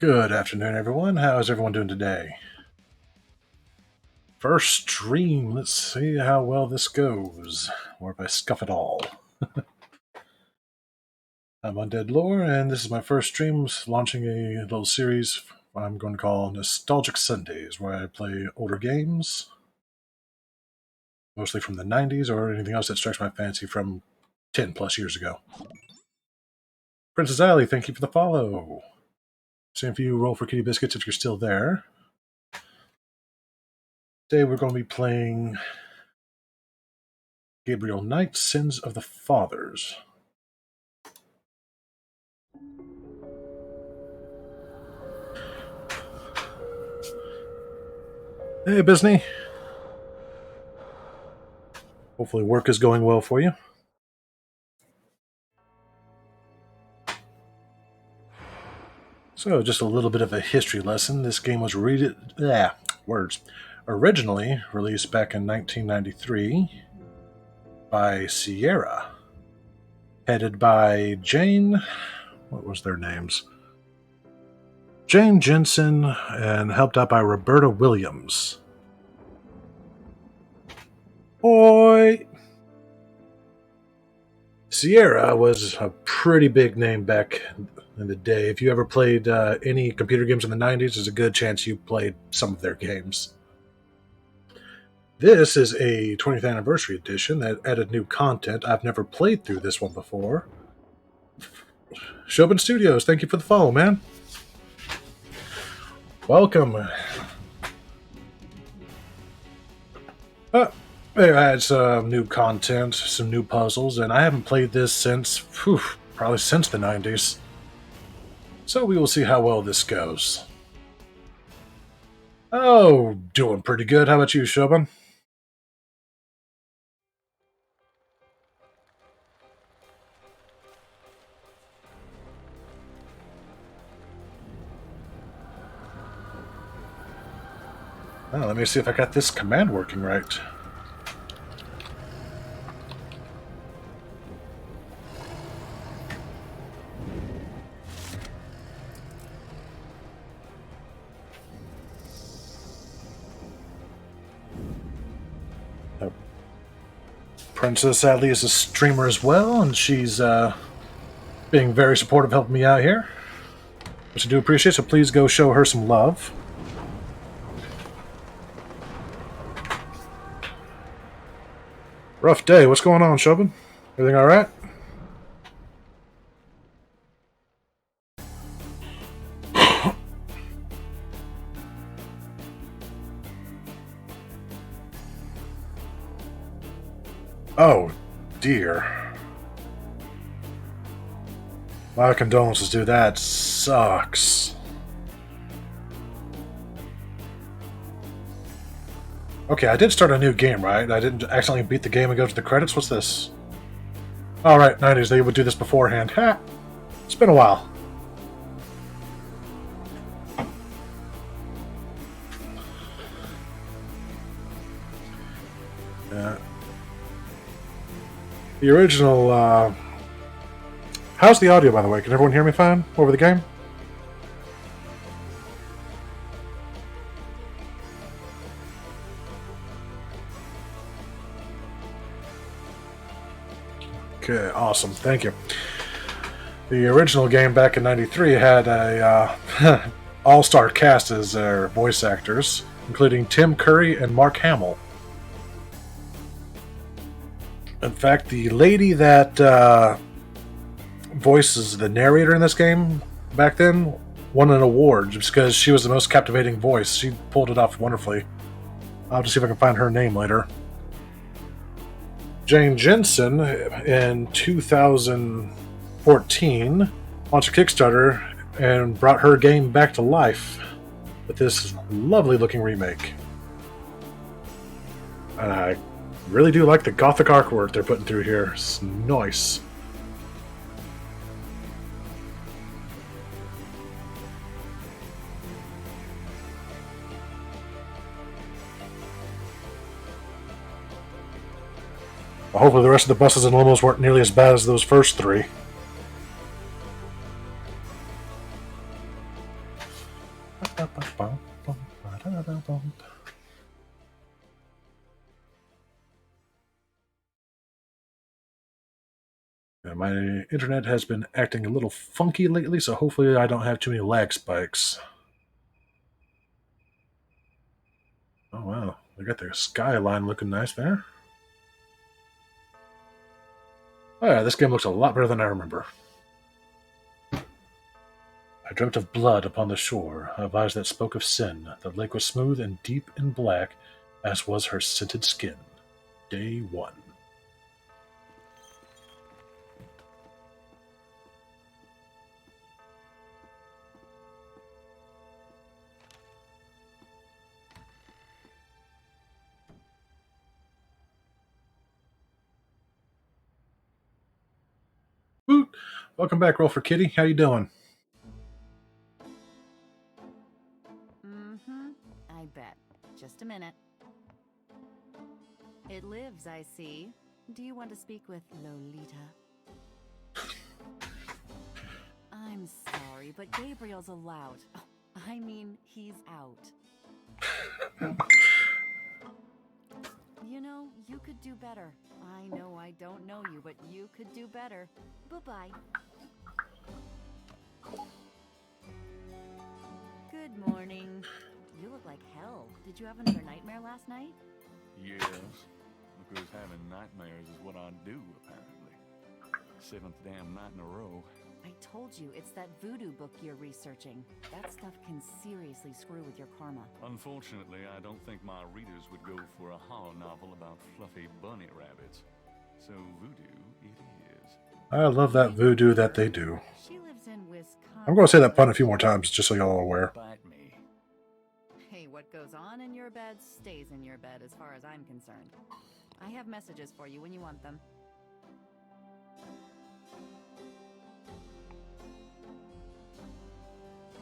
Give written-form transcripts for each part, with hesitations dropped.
Good afternoon, everyone. How is everyone doing today? First stream. Let's see how well this goes, or if I scuff it all. I'm Undead Lore, and this is my first stream launching a little series I'm going to call Nostalgic Sundays, where I play older games, mostly from the 90s or anything else that strikes my fancy from 10 plus years ago. Princess Alley, thank you for the follow. Same for you, Roll for Kitty Biscuits if you're still there. Today we're going to be playing Gabriel Knight, Sins of the Fathers. Hey, Bisney. Hopefully work is going well for you. So, just a little bit of a history lesson. This game was originally released back in 1993 by Sierra, headed by Jane. What was their names? Jane Jensen, and helped out by Roberta Williams. Boy! Sierra was a pretty big name back in the day. If you ever played any computer games in the 90s, there's a good chance you played some of their games. This is a 20th anniversary edition that added new content. I've never played through this one before. Shobin Studios, thank you for the follow, man. Welcome. I had some new content, some new puzzles, and I haven't played this since, probably since the 90s. So we will see how well this goes. Oh, doing pretty good. How about you, Shobin? Oh, let me see if I got this command working right. Princess sadly is a streamer as well, and she's being very supportive, helping me out here, which I do appreciate, so please go show her some love. Rough day. What's going on, Shobin? Everything alright? Oh, dear. My condolences, dude. That sucks. Okay, I did start a new game, right? I didn't accidentally beat the game and go to the credits? What's this? Alright, 90s, they would do this beforehand. Ha! It's been a while. The original, how's the audio, by the way? Can everyone hear me fine over the game? Okay, awesome. Thank you. The original game back in '93 had a all-star cast as their voice actors, including Tim Curry and Mark Hamill. In fact, the lady that voices the narrator in this game back then won an award just because she was the most captivating voice. She pulled it off wonderfully. I'll have to see if I can find her name later. Jane Jensen, in 2014, launched a Kickstarter and brought her game back to life with this lovely looking remake. And I really do like the gothic artwork they're putting through here. It's nice. Well, hopefully the rest of the buses and limos weren't nearly as bad as those first three. Yeah, my internet has been acting a little funky lately, so hopefully I don't have too many lag spikes. Oh wow, they got their skyline looking nice there. Oh yeah, this game looks a lot better than I remember. I dreamt of blood upon the shore, of eyes that spoke of sin. The lake was smooth and deep and black, as was her scented skin. Day 1. Woot! Welcome back, Roll for Kitty. How you doing? Mm-hmm. I bet. Just a minute. It lives, I see. Do you want to speak with Lolita? I'm sorry, but Gabriel's allowed. I mean, he's out. You know, you could do better. I know I don't know you, but you could do better. Bye-bye. Good morning. You look like hell. Did you have another nightmare last night? Yes, because having nightmares is what I do, apparently. 7th damn night in a row. I told you, it's that voodoo book you're researching. That stuff can seriously screw with your karma. Unfortunately, I don't think my readers would go for a horror novel about fluffy bunny rabbits. So voodoo it is. I love that voodoo that they do. She lives in Wisconsin. I'm going to say that pun a few more times, just so y'all are aware. Bite me. Hey, what goes on in your bed stays in your bed as far as I'm concerned. I have messages for you when you want them.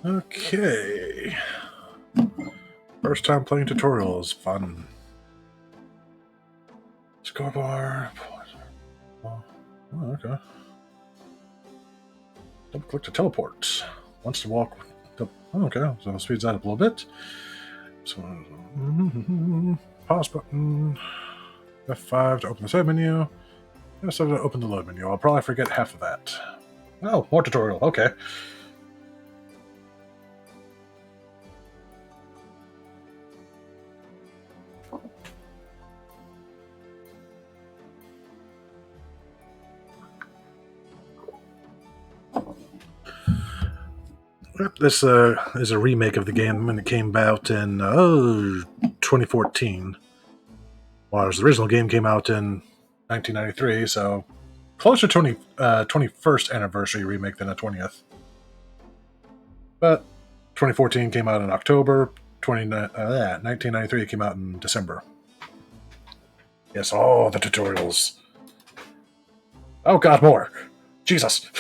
Okay. First time playing tutorials. Fun. Scoreboard. Oh, okay. Double click to teleport. Wants to walk. Oh, okay, so it speeds that up a little bit. So, pause button. F5 to open the side menu. F7 to open the load menu. I'll probably forget half of that. Oh, more tutorial. Okay. Yep, this is a remake of the game when it came out in 2014. Well, the original game came out in 1993, so closer to 21st anniversary remake than a 20th. But 2014 came out in October, 1993 came out in December. Yes, all the tutorials. Oh god, more! Jesus!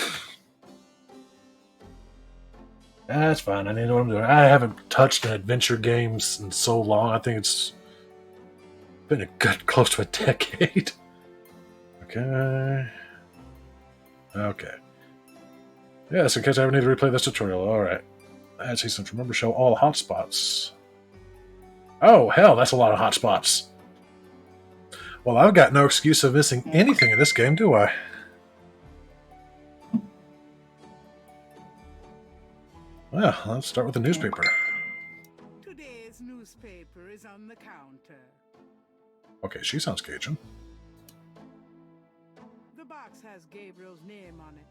That's fine, I know what I'm doing. I haven't touched an adventure game in so long, I think it's been a good close to a decade. Okay. Okay. Yes, in case I ever need to replay this tutorial. Alright. I see some. Remember, show all hotspots. Oh, hell, that's a lot of hotspots. Well, I've got no excuse of missing anything in this game, do I? Well, let's start with the newspaper. Today's newspaper is on the counter. Okay, she sounds Cajun. The box has Gabriel's name on it,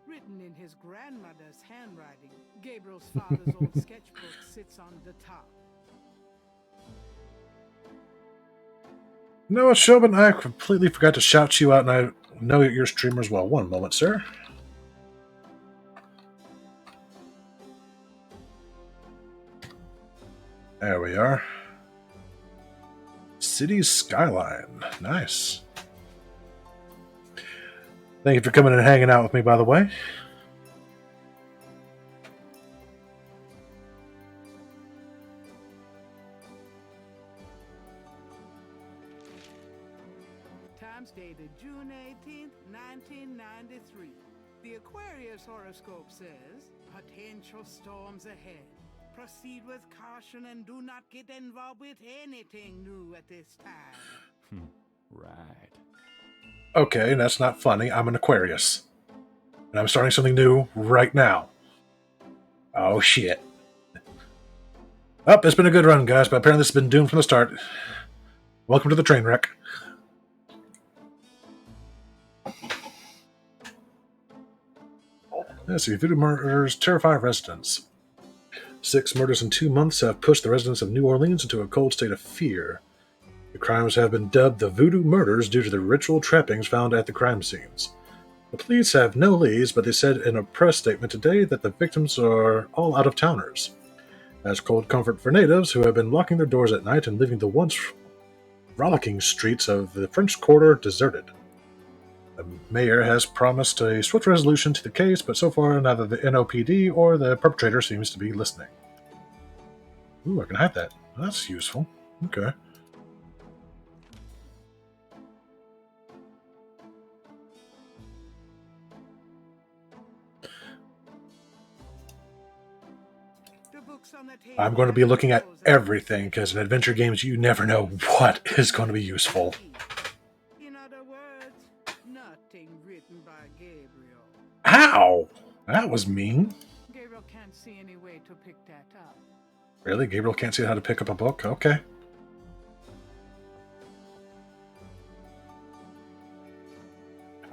written in his grandmother's handwriting. Gabriel's father's old sketchbook sits on the top. You know what, Shobin? I completely forgot to shout you out, and I know you're streamer as well. One moment, sir. There we are. City skyline. Nice. Thank you for coming and hanging out with me, by the way. Times dated June 18th, 1993. The Aquarius horoscope says, potential storms ahead. proceed with caution and do not get involved with anything new at this time. Right. Okay, that's not funny. I'm an Aquarius. And I'm starting something new right now. Oh, shit. Oh, it's been a good run, guys, but apparently this has been doomed from the start. Welcome to the train wreck. Let's see. Voodoo murders terrify residents. 6 murders in 2 months have pushed the residents of New Orleans into a cold state of fear. The crimes have been dubbed the voodoo murders due to the ritual trappings found at the crime scenes. The police have no leads, but they said in a press statement today that the victims are all out-of-towners. As cold comfort for natives who have been locking their doors at night and leaving the once rollicking streets of the French Quarter deserted. The mayor has promised a swift resolution to the case, but so far neither the NOPD or the perpetrator seems to be listening. Ooh, I can hide that. That's useful. Okay. I'm going to be looking at everything, because in adventure games you never know what is going to be useful. In other words, nothing written by Gabriel. Ow! That was mean. Gabriel can't see any way to pick that up. Really? Gabriel can't see how to pick up a book? Okay.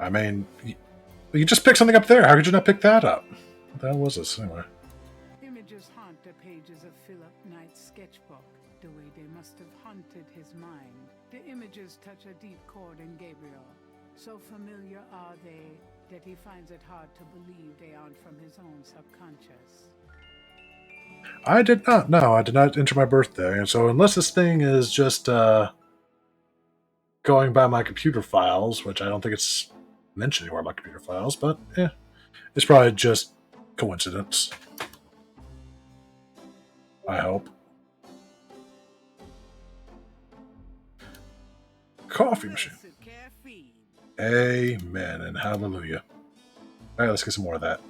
I mean, you just picked something up there. How could you not pick that up? What the hell was this anyway? Images haunt the pages of Philip Knight's sketchbook, the way they must have haunted his mind. The images touch a deep chord in Gabriel. So familiar are they that he finds it hard to believe they aren't from his own subconscious. I did not know. I did not enter my birthday, and so unless this thing is just going by my computer files, which I don't think it's mentioned anywhere in my computer files, but yeah, it's probably just coincidence. I hope. Coffee machine. Caffeine. Amen and hallelujah. Alright, let's get some more of that.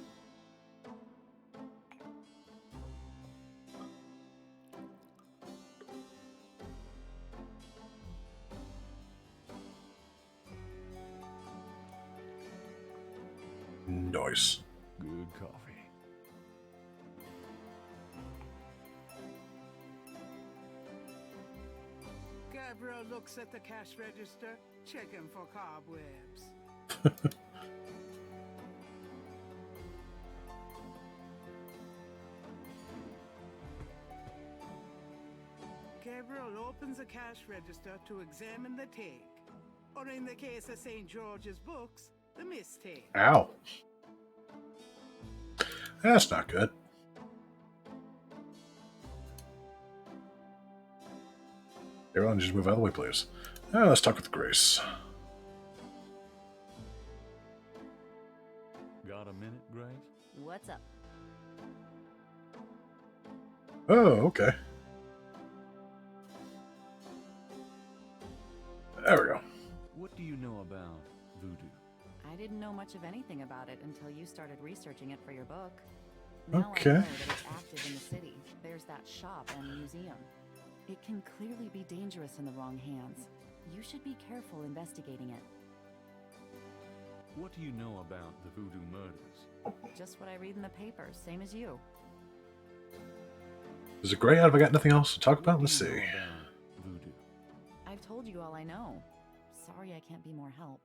Nice. Good coffee. Gabriel looks at the cash register, checking for cobwebs. Gabriel opens the cash register to examine the take, or in the case of St. George's books, the mistake. Ow. That's not good. Everyone just move out of the way, please. Let's talk with Grace. Got a minute, Grace? What's up? Oh, okay. There we go. What do you know about voodoo? I didn't know much of anything about it until you started researching it for your book. Now Okay. I know that it's active in the city. There's that shop and museum. It can clearly be dangerous in the wrong hands. You should be careful investigating it. What do you know about the voodoo murders? Just what I read in the paper, same as you. Is it great? Have I got nothing else to talk about? What Let's do you see. know about voodoo? I've told you all I know. Sorry I can't be more help.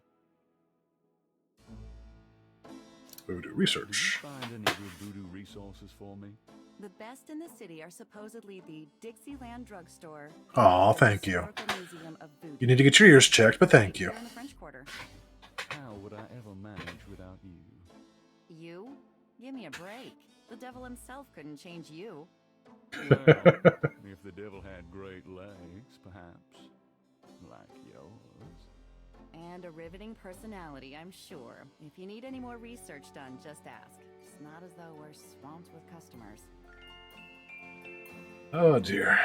Voodoo Did you research. find any good voodoo resources for me? The best in the city are supposedly the Dixieland Drugstore. Aw, and the thank you. Historical Museum of Voodoo. You need to get your ears checked, but thank Right you. here in the French Quarter. How would I ever manage without you? You? Give me a break. The devil himself couldn't change you. Well, if the devil had great legs, perhaps. Like yours. And a riveting personality, I'm sure. If you need any more research done, just ask. It's not as though we're swamped with customers. Oh dear.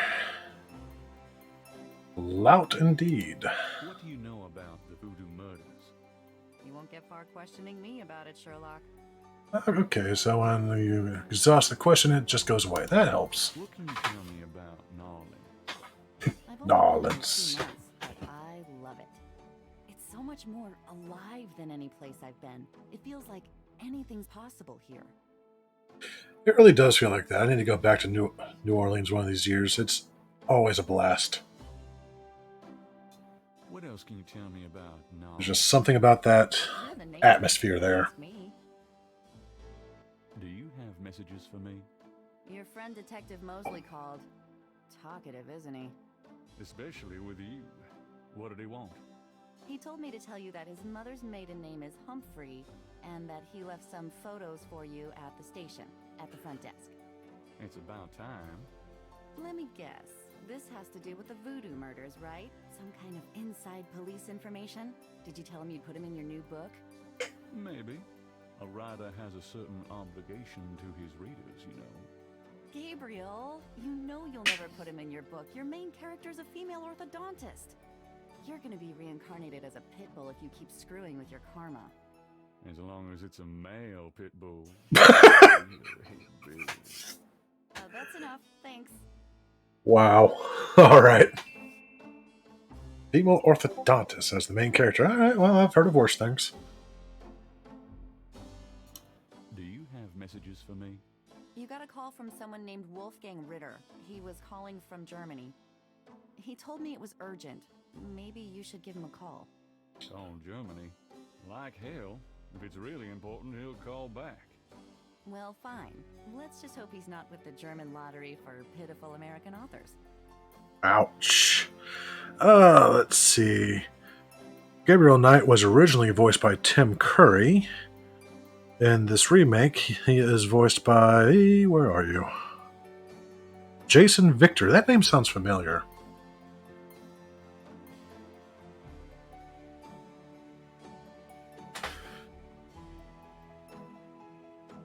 Lout indeed. What do you know about the voodoo murders? You won't get far questioning me about it, Sherlock. Okay, so when you exhaust the question, it just goes away. That helps. What can you tell me about Gnarling? I've only been here Nolans. 2 months, but I love it. It's so much more alive than any place I've been. It feels like anything's possible here. It really does feel like that. I need to go back to New Orleans one of these years. It's always a blast. What else can you tell me about There's Gnarling? just something about that You're the native. atmosphere there. That's me. Do you have messages for me? Your friend Detective Mosley called. Talkative, isn't he? Especially with you. What did he want? He told me to tell you that his mother's maiden name is Humphrey, and that he left some photos for you at the station, at the front desk. It's about time. Let me guess. This has to do with the voodoo murders, right? Some kind of inside police information? Did you tell him you'd put him in your new book? Maybe. A writer has a certain obligation to his readers, you know. Gabriel, you know you'll never put him in your book. Your main character's a female orthodontist. You're gonna be reincarnated as a pit bull if you keep screwing with your karma. As long as it's a male pit bull. That's enough. Thanks. Wow. All right. Female orthodontist as the main character. All right. Well, I've heard of worse things. Do you have messages for me? You got a call from someone named Wolfgang Ritter. He was calling from Germany. He told me it was urgent. Maybe you should give him a call. Oh, Germany. Like hell. If it's really important, he'll call back. Well, fine. Let's just hope he's not with the German lottery for pitiful American authors. Ouch. Let's see. Gabriel Knight was originally voiced by Tim Curry. In this remake, he is voiced by... Where are you? Jason Victor. That name sounds familiar.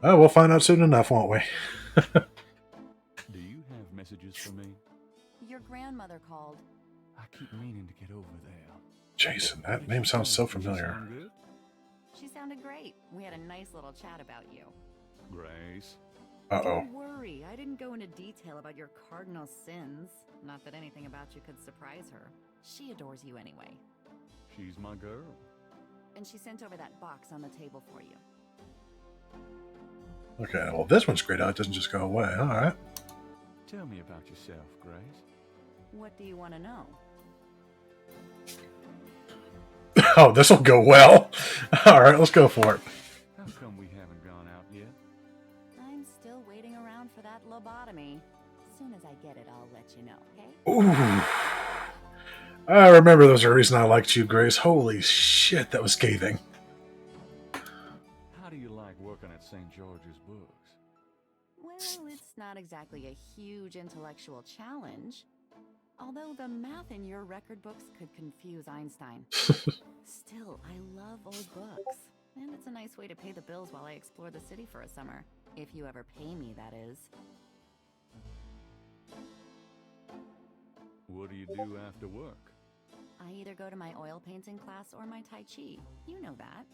Oh, we'll find out soon enough, won't we? Do you have messages for me? Your grandmother called. I keep meaning to get over there. Jason, that Did name she sounds so sound- did she familiar. sound good? She sounded great. We had a nice little chat about you. Grace. Uh-oh. Don't worry, I didn't go into detail about your cardinal sins. Not that anything about you could surprise her. She adores you anyway. She's my girl. And she sent over that box on the table for you. Okay, well, this one's great. It doesn't just go away. All right. Tell me about yourself, Grace. What do you want to know? Oh, this will go well. All right, let's go for it. How come we haven't gone out yet? I'm still waiting around for that lobotomy. As soon as I get it, I'll let you know, okay? Ooh. I remember there was a reason I liked you, Grace. Holy shit, that was scathing. How do you like working at St. George's Books? Well, it's not exactly a huge intellectual challenge. Although the math in your record books could confuse Einstein. Still, I love old books. And it's a nice way to pay the bills while I explore the city for a summer. If you ever pay me, that is. What do you do after work? I either go to my oil painting class or my Tai Chi. You know that.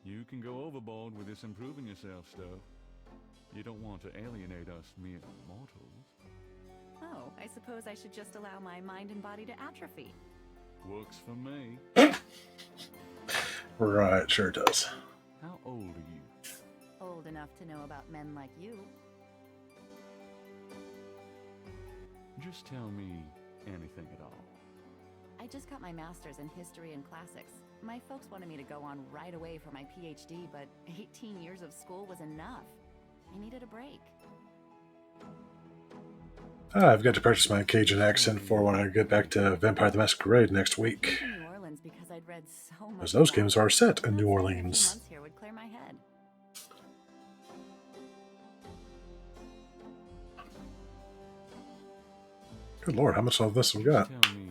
You can go overboard with this improving yourself stuff. You don't want to alienate us mere mortals. Oh, I suppose I should just allow my mind and body to atrophy. Works for me. Right, sure does. How old are you? Old enough to know about men like you. Just tell me anything at all. I just got my master's in history and classics. My folks wanted me to go on right away for my PhD, but 18 years of school was enough. I needed a break. I've got to purchase my Cajun accent for when I get back to Vampire the Masquerade next I week. went to New Orleans because I'd read so much. As those about games it. are set in New I'd say a few Orleans. months here would clear my head. Good lord, how much of this we Just got? tell me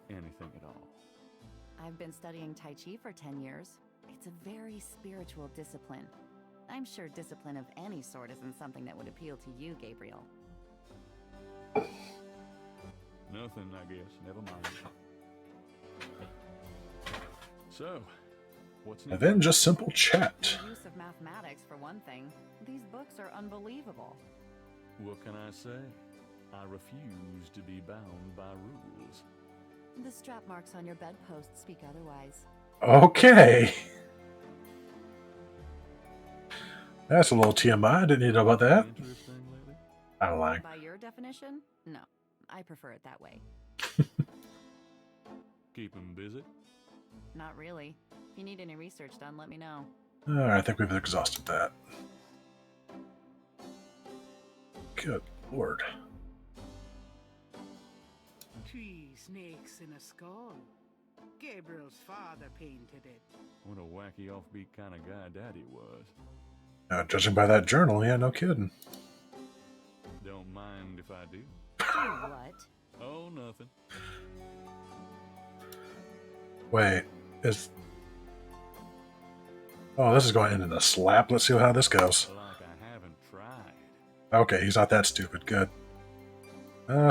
anything at all. I've been studying Tai Chi for 10 years. It's a very spiritual discipline. I'm sure discipline of any sort isn't something that would appeal to you, Gabriel. Nothing, I guess. Never mind. So, What's new? And then just simple chat. The use of mathematics, for one thing. These books are unbelievable. What can I say? I refuse to be bound by rules. The strap marks on your bedpost speak otherwise. Okay. That's a little TMI. I didn't need to know about that. Interesting lately? I don't like. By your definition? No. I prefer it that way. Keep 'em busy? Not really. If you need any research done, let me know. I think we've exhausted that. Good lord. 3 snakes in a skull. Gabriel's father painted it. What a wacky offbeat kind of guy Daddy was. Judging by that journal, yeah, no kidding. Don't mind if I do. Do what? Oh, nothing. Wait, is... Oh, this is going into the slap. Let's see how this goes. Like I haven't tried. Okay, he's not that stupid. Good.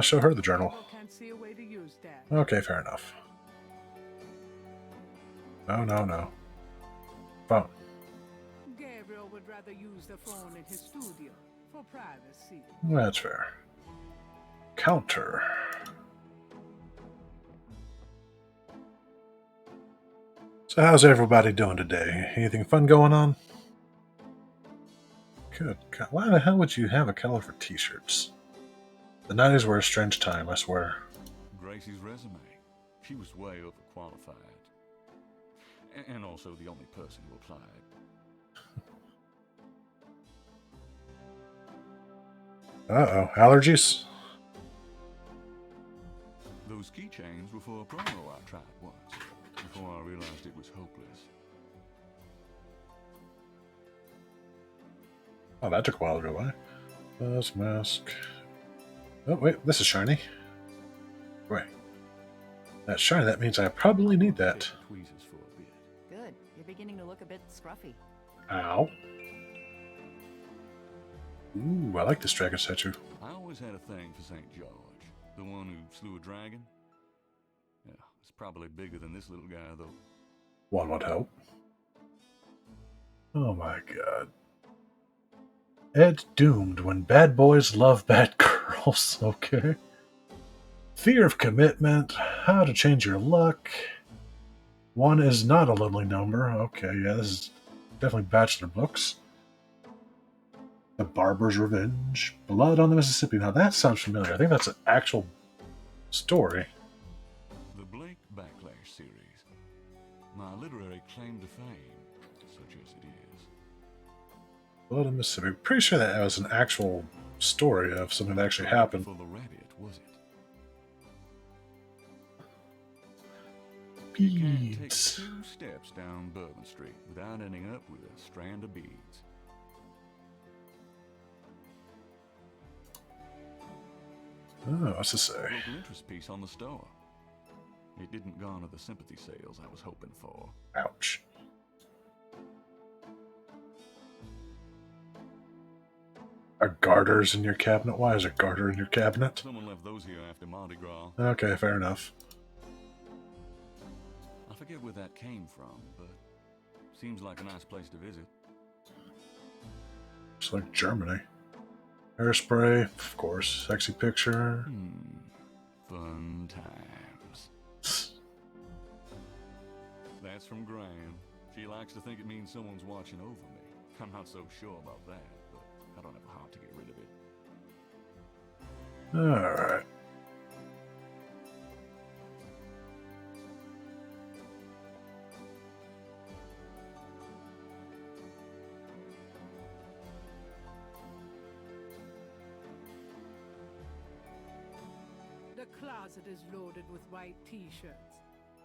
Show her the journal. Gabriel can't see a way to use that. Okay, fair enough. No. Phone. Gabriel would rather use the phone in his studio for privacy. That's fair. Counter. So how's everybody doing today? Anything fun going on? Good God. Why the hell would you have a color for t-shirts? The 90s were a strange time, I swear. Gracie's resume. She was way overqualified. And also the only person who applied. Uh-oh. Allergies? Those keychains were for a promo I tried once, before I realized it was hopeless. Oh, that took a while to go by. Buzz mask. Oh, wait. This is shiny. Wait. That's shiny. That means I probably need that. Take the tweezers for a bit. Good. You're beginning to look a bit scruffy. Ow. Ooh, I like this dragon statue. I always had a thing for St. George, the one who slew a dragon. Yeah, it's probably bigger than this little guy, though. One would hope. Oh my god. Ed doomed when bad boys love bad girls. Okay. Fear of commitment. How to change your luck. One is not a lonely number. Okay, yeah, this is definitely bachelor books. The Barber's Revenge. Blood on the Mississippi. Now that sounds familiar. I think that's an actual story. The Blake Backlash series. My literary claim to fame, such as it is. Blood on Mississippi. Pretty sure that was an actual story of something that actually happened. For the rabbit, was it? You can't take Beads. 2 steps down Bourbon Street without ending up with a strand of beads. Oh, what's this say? Local interest piece on the store. It didn't garner the sympathy sales I was hoping for. Ouch. Are garters in your cabinet? Why is a garter in your cabinet? Someone left those here after Mardi Gras. Okay, fair enough. I forget where that came from, but seems like a nice place to visit. It's like Germany. Hairspray, of course. Sexy picture. Fun times. That's from Graham. She likes to think it means someone's watching over me. I'm not so sure about that, but I don't have a heart to get rid of it. Alright. The closet is loaded with white t-shirts.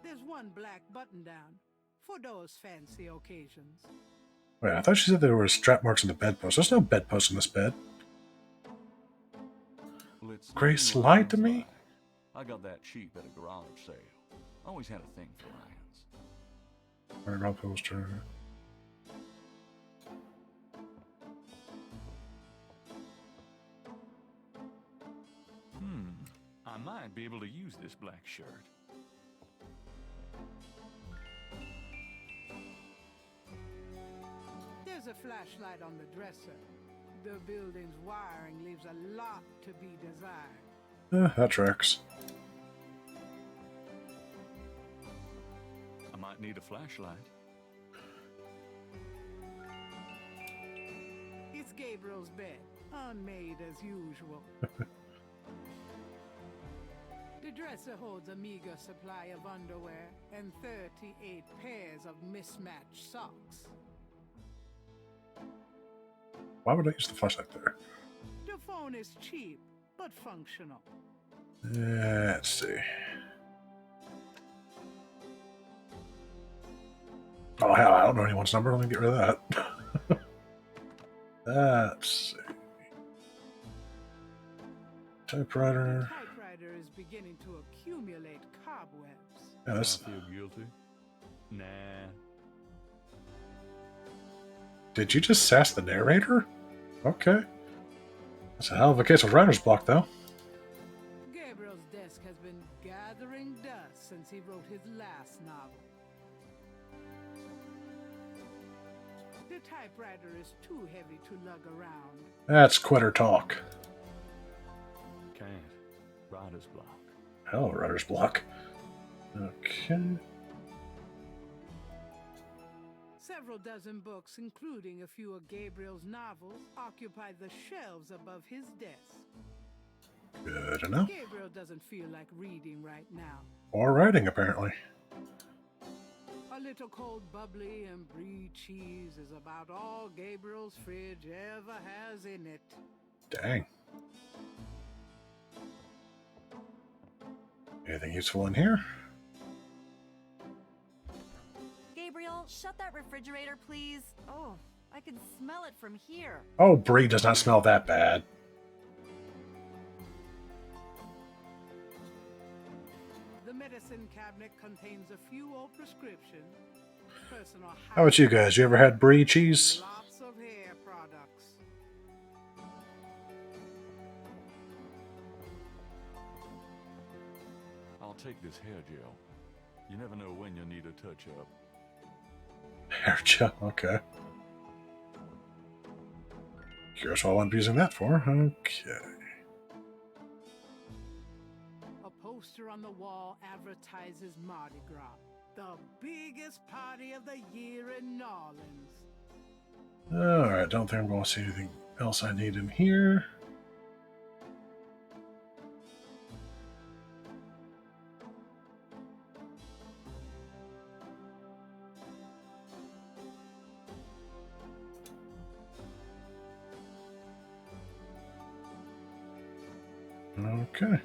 There's one black button-down for those fancy occasions. Wait, I thought she said there were strap marks on the bedpost. There's no bedpost in this bed. Let's Grace see what lied to lions me? like. I got that cheap at a garage sale. Always had a thing for lions. Right on poster. I might be able to use this black shirt. There's a flashlight on the dresser. The building's wiring leaves a lot to be desired. That tracks. I might need a flashlight. It's Gabriel's bed, unmade as usual. The dresser holds a meager supply of underwear and 38 pairs of mismatched socks. Why would I use the flashlight there? The phone is cheap, but functional. Let's see. Oh, hell, I don't know anyone's number. Let me get rid of that. Let's see. Typewriter. The typewriter is beginning to accumulate cobwebs. Yeah, that's... I feel guilty. Nah. Did you just sass the narrator? Okay. That's a hell of a case of writer's block, though. Gabriel's desk has been gathering dust since he wrote his last novel. The typewriter is too heavy to lug around. That's quitter talk. Can't. Writer's block. Hell of a writer's block. Okay. Several dozen books, including a few of Gabriel's novels, occupy the shelves above his desk. Good enough. Gabriel doesn't feel like reading right now. Or writing, apparently. A little cold bubbly and brie cheese is about all Gabriel's fridge ever has in it. Dang. Anything useful in here? Gabriel, shut that refrigerator, please. Oh, I can smell it from here. Oh, brie does not smell that bad. The medicine cabinet contains a few old prescriptions, personal How about you guys? You ever had brie cheese? lots of hair products. I'll take this hair gel. You never know when you'll need a touch-up. Hair gel, okay. Curious what I'm using that for. Okay. A poster on the wall advertises Mardi Gras, the biggest party of the year in New Orleans. Alright, don't think I'm going to see anything else I need in here. Okay.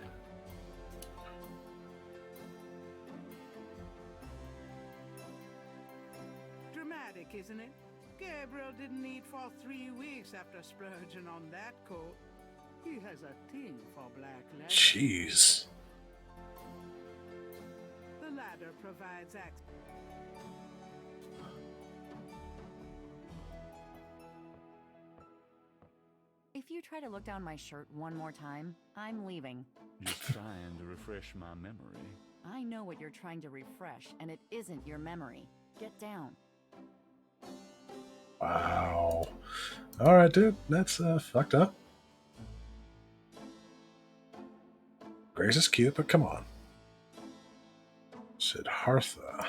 Dramatic, isn't it? Gabriel didn't eat for 3 weeks after splurging on that coat. He has a thing for black leather. Jeez. The ladder provides access. If you try to look down my shirt one more time, I'm leaving. Just trying to refresh my memory. I know what you're trying to refresh, and it isn't your memory. Get down. Wow. Alright, dude. That's fucked up. Grace is cute, but come on. Siddhartha.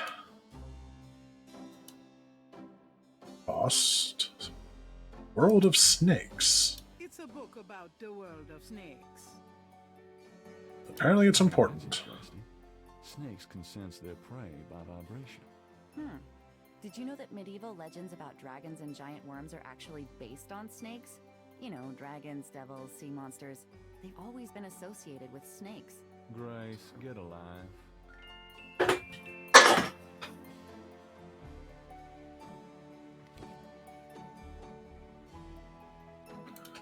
Lost. World of Snakes. It's a book about the world of snakes. Apparently it's That's important. interesting. Snakes can sense their prey by vibration. Did you know that medieval legends about dragons and giant worms are actually based on snakes? You know, dragons, devils, sea monsters. They've always been associated with snakes. Grace, get alive.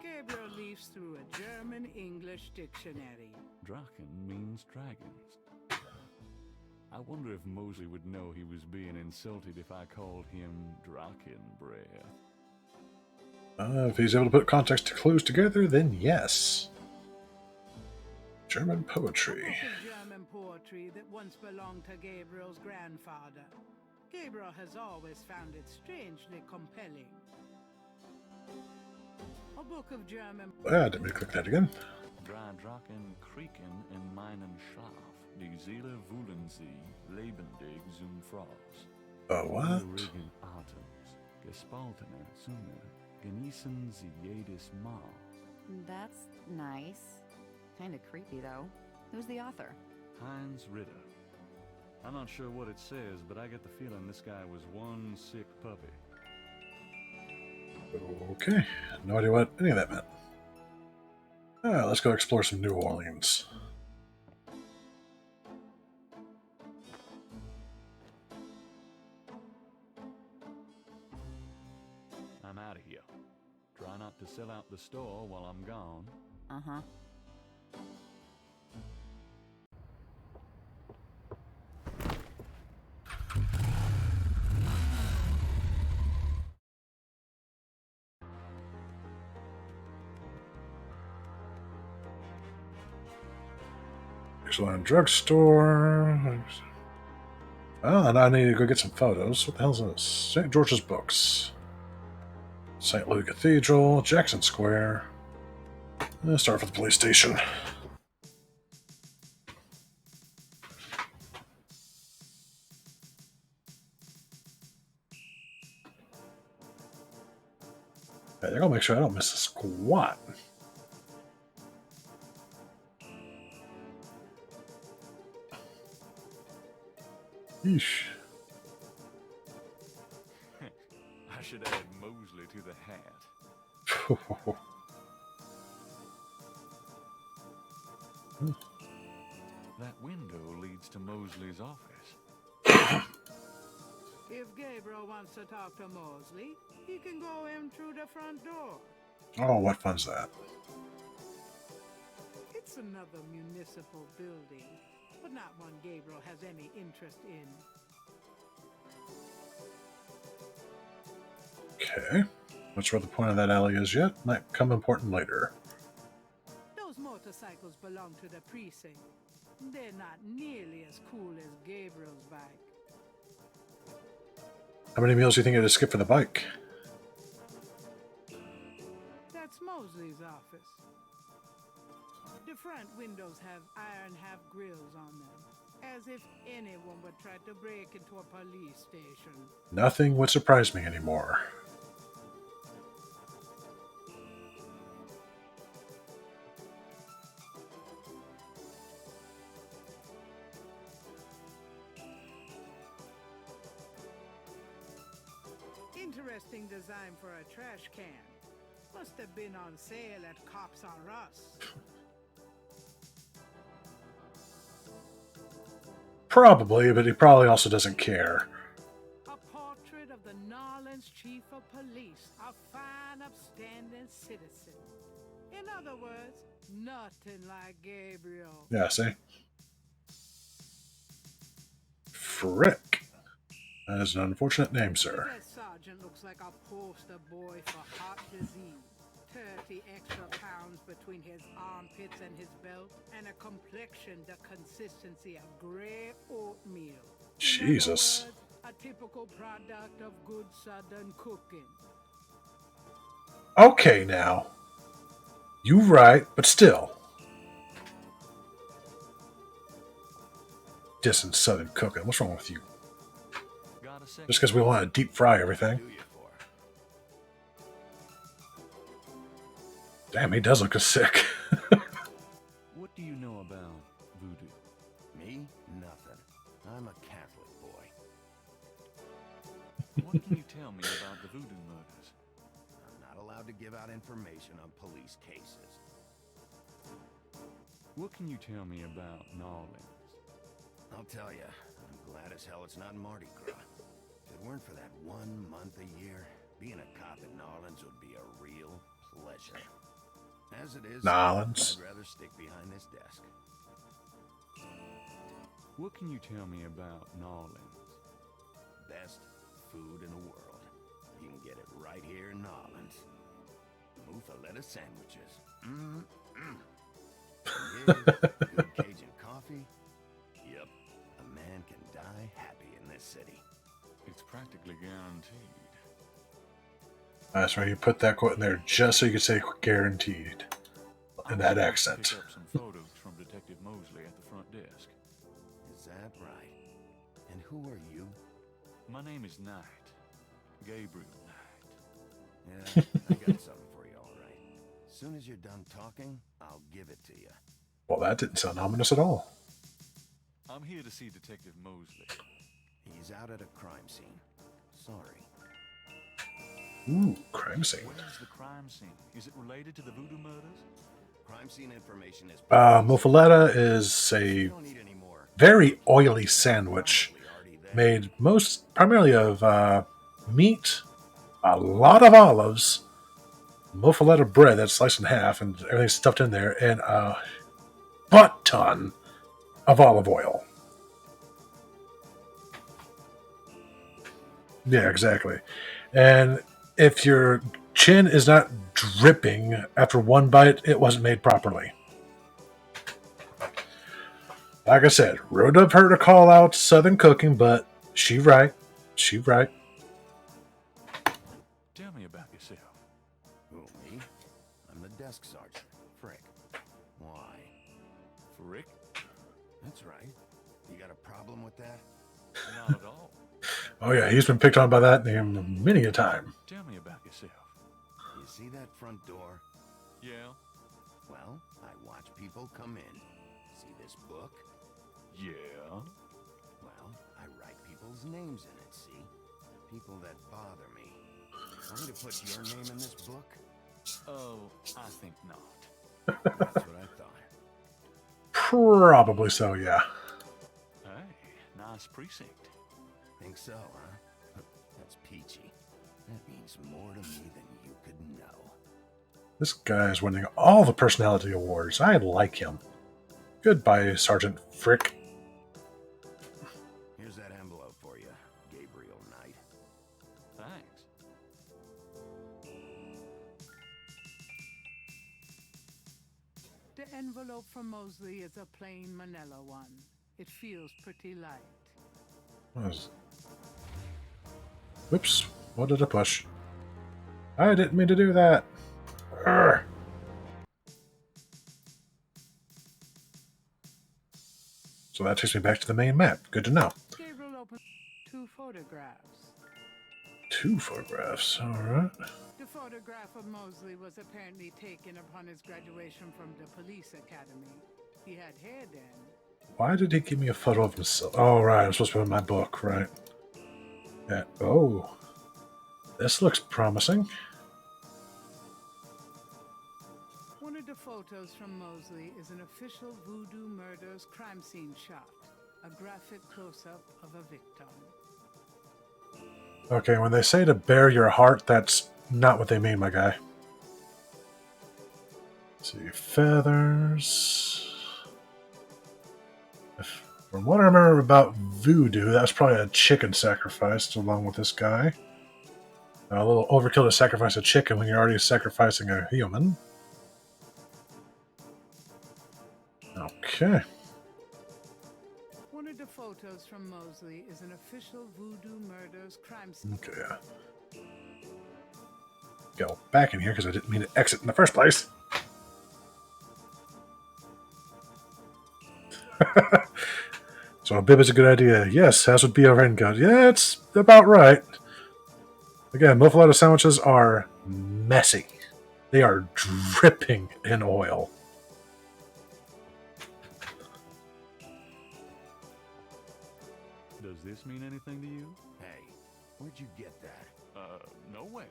Gabriel leafs through a German-English dictionary. Drachen means dragons. I wonder if Mosley would know he was being insulted if I called him Drachen Breath. If he's able to put context clues together, then yes. German A book poetry. of German poetry that once belonged to Gabriel's grandfather. Gabriel has always found it strangely compelling. A book of German. I didn't mean to click that again. Drei Drachen kriegen in meinen Schlaf, die Seele wühlen sie, lebendig zum Frost. What? Ruhigen Atems, gespaltene Zunge, genießen sie jedes Mal. That's nice. Kinda creepy, though. Who's the author? Heinz Ritter. I'm not sure what it says, but I get the feeling this guy was one sick puppy. Okay. No idea what any of that meant. Let's go explore some New Orleans. I'm out of here. Try not to sell out the store while I'm gone. Uh-huh. There's one drugstore. Oh, and I need to go get some photos. What the hell is this? St. George's Books. St. Louis Cathedral, Jackson Square. Let's start with the police station. Okay, they're gonna make sure I don't miss a squat. Yeesh. I should add Mosley to the hat. That window leads to Mosley's office. If Gabriel wants to talk to Mosley, he can go in through the front door. Oh, what fun's that? It's another municipal building, but not one Gabriel has any interest in. Okay. Not sure what the point of that alley is yet. Might come important later. Those motorcycles belong to the precinct. They're not nearly as cool as Gabriel's bike. How many meals do you think it'd skip for the bike? That's Mosley's office. The front windows have iron half grills on them, as if anyone would try to break into a police station. Nothing would surprise me anymore. Interesting design for a trash can. Must have been on sale at Cops R Us. Probably, but he probably also doesn't care. A portrait of the Narlands Chief of Police, a fine, upstanding citizen. In other words, nothing like Gabriel. Yeah, see? Frick. That is an unfortunate name, sir. That sergeant looks like a poster boy for heart disease. 30 extra pounds between his armpits and his belt, and a complexion the consistency of gray oatmeal. Jesus. In other words, a typical product of good southern cooking. Okay, now. You right, but still. Dissing Southern cooking. What's wrong with you? Just because we want to deep fry everything. Damn, he does look sick. What do you know about voodoo? Me? Nothing. I'm a Catholic boy. What can you tell me about the voodoo murders? I'm not allowed to give out information on police cases. What can you tell me about Narlands? I'll tell you, I'm glad as hell it's not Mardi Gras. If it weren't for that 1 month a year, being a cop in Narlands would be a real pleasure. As it is, Narlands. I'd rather stick behind this desk. What can you tell me about Narlands? Best food in the world. You can get it right here in Narlands. Muffaletta sandwiches. Good Cajun coffee. Yep, a man can die happy in this city. It's practically guaranteed. That's why you put that quote in there just so you could say guaranteed in that I'm accent. supposed to pick up some photos from Detective Mosley at the front desk. Is that right? And who are you? My name is Knight. Gabriel Knight. Yeah, I got something for you, all right. As soon as you're done talking, I'll give it to you. Well, that didn't sound ominous at all. I'm here to see Detective Mosley. He's out at a crime scene. Sorry. Ooh, crime scene. Where's the crime scene? Is it related to the voodoo murders? Crime scene information is... Muffaletta is You a don't need any more. very oily sandwich Probably already there. made most primarily of meat, a lot of olives, muffaletta bread that's sliced in half and everything's stuffed in there, and a butt ton of olive oil. Yeah, exactly. And if your chin is not dripping after one bite, it wasn't made properly. Like I said, wrote up her to call out Southern cooking, but she right. She right. Tell me about yourself. Who, me? I'm the desk sergeant. Frick. Why? Frick? That's right. You got a problem with that? Not at all. Oh yeah, he's been picked on by that name many a time. Tell me about yourself. You see that front door? Yeah? Well, I watch people come in. See this book? Yeah? Well, I write people's names in it, see? People that bother me. Want me to put your name in this book? Oh, I think not. That's what I thought. Probably so, yeah. Hey, nice precinct. Think so, huh? That's peachy. That means more to me than you could know. This guy is winning all the personality awards. I like him. Goodbye, Sergeant Frick. Here's that envelope for you, Gabriel Knight. Thanks. The envelope from Mosley is a plain manila one. It feels pretty light. Whoops. What did I push? I didn't mean to do that. Urgh. So that takes me back to the main map. Good to know. Gabriel opened 2 photographs. 2 photographs. Alright. The photograph of Mosley was apparently taken upon his graduation from the police academy. He had hair then. Why did he give me a photo of himself? Oh, right. I'm supposed to put it in my book, right. Yeah. Oh. This looks promising. One of the photos from Mosley is an official voodoo murders crime scene shot. A graphic close-up of a victim. Okay, when they say to bare your heart, that's not what they mean, my guy. Let's see, feathers. From what I remember about voodoo, that was probably a chicken sacrificed along with this guy. A little overkill to sacrifice a chicken when you're already sacrificing a human. Okay. One of the photos from Mosley is an official voodoo murders crime scene. Okay, yeah. Go back in here because I didn't mean to exit in the first place. So a bib is a good idea. Yes, as would be a raincoat. Yeah, it's about right. Again, muffaletta sandwiches are messy. They are dripping in oil. Does this mean anything to you? Hey, where'd you get that? Nowhere.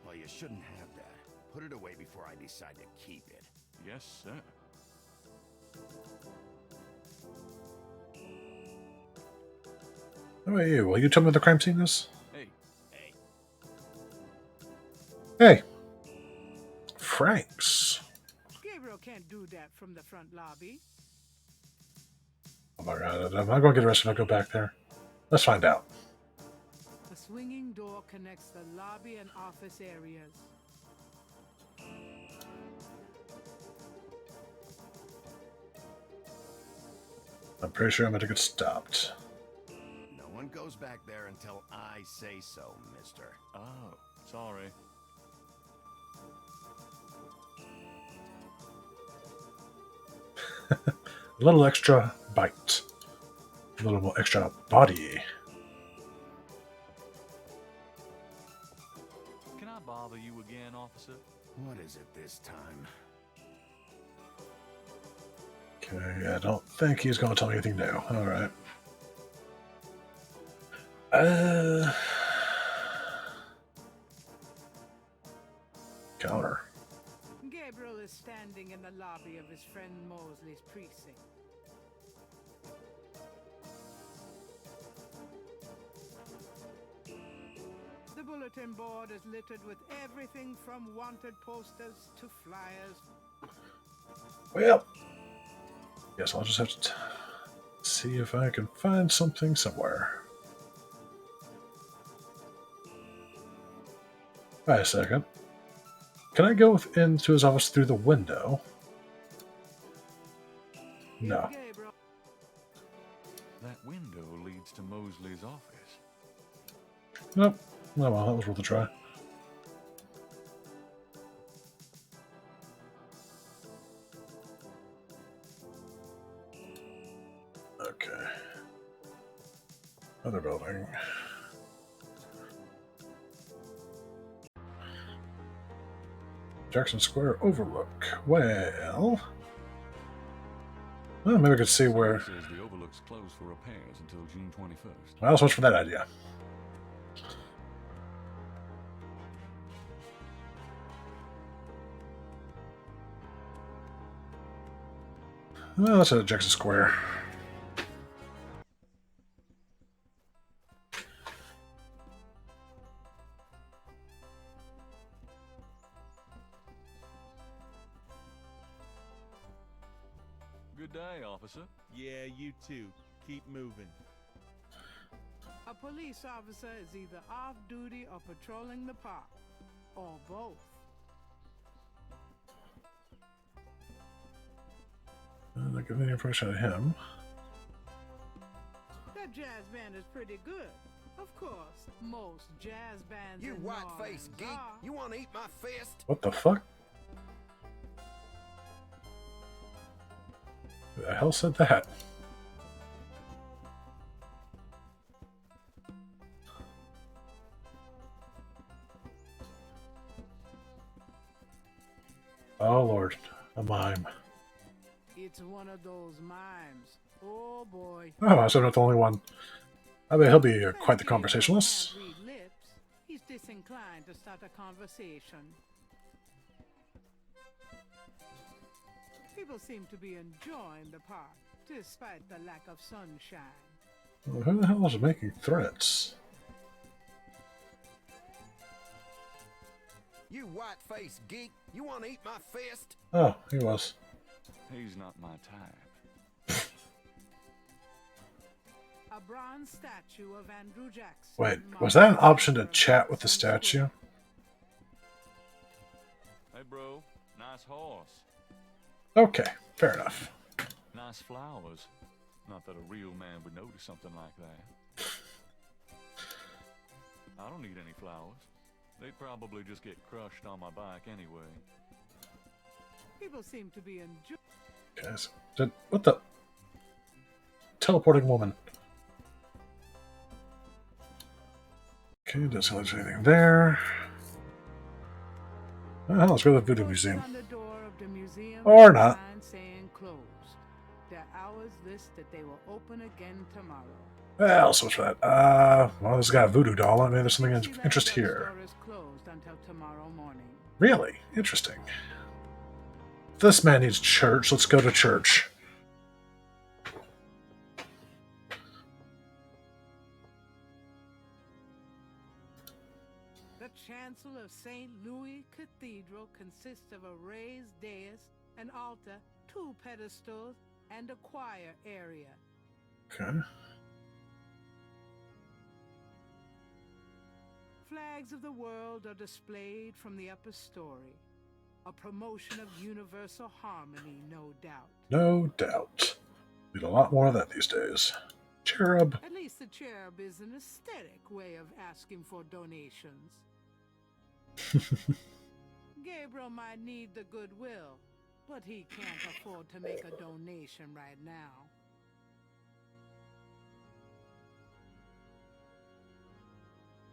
Well, you shouldn't have that. Put it away before I decide to keep it. Yes, sir. How about you? Will you tell me what the crime scene is? Hey, Hey. Franks. Gabriel can't do that from the front lobby. Oh my god, I'm not going to get arrested if I go back there. Let's find out. A swinging door connects the lobby and office areas. I'm pretty sure I'm going to get stopped. No one goes back there until I say so, mister. oh, sorry. A little extra bite. A little more extra body. Can I bother you again, officer? What is it this time? Okay, I don't think he's going to tell me anything new. Alright. Counter. Gabriel is standing in the lobby of his friend Mosley's precinct. The bulletin board is littered with everything from wanted posters to flyers. Well, guess I'll just have to see if I can find something somewhere. Wait a second. Can I go into his office through the window? No. Gabriel. That window leads to Mosley's office. Nope. Oh well, that was worth a try. Okay. Other building. Jackson Square Overlook. Well, maybe I could see where. Says the Overlook's closed for repairs until June 21st. Well, so much for that idea. Well, let's head to Jackson Square. Good day, officer. Yeah, you too. Keep moving. A police officer is either off duty or patrolling the park, or both. Not giving any information on him. That jazz band is pretty good. Of course, most jazz bands You in white-faced New geek! Orleans are. You want to eat my fist? What the fuck? Who the hell said that? Oh lord, a mime. It's one of those mimes. Oh boy. Oh, so I'm not the only one. I bet he'll be quite the Gabriel conversationalist. can't read lips. He's disinclined to start a conversation. People seem to be enjoying the park, despite the lack of sunshine. Well, who the hell is making threats? You white-faced geek! You want to eat my fist? Oh, he was. He's not my type. A bronze statue of Andrew Jackson. Wait, was that an option to chat with the statue? Hey, bro. Nice horse. Okay, fair enough. Nice flowers. Not that a real man would notice something like that. I don't need any flowers. They'd probably just get crushed on my bike anyway. People seem to be enjoying. Okay, so, what the? Teleporting woman. Okay, doesn't look like there's anything there. Well, let's go to the Voodoo Museum. On the door of the museum, Or not. sign saying closed. Their hours list that they will open again tomorrow. Well, so much for that. Well, this got a voodoo doll. I mean, there's something of 69 interest drug here. store is closed until tomorrow morning. Really? Interesting. This man needs church. Let's go to church. The chancel of St. Louis Cathedral consists of a raised dais, an altar, 2 pedestals, and a choir area. Okay. Flags of the world are displayed from the upper story. A promotion of universal harmony, no doubt. No doubt. Need a lot more of that these days. Cherub. At least the cherub is an aesthetic way of asking for donations. Gabriel might need the goodwill, But he can't afford to make a donation right now.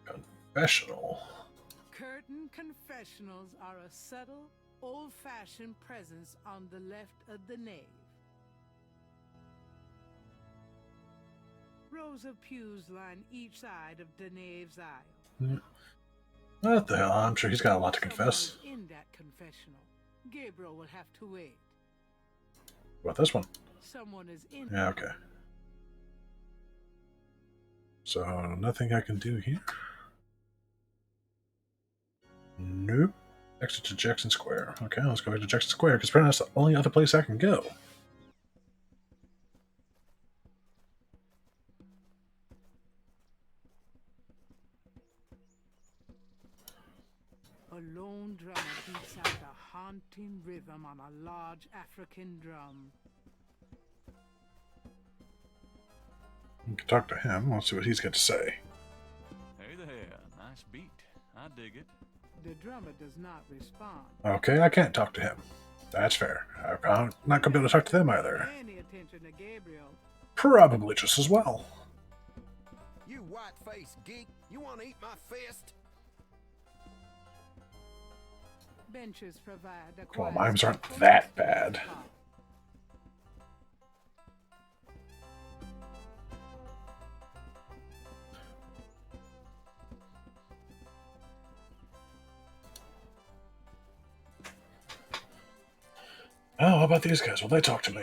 Confessional. Curtain confessionals are a subtle, old-fashioned presence on the left of the nave. Rows of pews line each side of the nave's aisle. What the hell? I'm sure he's got a lot to confess. Someone is in that confessional. Gabriel will have to wait. What about this one? Someone is in. Yeah, okay. So, nothing I can do here? Nope. Exit to Jackson Square. Okay, let's go back to Jackson Square, because apparently that's the only other place I can go. A lone drummer beats out a haunting rhythm on a large African drum. We can talk to him. Let's see what he's got to say. Hey there, nice beat. I dig it. The drummer does not respond. Okay, I can't talk to him. That's fair. I'm not going to be able to talk to them either. Any attention to Gabriel. Probably just as well. You white-faced geek, you want to eat my fist? Benches provide a Well, quiet mimes aren't spot for that most bad. of the park. Oh, how about these guys? Will they talk to me?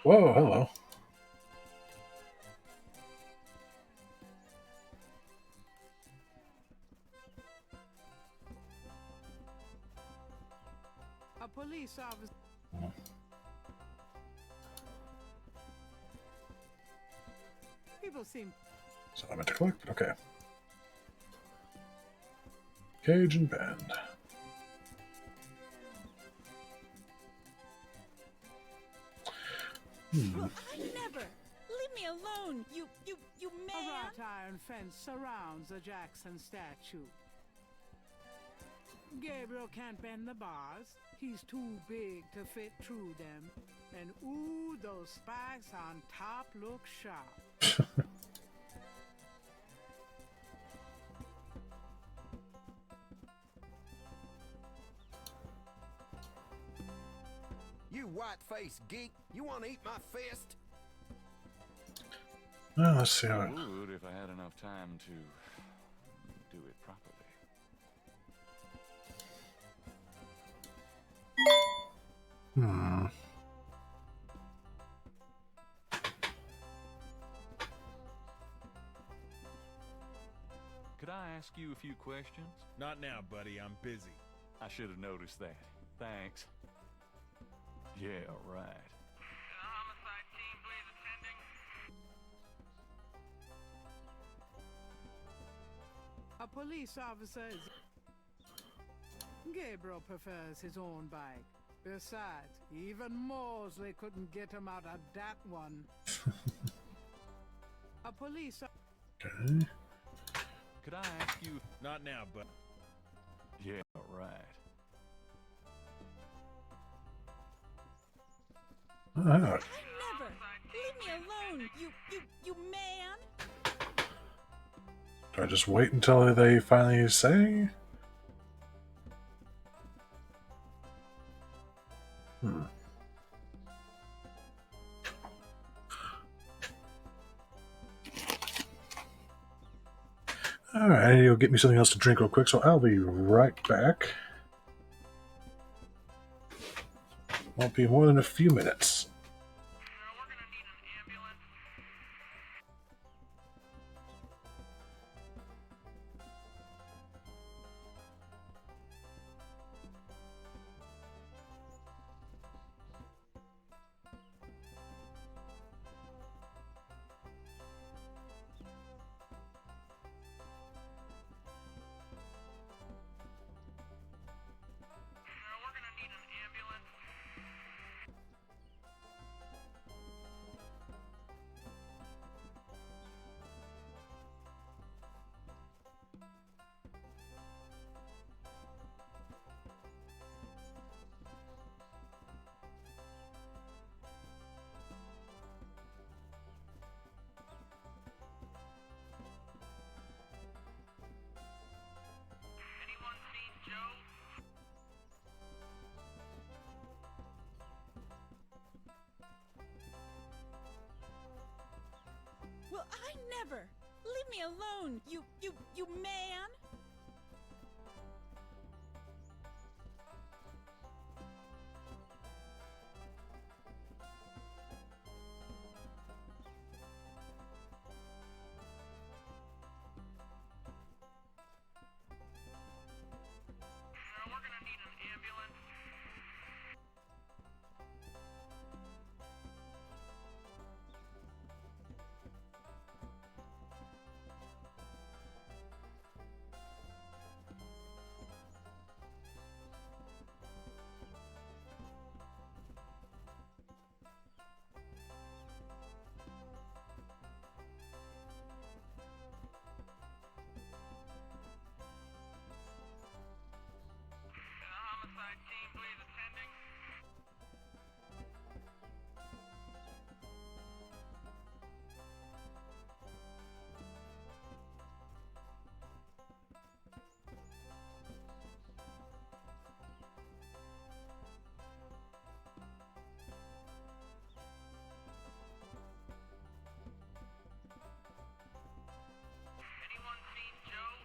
Whoa, hello. A police officer. People seem. So I meant to click, but okay. Cage and band. Never! Leave me alone, you A man! wrought iron fence surrounds the Jackson statue. Gabriel can't bend the bars. He's too big to fit through them. And ooh, those spikes on top look sharp. You white-faced geek, you want to eat my fist? Well, let's see how I it... would if I had enough time to do it properly. Hmm. Could I ask you a few questions? Not now, buddy. I'm busy. I should have noticed that. Thanks. Yeah, right. A police officer is. Gabriel prefers his own bike. Besides, even Mosley couldn't get him out of that one. A police. Okay. Could I ask you? Not now, but Yeah, right. Oh, Never! Leave me alone, you man! do I just wait until they finally say? Alright, I need to go get me something else to drink real quick, so I'll be right back. Won't be more than a few minutes. Well, I never. Leave me alone, you man. We're gonna need an ambulance. Homicide team, please attending. Anyone seen Joe?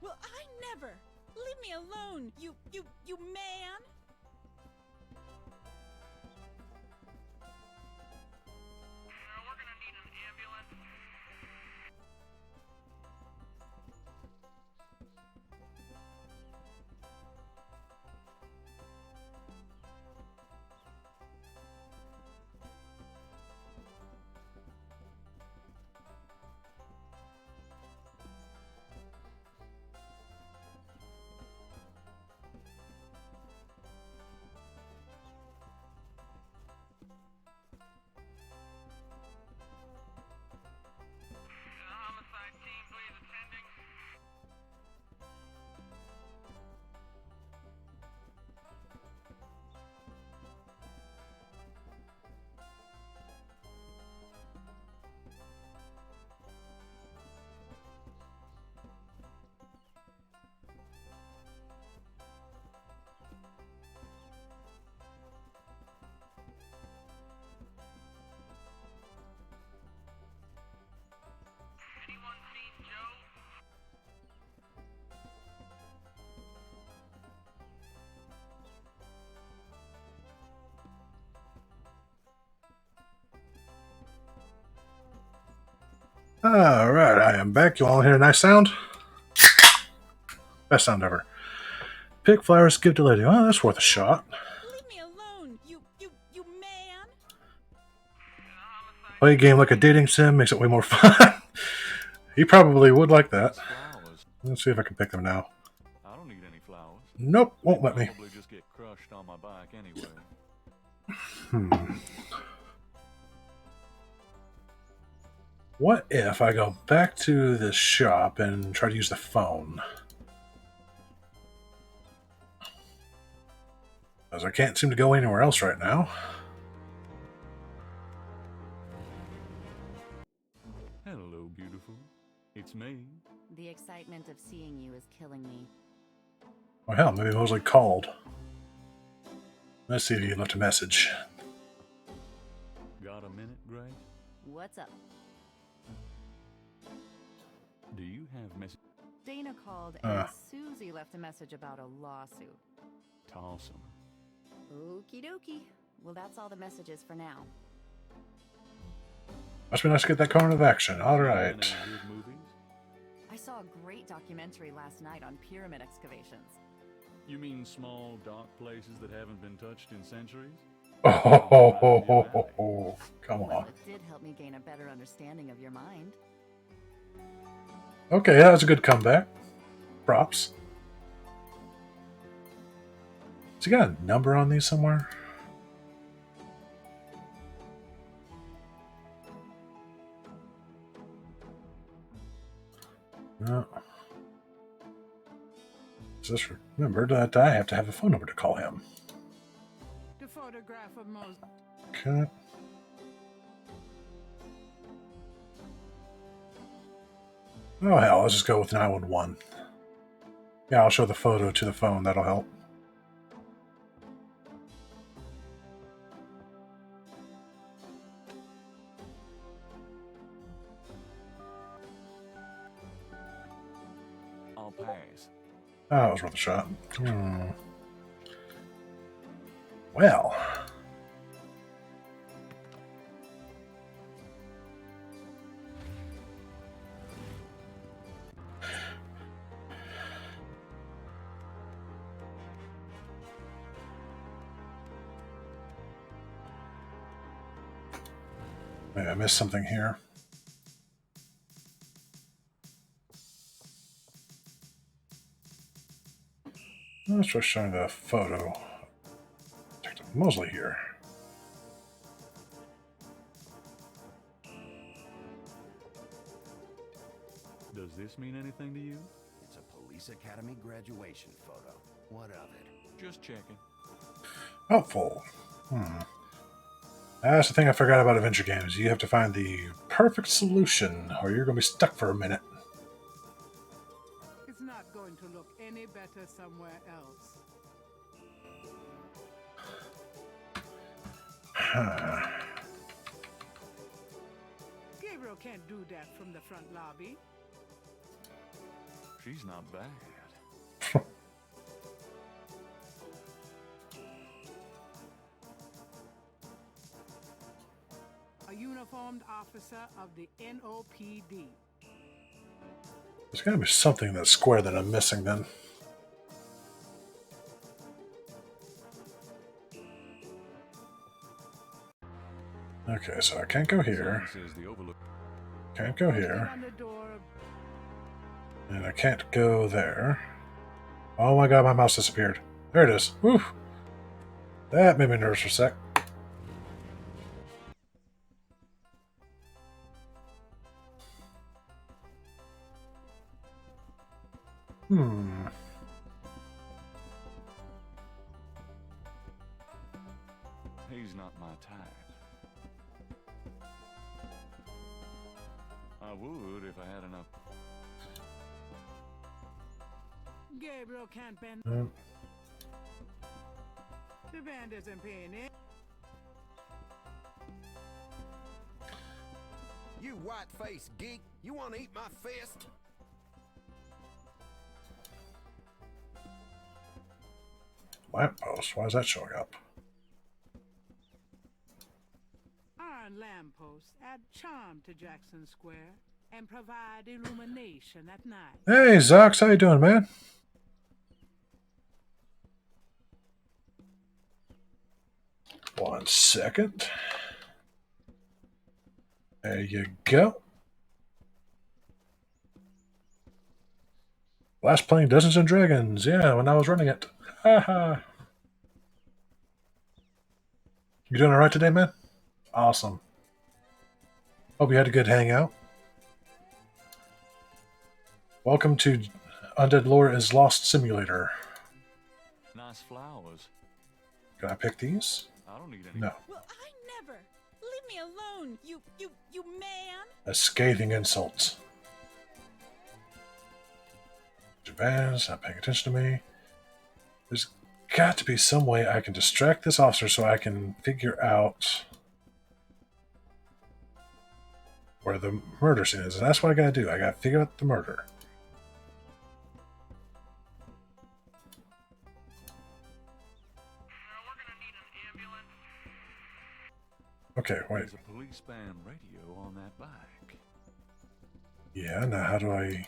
Well, I never. Leave me alone, you man. We're gonna need an ambulance. Homicide team, please attending. Anyone seen Joe? Alright, I am back. You all hear a nice sound? Best sound ever. Pick flowers, give to lady. Oh, that's worth a shot. Leave me alone, you man. Play a game like a dating sim makes it way more fun. He probably would like that. Flowers. Let's see if I can pick them now. I don't need any flowers. Nope, won't let me. Probably just get crushed on my back anyway. What if I go back to this shop and try to use the phone? As I can't seem to go anywhere else right now. Hello, beautiful. It's me. The excitement of seeing you is killing me. Oh hell, maybe Mosley called. Let's see if he left a message. Got a minute, Grace? What's up? Do you have message? Dana called and Susie left a message about a lawsuit. Awesome. Okie dokie. Well, that's all the messages for now. Must be nice to get that cone of action. Been Alright. any good movies? I saw a great documentary last night on pyramid excavations. You mean small, dark places that haven't been touched in centuries? Oh, come Well, on. it did help me gain a better understanding of your mind. Okay, that was a good comeback. Props. Has he got a number on these somewhere? No. Just remembered that I have to have a phone number to call him. The photograph of Moses. Okay. Oh hell, let's just go with 911. Yeah, I'll show the photo to the phone. That'll help. I'll pass. Oh, it was worth a shot. Well. Maybe I missed something here. Let's try showing the photo. Detective Mosley here. Does this mean anything to you? It's a police academy graduation photo. What of it? Just checking. Helpful. That's the thing I forgot about adventure games. You have to find the perfect solution, or you're going to be stuck for a minute. It's not going to look any better somewhere else. Gabriel can't do that from the front lobby. She's not bad. A uniformed officer of the NOPD. There's got to be something that's square that I'm missing then. Okay, so I can't go here. Says the overlook. Can't go here. On the door. And I can't go there. Oh my god, my mouse disappeared. There it is. Whew. That made me nervous for a sec. He's not my type. I would if I had enough. Gabriel can't bend. The band isn't paying it. You white-faced geek, you want to eat my fist? Lamppost, why is that showing up? Iron lampposts add charm to Jackson Square and provide illumination at night. Hey, Zox, how you doing, man? One second. There you go. Last playing Dungeons and Dragons, yeah, when I was running it. Haha. You doing alright today, man? Awesome. Hope you had a good hangout. Welcome to Undead Lore is Lost Simulator. Nice flowers. Can I pick these? I don't need any. No. Well, I never. Leave me alone, you man. A scathing insult. Japan's not paying attention to me. There's got to be some way I can distract this officer so I can figure out where the murder scene is. And that's what I gotta do. I gotta figure out the murder. We're gonna need an ambulance. Okay, wait. There's a police band radio on that bike. Yeah, now how do I...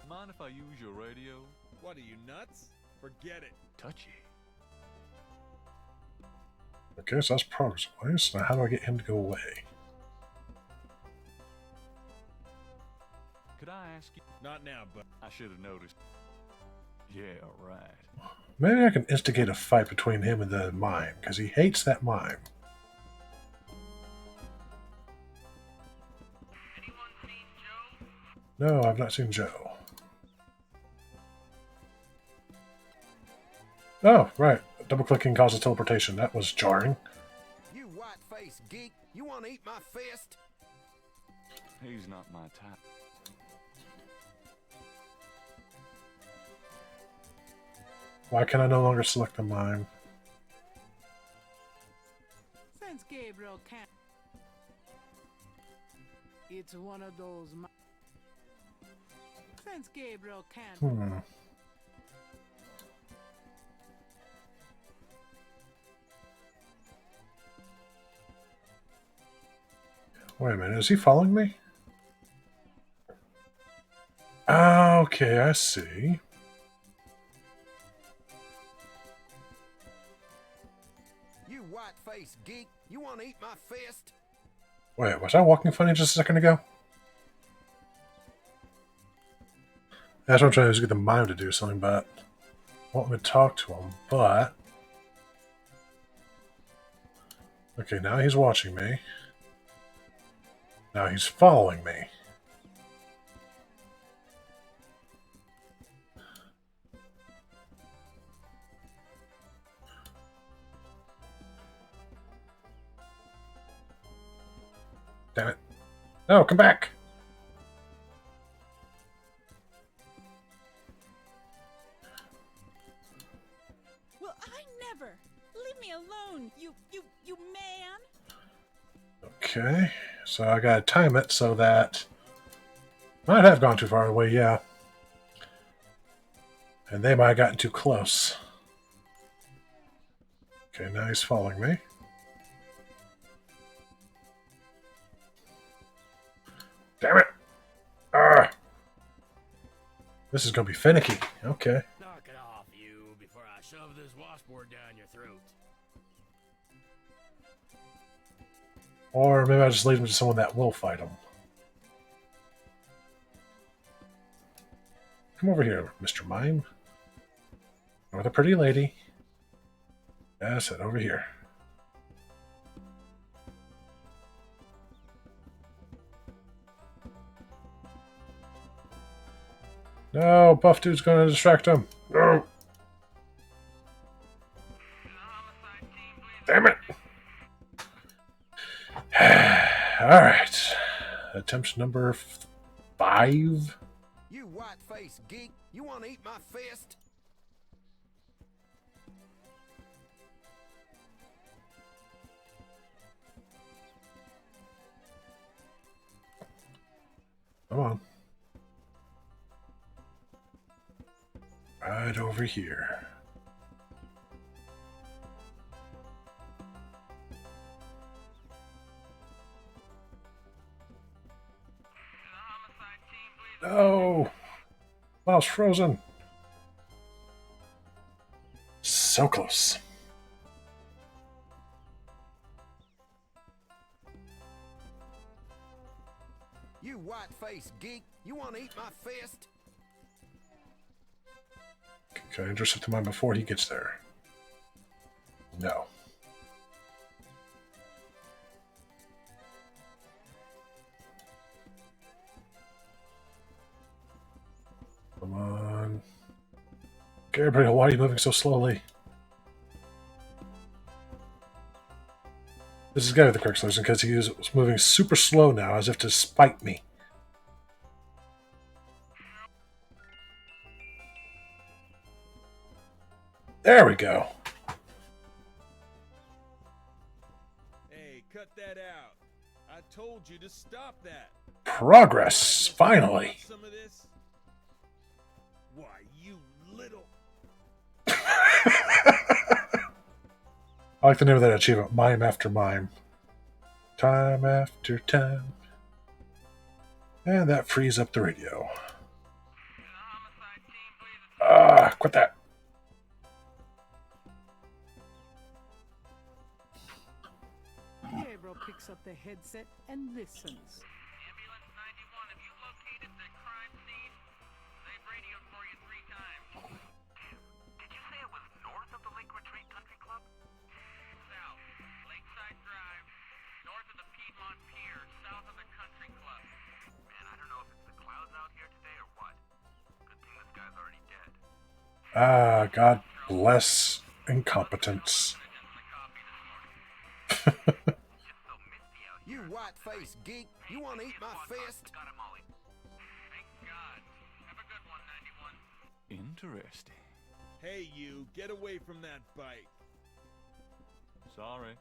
Mind if I use your radio? What are you, nuts? Forget it. Touchy. Okay, so that's progress place. Now how do I get him to go away? Could I ask you? Not now, but I should have noticed. Yeah, right. Maybe I can instigate a fight between him and the mime, because he hates that mime. Anyone seen Joe? No, I've not seen Joe. Oh, right. Double-clicking causes teleportation. That was jarring. You white-faced geek, you want to eat my fist? He's not my type. Why can I no longer select the mime? Since Gabriel can't. It's one of those. Since Gabriel can't. Wait a minute, is he following me? Okay, I see. You white-faced geek, you want to eat my fist? Wait, was I walking funny just a second ago? That's what I'm trying to do, is get the mime to do something, but I want me to talk to him, but... Okay, now he's watching me. Now he's following me. Damn it. No, come back! Well, I never. Leave me alone, you man. Okay, so I gotta time it so that... Might have gone too far away, yeah. And they might have gotten too close. Okay, now he's following me. Damn it! This is gonna be finicky. Okay. Knock it off, you, before I shove this washboard down your throat. Or maybe I'll just lead him to someone that will fight him. Come over here, Mr. Mime. Or the pretty lady. Yes, head over here. No, Buff Dude's going to distract him. No. Damn it. Alright. Attempt number 5. You white-faced geek, you want to eat my fist? Come on. Right over here. No! Mouse frozen. So close. You white-faced geek, you want to eat my fist? Can I intercept the mine before he gets there? No. Come on. Gabriel, why are you moving so slowly? This is gotta be the correct solution because he was moving super slow now as if to spite me. There we go. Hey, cut that out. I told you to stop that. Progress, finally. Some of this? Why, you little... I like the name of that achievement, Mime After Mime. Time after time. And that frees up the radio. Quit that. Gabriel picks up the headset and listens. Ambulance 91, have you located the crime scene? They've radioed for you 3 times. Did you say it was north of the Lake Retreat Country Club? South, Lakeside Drive, north of the Piedmont Pier, south of the Country Club. Man, I don't know if it's the clouds out here today or what. Good thing this guy's already dead. God bless incompetence. It's so misty out You white-faced geek. You want to eat my fist? Got it, Molly. Thank God. Have a good one, 91. Interesting. Hey, you, get away from that bike. Sorry.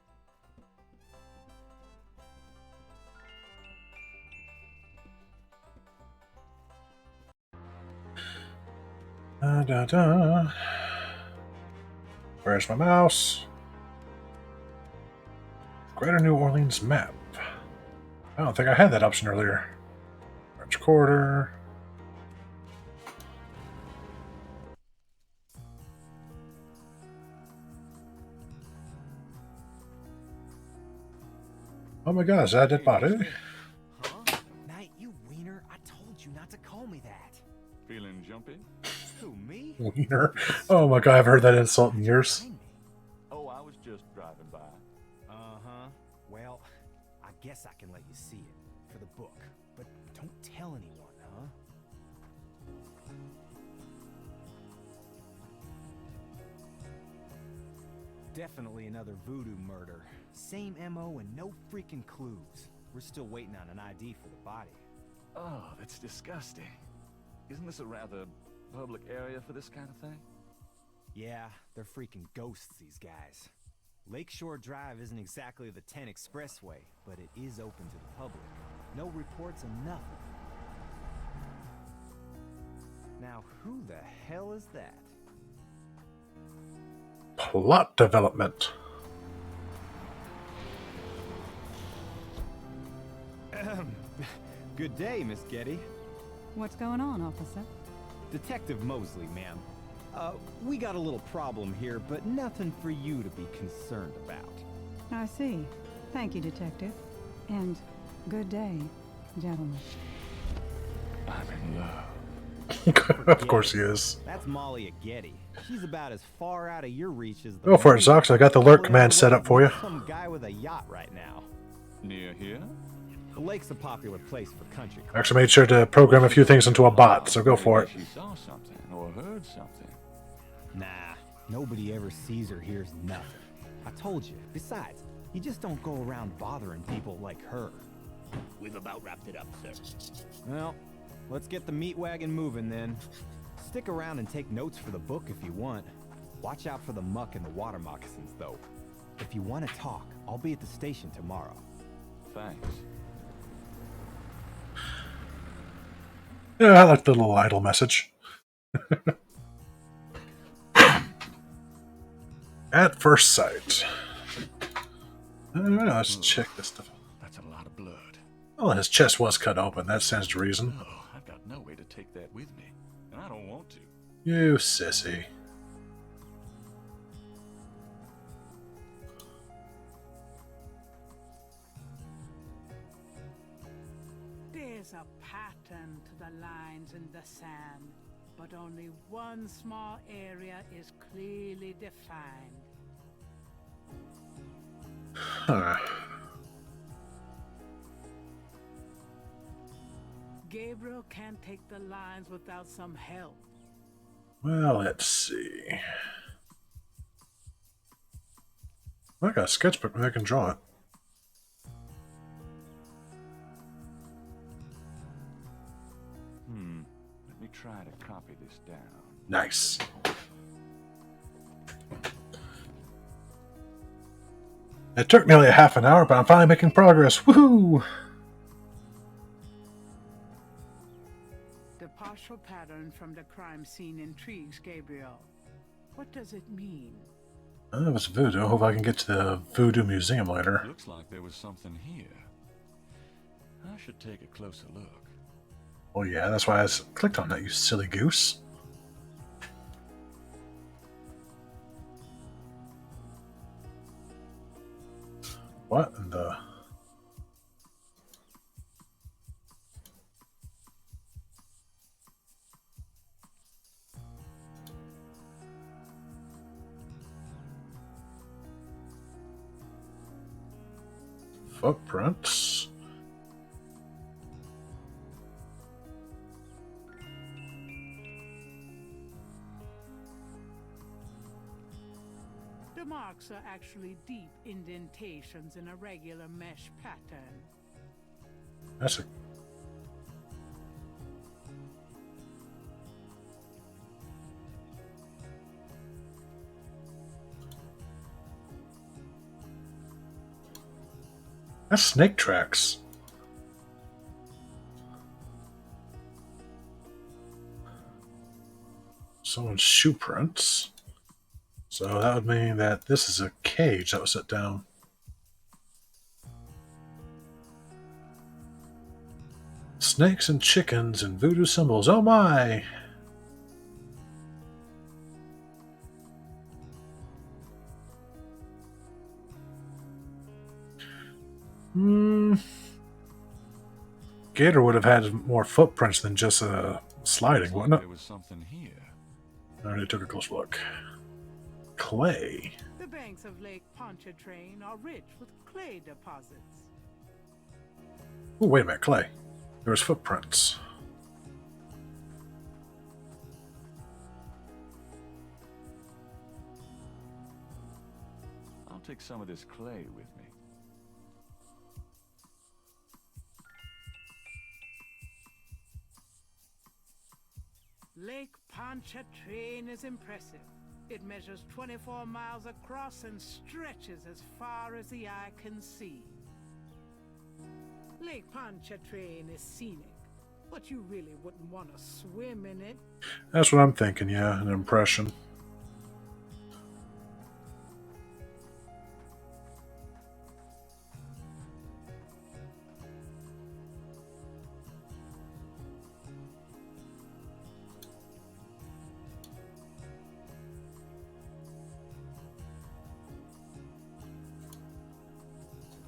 Da, da, da. Where's my mouse? Greater New Orleans map. I don't think I had that option earlier. French Quarter. Oh my gosh, I did body. Huh? Night, you wiener. I told you not to call me that. Feeling jumpy? Who, me? Wiener. Oh my god, I've heard that insult in years. Oh, I was just driving by. Uh-huh. Well, I guess I can let you see it for the book, but don't tell anyone, huh? Definitely another voodoo murder. Same MO and no freaking clues. We're still waiting on an ID for the body. Oh, that's disgusting. Isn't this a rather public area for this kind of thing? Yeah, they're freaking ghosts, these guys. Lakeshore Drive isn't exactly the 10 Expressway, but it is open to the public. No reports and nothing. Now, who the hell is that? Plot development. Good day, Miss Getty. What's going on, officer? Detective Mosley, ma'am. We got a little problem here, but nothing for you to be concerned about. I see. Thank you, Detective. And good day, gentlemen. I'm in love. Of course he is. That's Molly at Getty. She's about as far out of your reach as the... Go for it, Zox. I got the alert command set up for you. Some guy with a yacht right now. Near here? The lake's a popular place for country clubs. Actually made sure to program a few things into a bot, so go for it. Maybe she saw something or heard something. Nah, nobody ever sees or hears nothing. I told you. Besides, you just don't go around bothering people like her. We've about wrapped it up, sir. Well, let's get the meat wagon moving then. Stick around and take notes for the book if you want. Watch out for the muck and the water moccasins, though. If you want to talk, I'll be at the station tomorrow. Thanks. Yeah, I like the little idle message. At first sight. Alright, let's check this stuff. That's a lot of blood. Oh, his chest was cut open. That stands to reason. Oh, I've got no way to take that with me. And I don't want to. You sissy. There's a pattern to the lines in the sand, but only one small area is clearly defined. Huh. Gabriel can't take the lines without some help. Well, let's see. I got a sketchbook where I can draw it. Let me try to copy this down. Nice. It took nearly a half an hour, but I'm finally making progress. Woohoo! The partial pattern from the crime scene intrigues Gabriel. What does it mean? It was voodoo. Hope I can get to the voodoo museum later. Looks like there was something here. I should take a closer look. Oh yeah, that's why I clicked on that, you silly goose. What in the... Footprints? The marks are actually deep indentations in a regular mesh pattern. That's a... That's snake tracks. Someone's shoe prints. So that would mean that this is a cage that was set down. Snakes and chickens and voodoo symbols. Oh my! Gator would have had more footprints than just sliding, wouldn't it? There was something here. I already took a close look. Clay. The banks of Lake Pontchartrain are rich with clay deposits. Oh, wait a minute, clay. There was footprints. I'll take some of this clay with me. Lake Pontchartrain is impressive. It measures 24 miles across and stretches as far as the eye can see. Lake Pontchartrain is scenic, but you really wouldn't want to swim in it. That's what I'm thinking, yeah, an impression.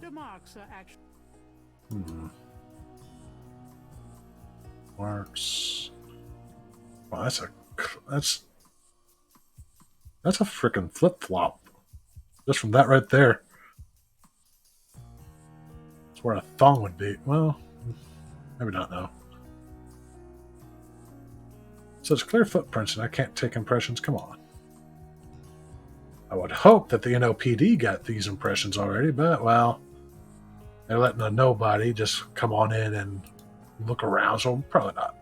The marks are actually... Marks. Wow, that's a freaking flip flop. Just from that right there. That's where a thong would be. Well, maybe not now. So it's clear footprints, and I can't take impressions. Come on. I would hope that the NOPD got these impressions already, but well, they're letting a nobody just come on in and look around, so probably not.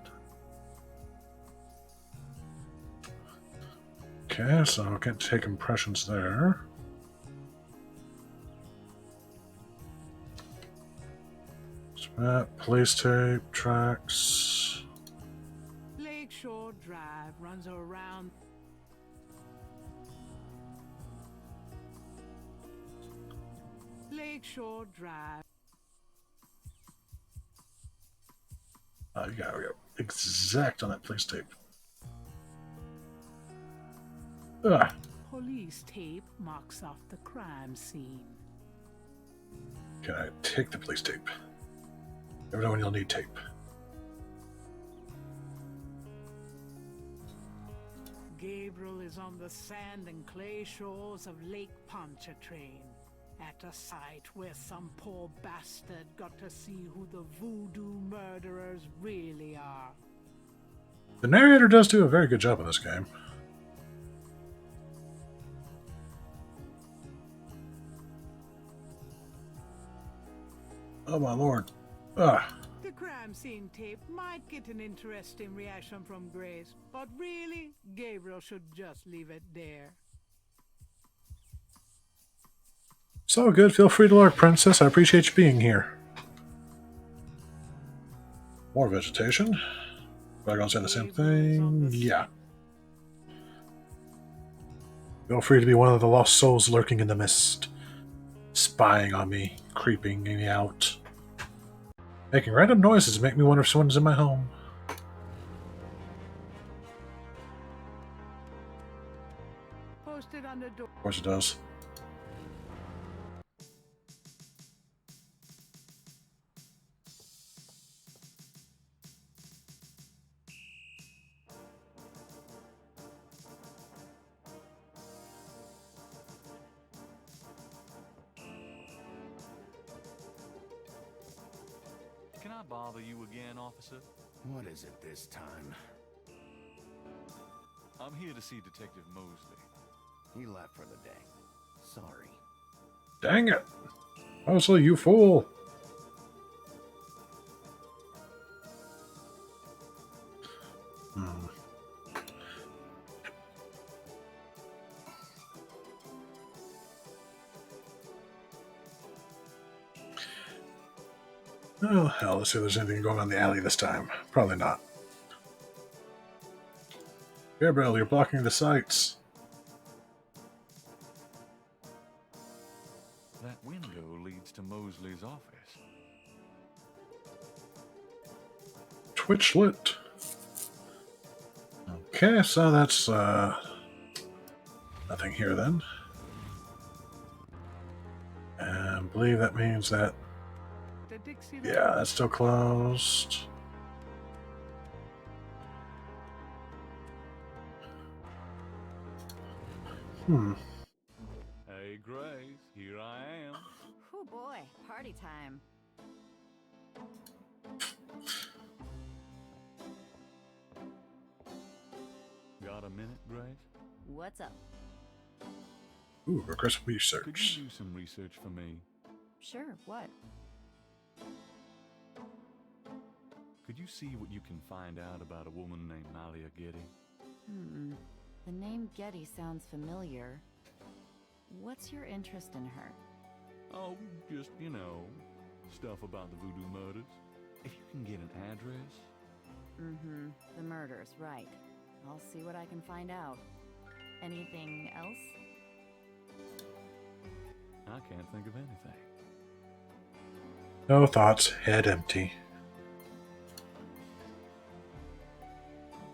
Okay, so I can't take impressions there. Police tape, tracks. Lakeshore Drive runs around... Lakeshore Drive. Oh, you gotta go exact on that police tape. Ah. Police tape marks off the crime scene. Can I take the police tape? Never know when you'll need tape. Gabriel is on the sand and clay shores of Lake Pontchartrain, at a site where some poor bastard got to see who the voodoo murderers really are. The narrator does do a very good job in this game. Oh my lord. Ah. The crime scene tape might get an interesting reaction from Grace, but really, Gabriel should just leave it there. So good, feel free to lurk, Princess. I appreciate you being here. More vegetation. Am I gonna say the same thing? Yeah. Feel free to be one of the lost souls lurking in the mist, spying on me, creeping me out. Making random noises make me wonder if someone's in my home. Posted on the door. Of course it does. Can I bother you again, officer? What is it this time? I'm here to see Detective Mosley. He left for the day. Dang it! Mosley, you fool! Hmm. Oh, hell, let's see if there's anything going on in the alley this time. Probably not. Gabriel, you're blocking the sights. That window leads to Mosley's office. Twitch lit. Okay, so that's nothing here then. And I believe that means that, yeah, that's still closed. Hey, Grace, here I am. Oh boy, party time. Got a minute, Grace? What's up? Ooh, regressive Could research. you do some research for me? Sure, what? Could you see what you can find out about a woman named Malia Getty? The name Getty sounds familiar. What's your interest in her? Oh, just, stuff about the voodoo murders. If you can get an address. The murders, right. I'll see what I can find out. Anything else? I can't think of anything. No thoughts, head empty.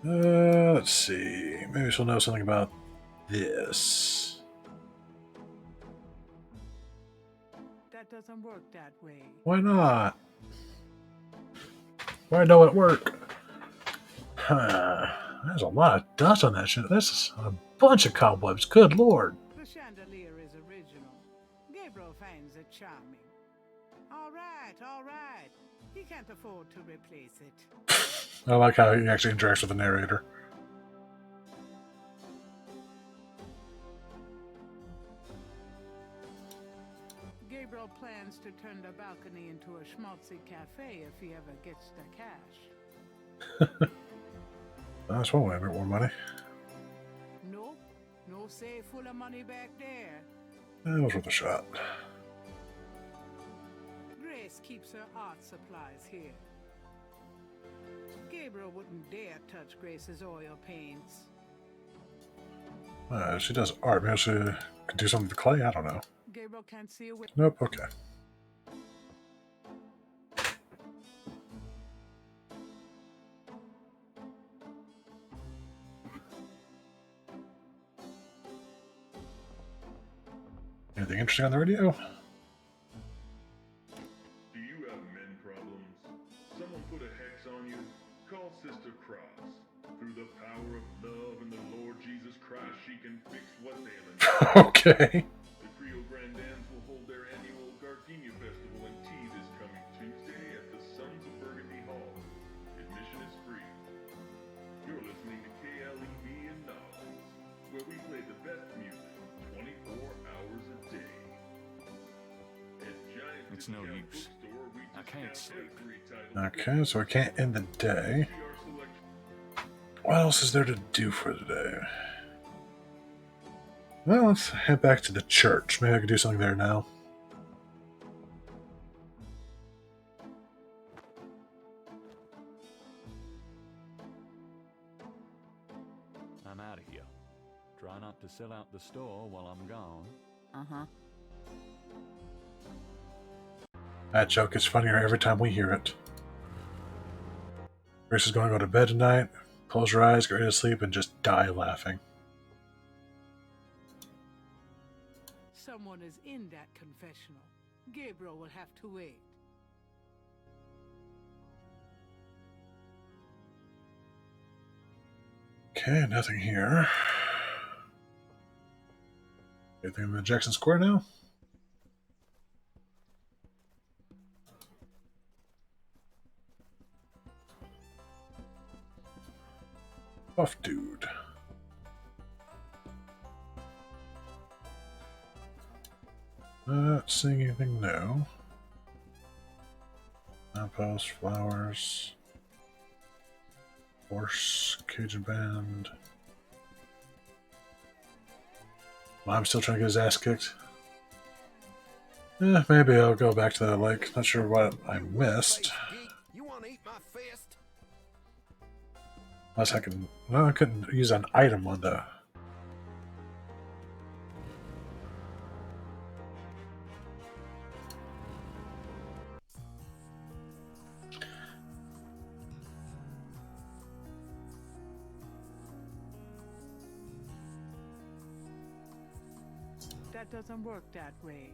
Let's see. Maybe she'll know something about this. That doesn't work that way. Why not? Why don't it work? There's a lot of dust on that shit. This is a bunch of cobwebs. Good lord. The chandelier is original. Gabriel finds it charming. All right. He can't afford to replace it. I like how he actually interacts with the narrator. Gabriel plans to turn the balcony into a schmaltzy cafe if he ever gets the cash. That's one way to make more money. Nope. No safe full of money back there. That was worth a shot. Grace keeps her art supplies here. Gabriel wouldn't dare touch Grace's oil paints. She does art. Maybe she could do something with clay. I don't know. Gabriel can't see a way. Nope. Okay. Anything interesting on the radio? Do you have men problems? Someone put a hex on you? Call Sister Cross. Through the power of love and the Lord Jesus Christ, she can fix what's ailing you. Okay. The Creole Grandans will hold their annual Gardenia Festival and tea this coming Tuesday at the Sons of Burgundy Hall. Admission is free. You're listening to KLEB in Knowledge, where we play the best music 24 hours a day. At Giant It's no Discount use. Bookstore, we I can't discount sleep. every title. Okay, so we can't end the day. See our selection. What else is there to do for today? Well, let's head back to the church. Maybe I could do something there now. I'm out of here. Try not to sell out the store while I'm gone. That joke is funnier every time we hear it. Grace is going to go to bed tonight, close her eyes, get ready to sleep, and just die laughing. Someone is in that confessional. Gabriel will have to wait. Okay, nothing here. Anything in the Jackson Square now? Buff dude. Not seeing anything new. Lamppost, flowers, horse, Cajun band. I'm still trying to get his ass kicked. Maybe I'll go back to that lake. Not sure what I missed. You want to eat my fist? Unless I can... Well, I couldn't use an item on the... That doesn't work that way.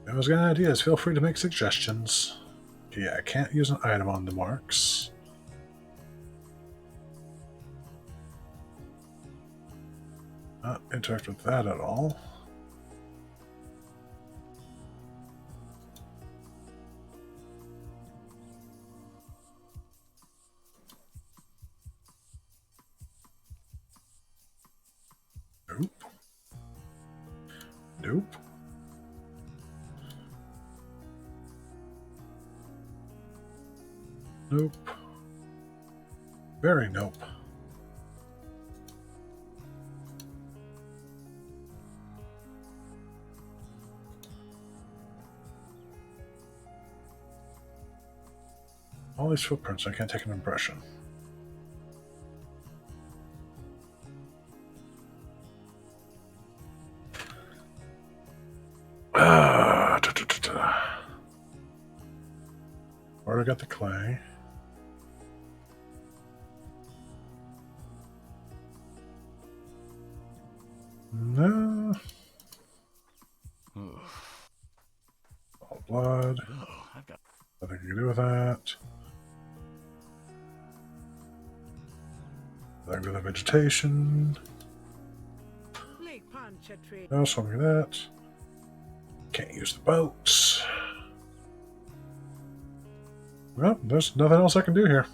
Those got ideas. Feel free to make suggestions. Yeah, I can't use an item on the marks. Not interact with that at all. Nope. Nope. Nope. Very nope. All these footprints, I can't take an impression. Where I got the clay. No. All blood. Nothing you can do with that. Nothing to do with the vegetation. No, something like that. Can't use the boats. Well, there's nothing else I can do here.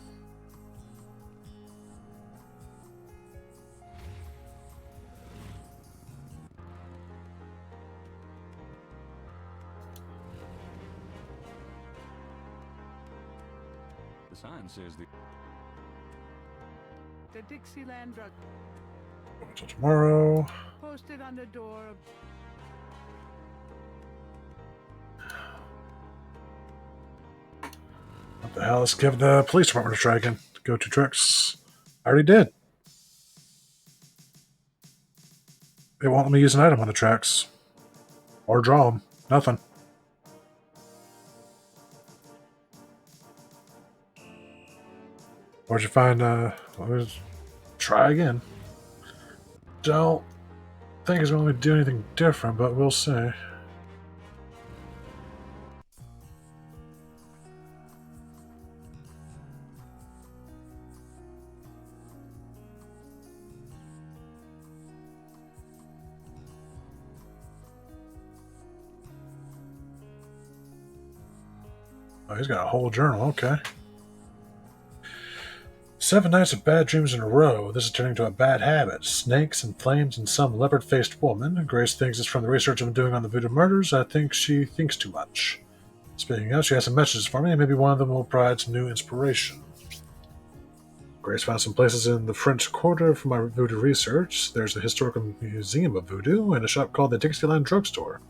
The sign says The Dixieland drug Until tomorrow. posted on the door. What the hell? Let's give the police department a try again. Go to trucks. I already did. It won't let me use an item on the tracks. Or draw them. Nothing. Where'd you find, let's try again. Don't think it's going to do anything different, but we'll see. Oh, he's got a whole journal, okay. 7 nights of bad dreams in a row. This is turning to a bad habit. Snakes and flames and some leopard-faced woman. Grace thinks it's from the research I've been doing on the voodoo murders. I think she thinks too much. Speaking of, she has some messages for me, and maybe one of them will provide some new inspiration. Grace found some places in the French Quarter for my voodoo research. There's the Historical Museum of Voodoo and a shop called the Dixieland Drugstore.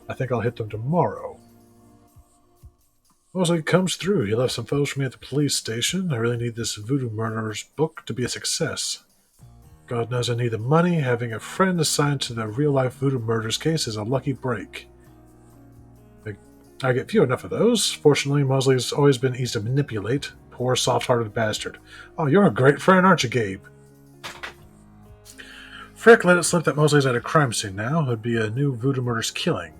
I think I'll hit them tomorrow. Mosley comes through. He left some photos for me at the police station. I really need this voodoo murderers book to be a success. God knows I need the money. Having a friend assigned to the real-life voodoo murders case is a lucky break. I get few enough of those. Fortunately, Mosley's always been easy to manipulate. Poor, soft-hearted bastard. Oh, you're a great friend, aren't you, Gabe? Frick let it slip that Mosley's at a crime scene now. It would be a new voodoo murders killing.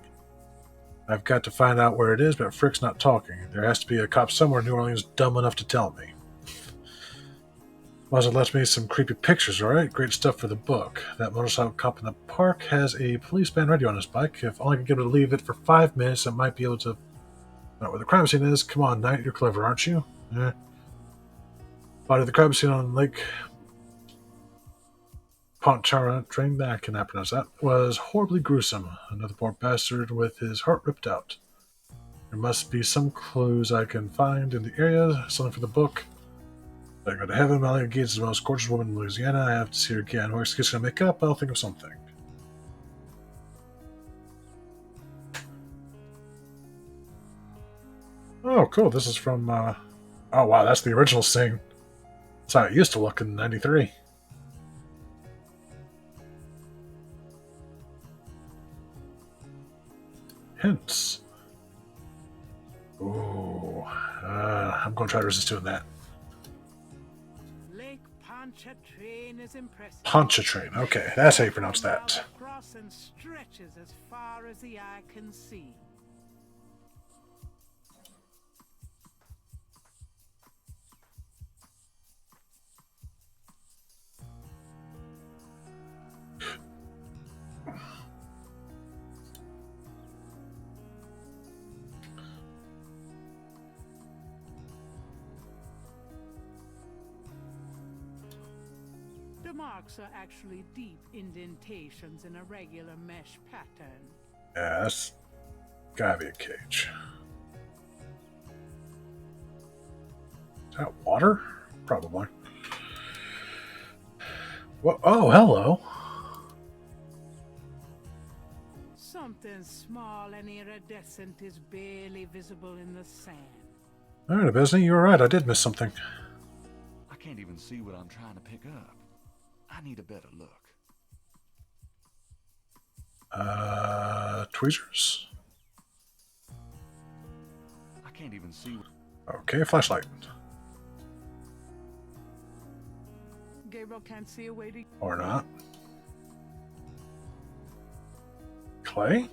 I've got to find out where it is, but Frick's not talking. There has to be a cop somewhere in New Orleans dumb enough to tell me. Mosley left me some creepy pictures, alright? Great stuff for the book. That motorcycle cop in the park has a police band radio on his bike. If only I could get him to leave it for 5 minutes, I might be able to Not where the crime scene is. Come on, Knight, you're clever, aren't you? Eh. Body of the crime scene on Lake Pontcharra, train that, I cannot pronounce that, was horribly gruesome. Another poor bastard with his heart ripped out. There must be some clues I can find in the area, something for the book. If I go to heaven, Malia Gates is the most gorgeous woman in Louisiana. I have to see her again. What excuse can I make up? I'll think of something. Oh, cool. This is from, oh, wow, that's the original scene. That's how it used to look in 93. Hints. Ooh. I'm going to try to resist doing that. Lake Pontchartrain is impressive. Pontchartrain. Okay, that's how you pronounce that. Across and stretches as far as the eye can see. The marks are actually deep indentations in a regular mesh pattern. Yeah, that's gotta be a cage. Is that water? Probably. Well, oh, hello. Something small and iridescent is barely visible in the sand. All right, Abesny, you were right. I did miss something. I can't even see what I'm trying to pick up. I need a better look. Tweezers? I can't even see what... Okay, flashlight. Gabriel can't see a way to... Or not. Clay?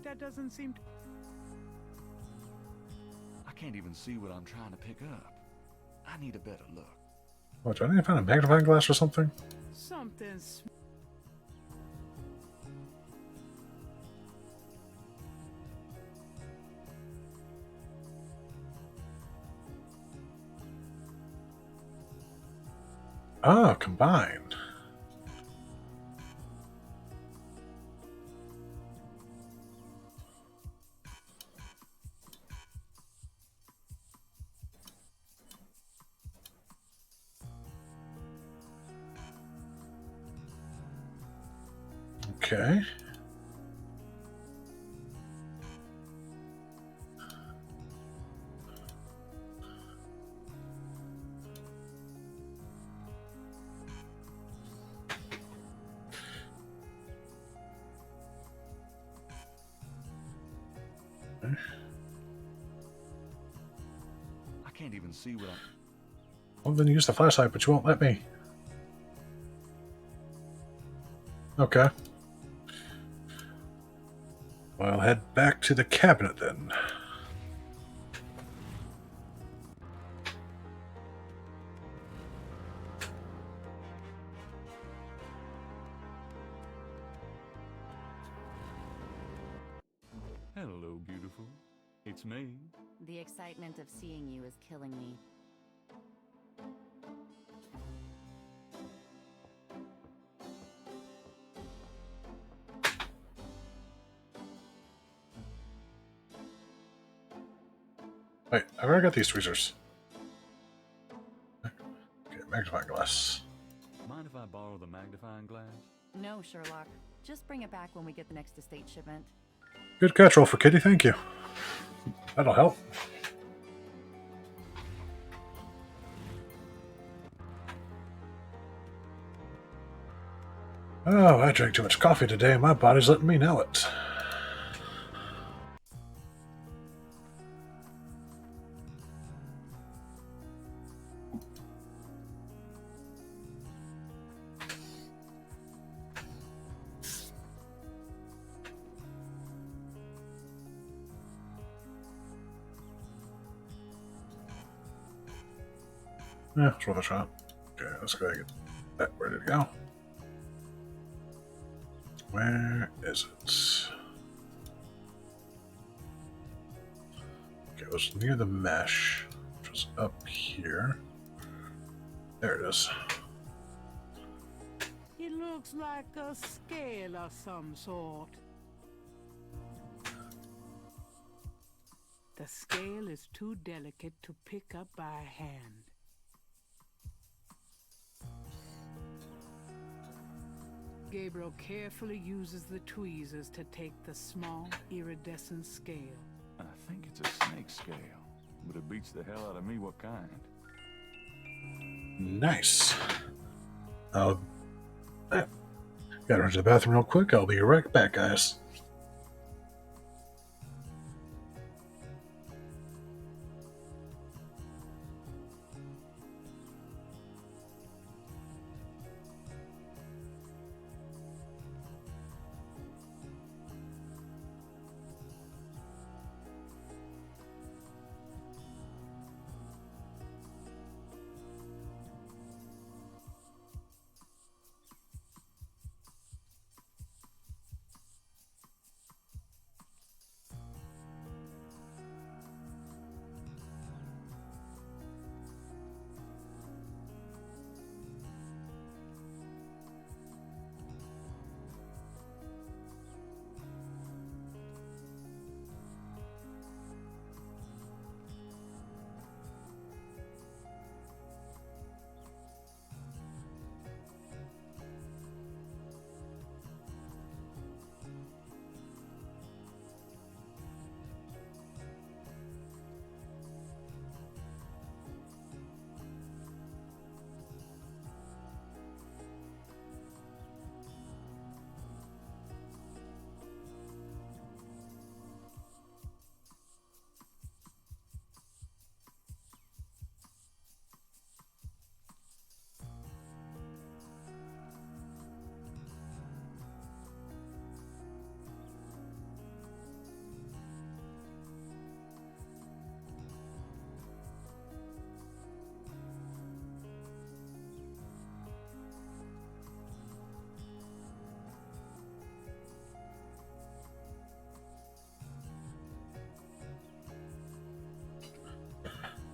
That doesn't seem to... I can't even see what I'm trying to pick up. I need a better look. What, do I need to find a magnifying glass or something? Something... Ah, combined. Okay. I can't even see what I'm... Well, then use the flashlight, but you won't let me. Okay. Well, head back to the cabinet then. Hello, beautiful. It's me. The excitement of seeing you is killing me. Wait, I've already got these tweezers. Okay, magnifying glass. Mind if I borrow the magnifying glass? No, Sherlock. Just bring it back when we get the next estate shipment. Good catch roll for Kitty, thank you. That'll help. Oh, I drank too much coffee today and my body's letting me know it. Yeah, it's worth a shot. Okay, let's go ahead and get that ready to go. Where is it? it was near the mesh, which was up here. There it is. It looks like a scale of some sort. The scale is too delicate to pick up by hand. Gabriel carefully uses the tweezers to take the small, iridescent scale. I think it's a snake scale, but it beats the hell out of me what kind. Nice. Gotta run to the bathroom real quick. I'll be right back, guys.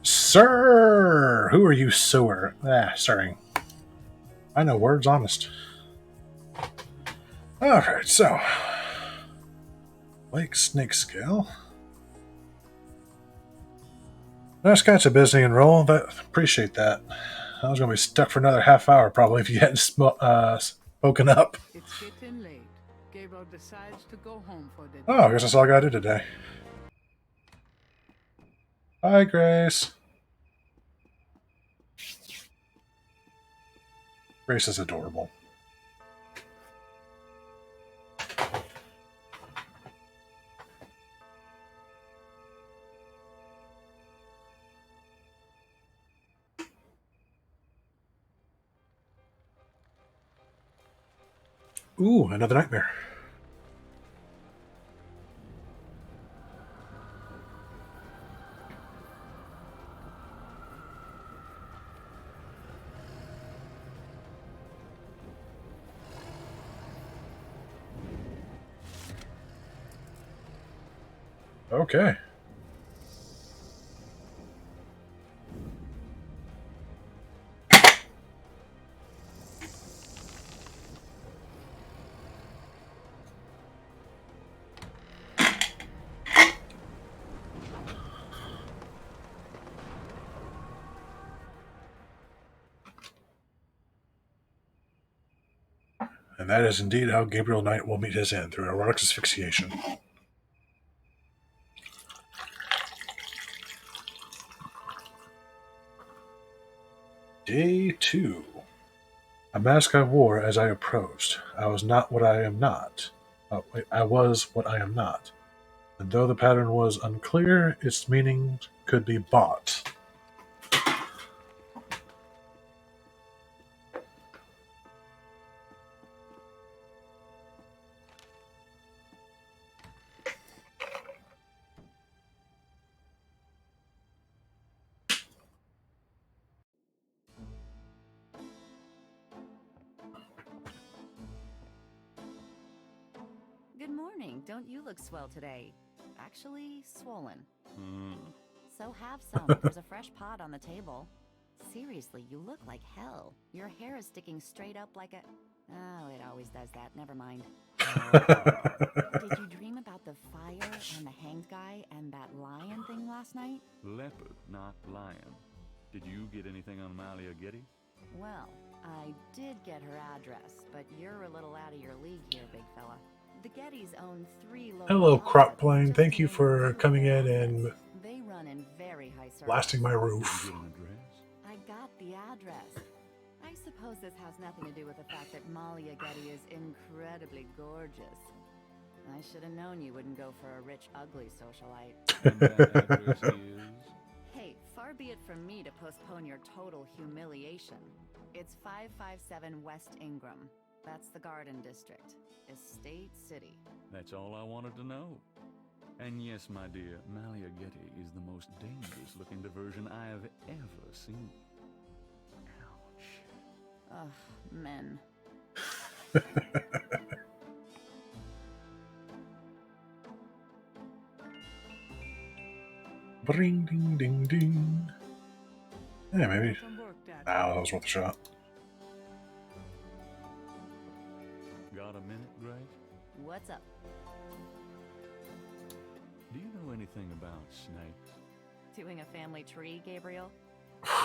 Sir! Who are you, sewer? Sorry. I know words, honest. Alright, so. Lake Snake Scale. Nice catch of busy and roll. Appreciate that. I was going to be stuck for another half hour probably if you hadn't spoken up. It's getting late. Gabriel decides to go home for the day. Oh, I guess that's all I got to do today. Bye, Grace. Grace is adorable. Ooh, another nightmare. Okay. And that is indeed how Gabriel Knight will meet his end, through erotic asphyxiation. Day 2. A mask I wore as I approached. I was not what I am not. I was what I am not. And though the pattern was unclear, its meaning could be bought. Good morning. Don't you look swell today? Actually, swollen. So have some. There's a fresh pot on the table. Seriously, you look like hell. Your hair is sticking straight up like a... Oh, it always does that. Never mind. Did you dream about the fire and the hanged guy and that lion thing last night? Leopard, not lion. Did you get anything on Malia Getty? Well, I did get her address, but you're a little out of your league here, big fella. The Gettys own 3 local... Hello, Crop Plane. just Thank you named for Voodoo coming in address. and They run in very high circles. blasting my Did you roof. get an address? I got the address. I suppose this has nothing to do with the fact that Malia Getty is incredibly gorgeous. I should have known you wouldn't go for a rich, ugly socialite. And that address is? Hey, far be it from me to postpone your total humiliation. It's 557 West Ingram. That's the Garden District. Estate City. That's all I wanted to know. And yes, my dear, Malia Getty is the most dangerous-looking diversion I have ever seen. Ouch. Ugh, men. Bring, ding, ding, ding. Yeah, maybe. Some work, Dad. That was worth a shot. Got a minute, Grace? What's up? Do you know anything about snakes? Doing a family tree, Gabriel?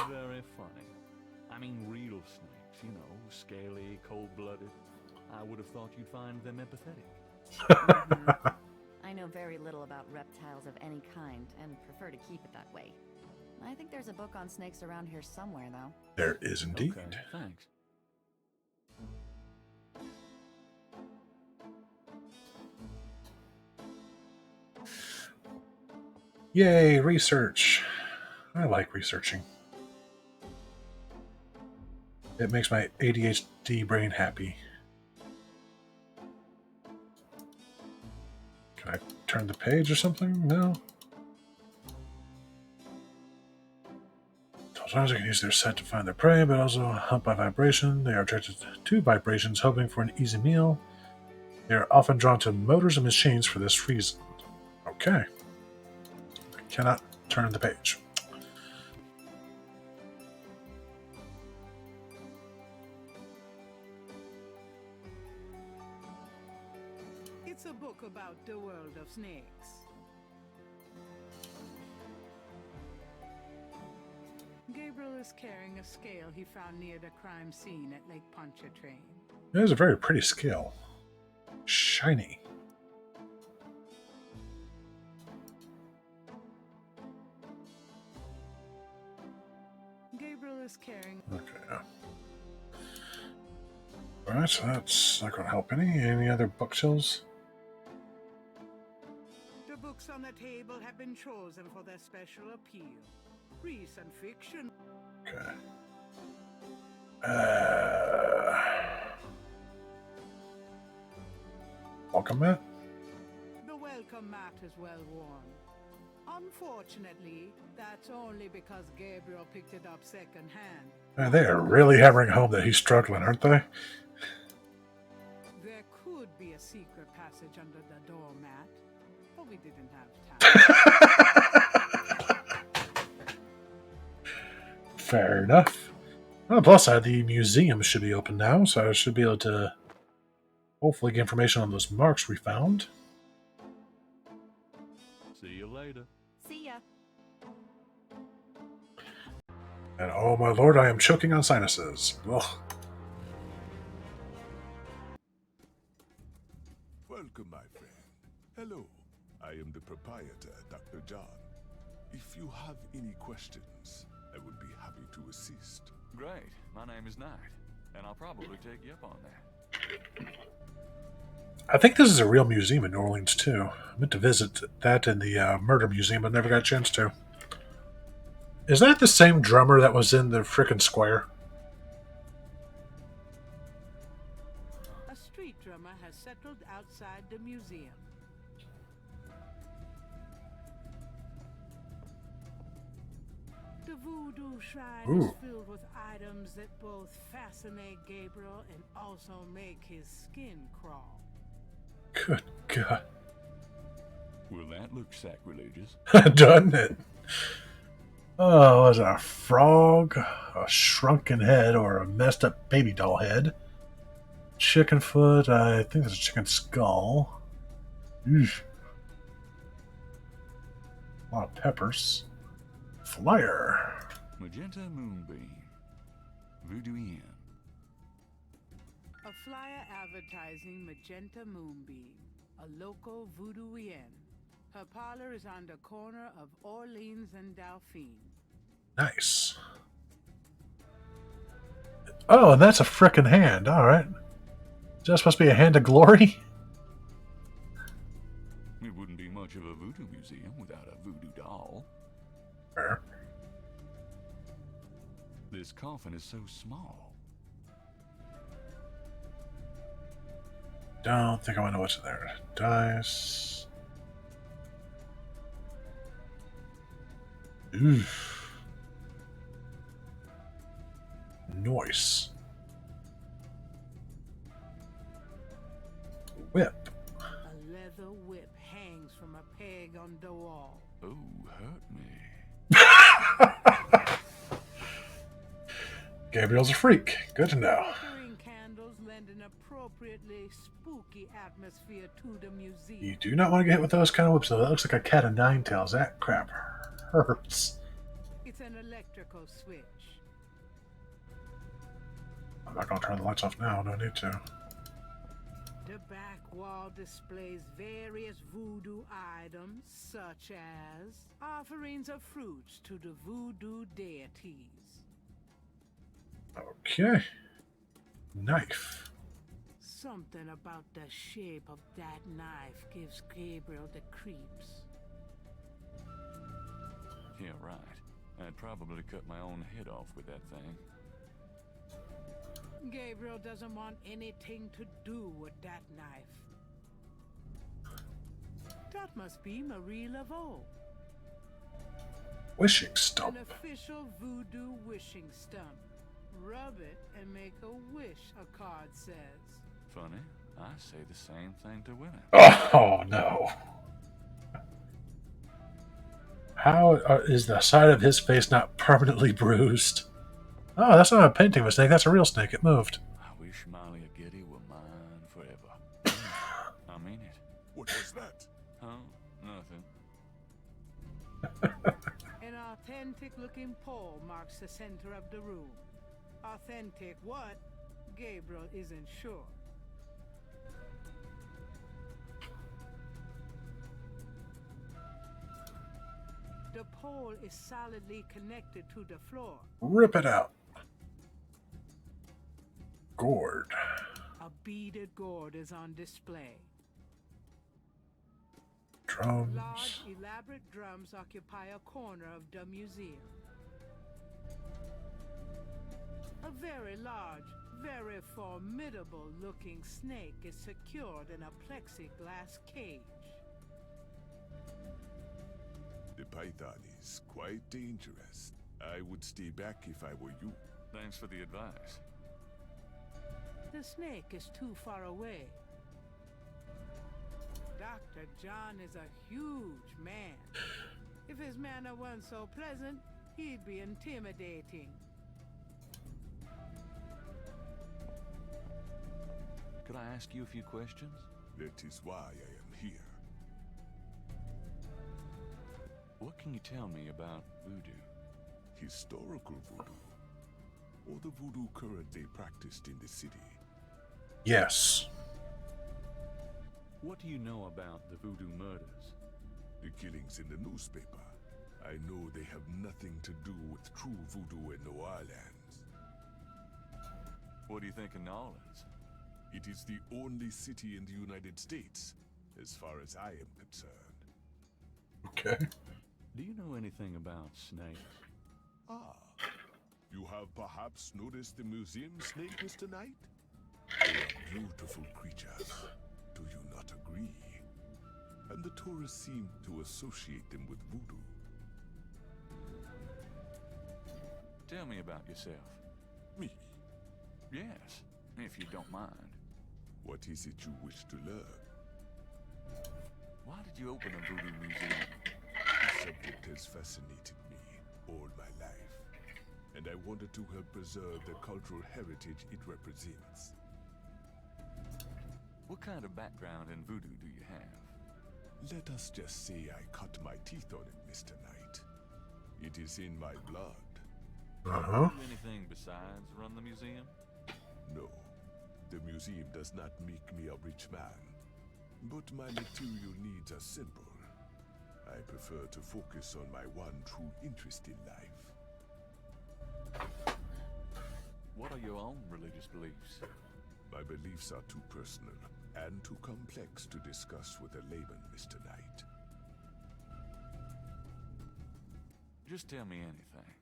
Very funny. I mean real snakes, you know, scaly, cold-blooded. I would have thought you'd find them empathetic. I know very little about reptiles of any kind, and prefer to keep it that way. I think there's a book on snakes around here somewhere, though. There is indeed. Okay, thanks. Yay, research. I like researching. It makes my ADHD brain happy. Can I turn the page or something? No. Sometimes they can use their scent to find their prey, but also hunt by vibration. They are attracted to vibrations, hoping for an easy meal. They are often drawn to motors and machines for this reason. Okay. I cannot turn the page. It's a book about the world of snakes. Gabriel is carrying a scale he found near the crime scene at Lake Pontchartrain. It is a very pretty scale. Shiny. Gabriel is carrying... Okay. Alright, so that's not going to help any. Any other bookshelves? The books on the table have been chosen for their special appeal. Recent fiction. Okay. Welcome, Matt. The welcome mat is well worn. Unfortunately, that's only because Gabriel picked it up secondhand. They are really hammering home that he's struggling, aren't they? There could be a secret passage under the doormat, but we didn't have time. Fair enough. On the plus side, the museum should be open now, so I should be able to hopefully get information on those marks we found. See you later. See ya. And oh my lord, I am choking on sinuses. Ugh. Welcome, my friend. Hello. I am the proprietor, Dr. John. If you have any questions, I would be happy to assist. Great. My name is Knight, and I'll probably take you up on that. I think this is a real museum in New Orleans, too. I meant to visit that and the murder museum, but never got a chance to. Is that the same drummer that was in the frickin' square? A street drummer has settled outside the museum. The voodoo shrine is filled with items that both fascinate Gabriel and also make his skin crawl. Good God. Will that look sacrilegious? Doesn't it? Oh, was it a frog, a shrunken head, or a messed up baby doll head? Chicken foot, I think there's a chicken skull. Eesh. A lot of peppers. Flyer. Magenta Moonbeam. Voodoo Inn. A flyer advertising Magenta Moonbeam, a local voodoo inn. Her parlor is on the corner of Orleans and Dauphine. Nice. Oh, and that's a frickin' hand. All right. Is that supposed to be a hand of glory? It wouldn't be much of a voodoo museum without a voodoo doll. Fair. This coffin is so small. Don't think I want to know what's in there. Dice. Oof. Noise. Whip. A leather whip hangs from a peg on the wall. Oh, hurt me. Gabriel's a freak. Good to know. Flickering candles lend an appropriately spooky atmosphere to the museum. You do not want to get hit with those kind of whips, though. That looks like a cat of nine tails. That crap hurts. It's an electrical switch. I'm not going to turn the lights off now. No need to. The back wall displays various voodoo items, such as offerings of fruits to the voodoo deities. Okay. Knife. Something about the shape of that knife gives Gabriel the creeps. Yeah, right. I'd probably cut my own head off with that thing. Gabriel doesn't want anything to do with that knife. That must be Marie Laveau. Wishing stump. An official voodoo wishing stump. Rub it and make a wish, a card says. Funny, I say the same thing to women. Oh, no. How is the side of his face not permanently bruised? Oh, that's not a painting of a snake. That's a real snake. It moved. I wish Molly Getty were mine forever. I mean it. What was that? Huh? Nothing. An authentic-looking pole marks the center of the room. Authentic what? Gabriel isn't sure. The pole is solidly connected to the floor. Rip it out. Gourd. A beaded gourd is on display. Drums. Large, elaborate drums occupy a corner of the museum. A very large, very formidable-looking snake is secured in a plexiglass cage. The python is quite dangerous. I would stay back if I were you. Thanks for the advice. The snake is too far away. Dr. John is a huge man. If his manner weren't so pleasant, he'd be intimidating. Could I ask you a few questions? That is why I am here. What can you tell me about voodoo? Historical voodoo? Or the voodoo currently practiced in the city? Yes. What do you know about the voodoo murders? The killings in the newspaper. I know they have nothing to do with true voodoo in New Orleans. What do you think of New Orleans? It is the only city in the United States, as far as I am concerned. Okay. Do you know anything about snakes? Ah, you have perhaps noticed the museum snake, Mr. Knight? They are beautiful creatures. Do you not agree? And the tourists seem to associate them with voodoo. Tell me about yourself. Me? Yes, if you don't mind. What is it you wish to learn? Why did you open a voodoo museum? The subject has fascinated me all my life, and I wanted to help preserve the cultural heritage it represents. What kind of background in voodoo do you have? Let us just say I cut my teeth on it, Mr. Knight. It is in my blood. Uh-huh. Do anything besides run the museum? No, the museum does not make me a rich man, but my material needs are simple. I prefer to focus on my one true interest in life. What are your own religious beliefs? My beliefs are too personal and too complex to discuss with a layman, Mr. Knight. Just tell me anything.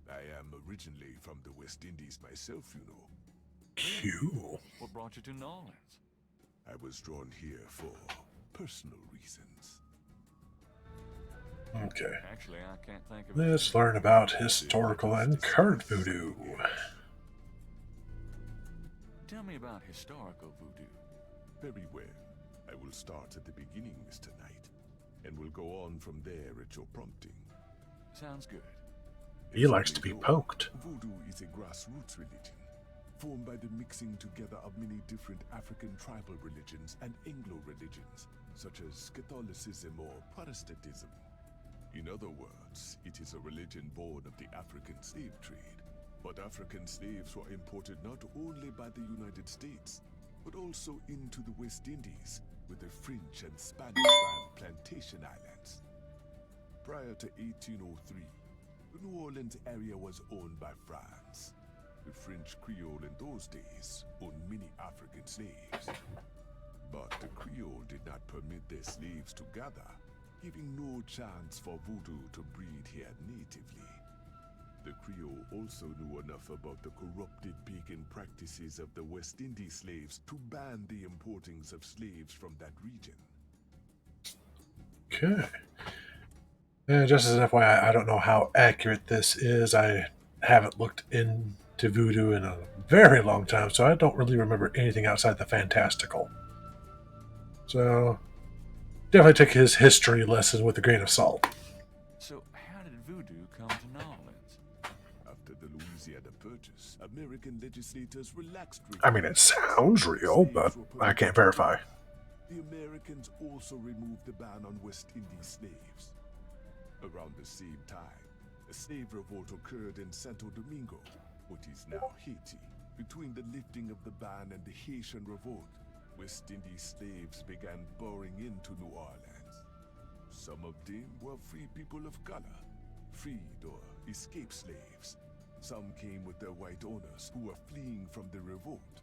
I am originally from the West Indies myself, you know. Cool. What brought you to New Orleans? I was drawn here for personal reasons. Okay. Actually, I can't think of Let's learn about historical and current voodoo. Tell me about historical voodoo. Very well. I will start at the beginning, Mr. Knight, and will go on from there at your prompting. Sounds good. He likes to be poked. Voodoo is a grassroots religion, formed by the mixing together of many different African tribal religions and Anglo religions, such as Catholicism or Protestantism. In other words, it is a religion born of the African slave trade. But African slaves were imported not only by the United States, but also into the West Indies, with the French and Spanish-ran plantation islands. Prior to 1803, the New Orleans area was owned by France. The French Creole in those days owned many African slaves. But the Creole did not permit their slaves to gather, giving no chance for voodoo to breed here natively. The Creole also knew enough about the corrupted pagan practices of the West Indies slaves to ban the importings of slaves from that region. Okay. And just as an FYI, I don't know how accurate this is. I haven't looked into voodoo in a very long time, so I don't really remember anything outside the fantastical. So, definitely take his history lesson with a grain of salt. So, how did voodoo come to New Orleans? After the Louisiana Purchase, American legislators relaxed I mean, it sounds real, but I can't verify. The Americans also removed the ban on West Indies slaves. Around the same time, a slave revolt occurred in Santo Domingo, what is now Haiti. Between the lifting of the ban and the Haitian revolt, West Indies slaves began pouring into New Orleans. Some of them were free people of color, freed or escaped slaves. Some came with their white owners who were fleeing from the revolt.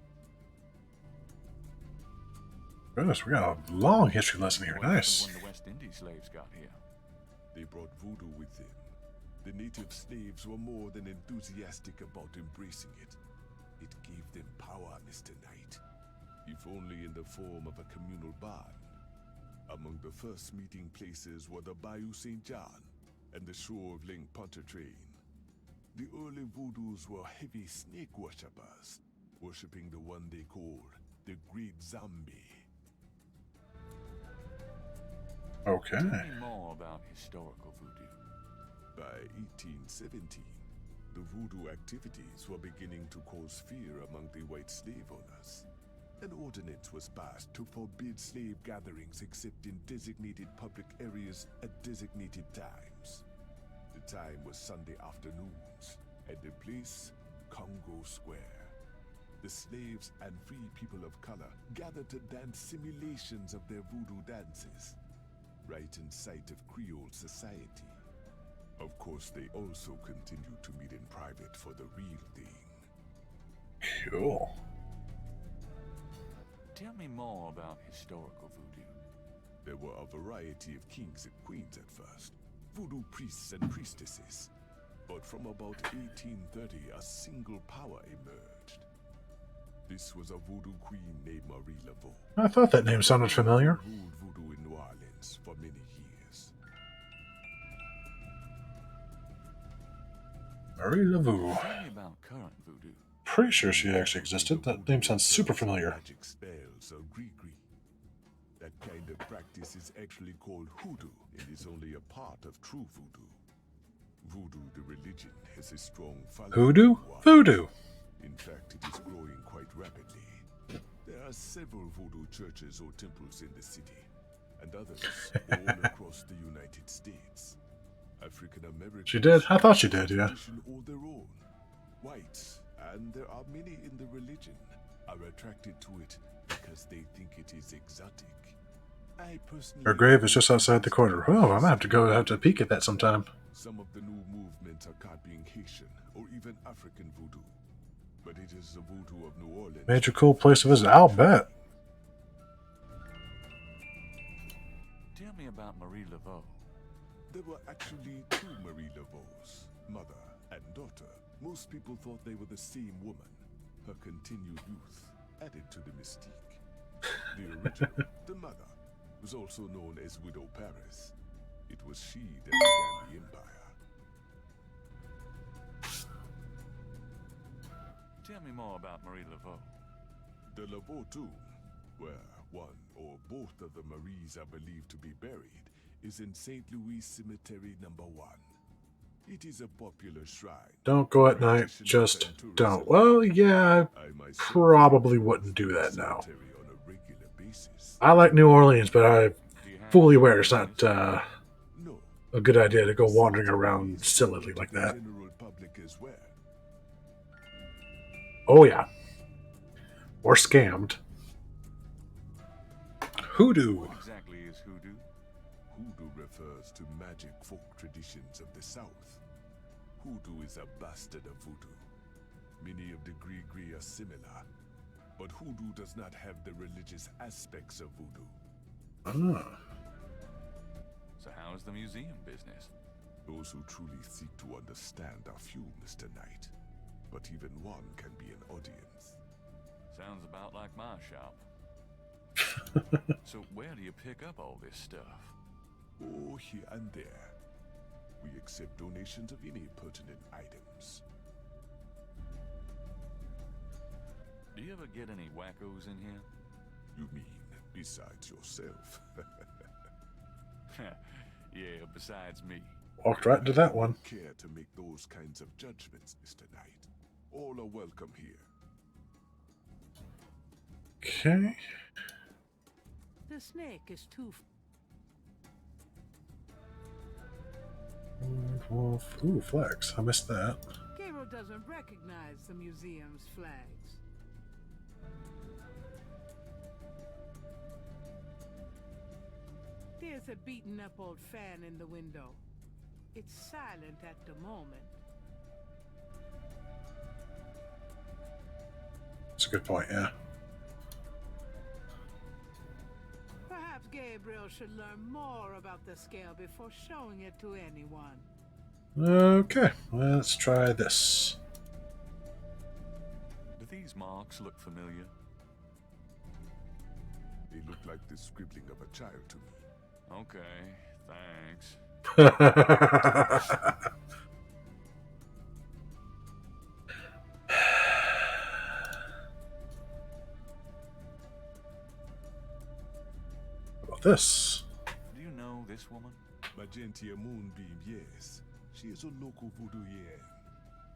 Goodness, we got a long history lesson here. Nice. When the West Indies slaves got here? They brought voodoo with them. The native slaves were more than enthusiastic about embracing it. It gave them power, Mr. Knight, if only in the form of a communal band. Among the first meeting places were the Bayou St. John and the shore of Lake Pontchartrain. The early voodoos were heavy snake worshippers, worshipping the one they called the Great Zombie. Okay. Tell me more about historical voodoo. By 1817, the voodoo activities were beginning to cause fear among the white slave owners. An ordinance was passed to forbid slave gatherings except in designated public areas at designated times. The time was Sunday afternoons, and the place, Congo Square. The slaves and free people of color gathered to dance simulations of their voodoo dances, right in sight of Creole society. Of course, they also continued to meet in private for the real thing. Cool. Tell me more about historical voodoo. There were a variety of kings and queens at first, voodoo priests and priestesses. But from about 1830, a single power emerged. This was a voodoo queen named Marie Laveau. I thought that name sounded familiar. Ruled voodoo in New Orleans for many years. Marie Laveau. Tell me about current voodoo. Pretty sure she actually existed. That name sounds super familiar. Magic spells or gree-gree that kind of practice is actually called hoodoo and is only a part of true voodoo. Voodoo, the religion, has a strong following. Hoodoo? Voodoo. In fact, it is growing quite rapidly. There are several voodoo churches or temples in the city, and others all across the United States. African Americans. She did? I thought she did, yeah. All their own. Whites, and there are many in the religion, are attracted to it because they think it is exotic. I personally. Her grave is just outside the corner. Oh, I'm gonna have to peek at that sometime. Some of the new movements are copying Haitian or even African voodoo, but it is the voodoo of New Orleans. Major cool place to visit. I'll bet. Tell me about Marie Laveau. There were actually two Marie Laveaus, mother and daughter. Most people thought they were the same woman. Her continued youth added to the mystique. The original, the mother, was also known as Widow Paris. It was she that began the empire. Tell me more about Marie Laveau. The Laveau tomb, where one or both of the Maries are believed to be buried, is in St. Louis Cemetery No. 1. It is a popular shrine. Don't go at night. Just don't. Well, yeah, I probably wouldn't do that now. I like New Orleans, but I'm fully aware it's not a good idea to go wandering around sillily like that. Oh, yeah. Or scammed. Hoodoo. What exactly is hoodoo? Hoodoo refers to magic folk traditions of the South. Hoodoo is a bastard of voodoo. Many of the Gris are similar, but hoodoo does not have the religious aspects of voodoo. Ah. So how is the museum business? Those who truly seek to understand are few, Mr. Knight. But even one can be an audience. Sounds about like my shop. So where do you pick up all this stuff? Oh, here and there. We accept donations of any pertinent items. Do you ever get any wackos in here? You mean besides yourself? Yeah, besides me. Walked right into that one. Care to make those kinds of judgments, Mr. Knight. All are welcome here. Okay. The snake is too. Wolf. Ooh, flags. I missed that. Gabriel doesn't recognize the museum's flags. There's a beaten up old fan in the window. It's silent at the moment. That's a good point, yeah. Perhaps Gabriel should learn more about the scale before showing it to anyone. Okay, let's try this. Do these marks look familiar? They look like the scribbling of a child to me. Okay, thanks. How about this? Do you know this woman? Magentia Moonbeam, yes. She is a local voodooienne.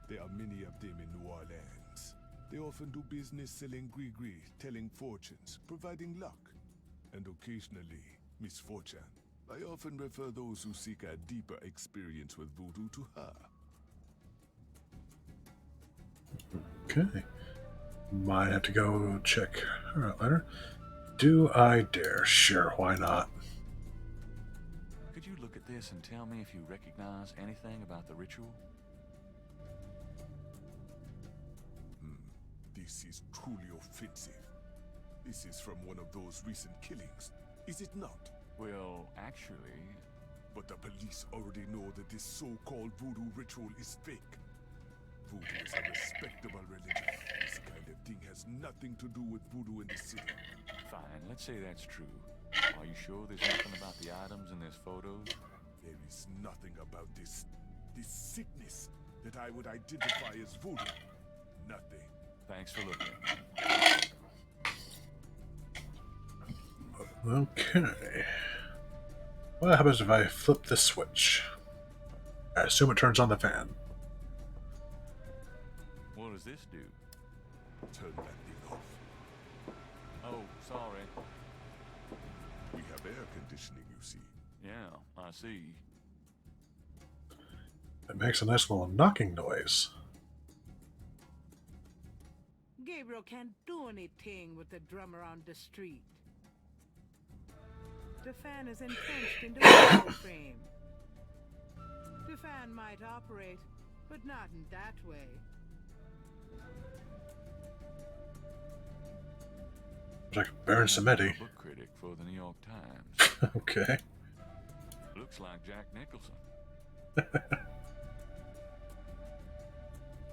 There are many of them in New Orleans. They often do business selling gris-gris, telling fortunes, providing luck, and occasionally misfortune. I often refer those who seek a deeper experience with voodoo to her. Okay. Might have to go check her out later. Do I dare? Sure, why not? Could you look at this and tell me if you recognize anything about the ritual? This is truly offensive. This is from one of those recent killings, is it not? Well, actually... But the police already know that this so-called voodoo ritual is fake. Voodoo is a respectable religion. This kind of thing has nothing to do with voodoo in the city. Fine, let's say that's true. Are you sure there's nothing about the items in this photo? There is nothing about this sickness that I would identify as voodoo. Nothing. Thanks for looking. Okay. What happens if I flip this switch? I assume it turns on the fan. What does this do? Turn that thing off. Oh, sorry. We have air conditioning, you see. Yeah, I see. It makes a nice little knocking noise. Gabriel can't do anything with the drummer on the street. The fan is entrenched in the window frame. The fan might operate, but not in that way. Like Baron Samedi. Book critic for the New York Times. Okay. Looks like Jack Nicholson.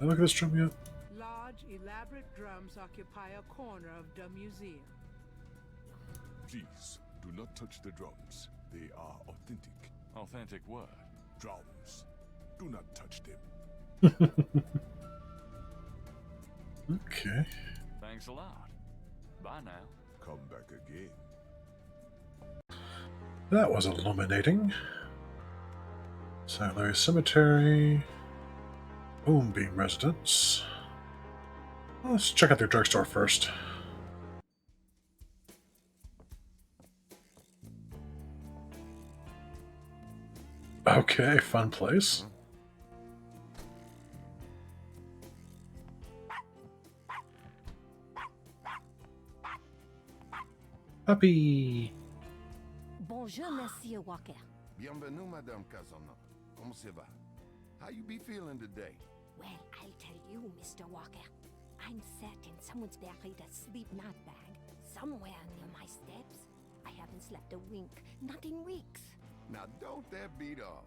Look at this drum yet. Large, elaborate drums occupy a corner of the museum. Please, do not touch the drums. They are authentic. Authentic what? Drums. Do not touch them. Okay. Thanks a lot. Bye now. Come back again. That was illuminating. St. Louis Cemetery. Moonbeam Residence. Let's check out their drugstore first. Okay, fun place. Puppy! Bonjour, Monsieur Walker. Bienvenue, Madame Casanova. Comment ça va? How you be feeling today? Well, I'll tell you, Mr. Walker. I'm certain someone's buried a sleep knot bag somewhere near my steps. I haven't slept a wink, not in weeks. Now don't that beat all.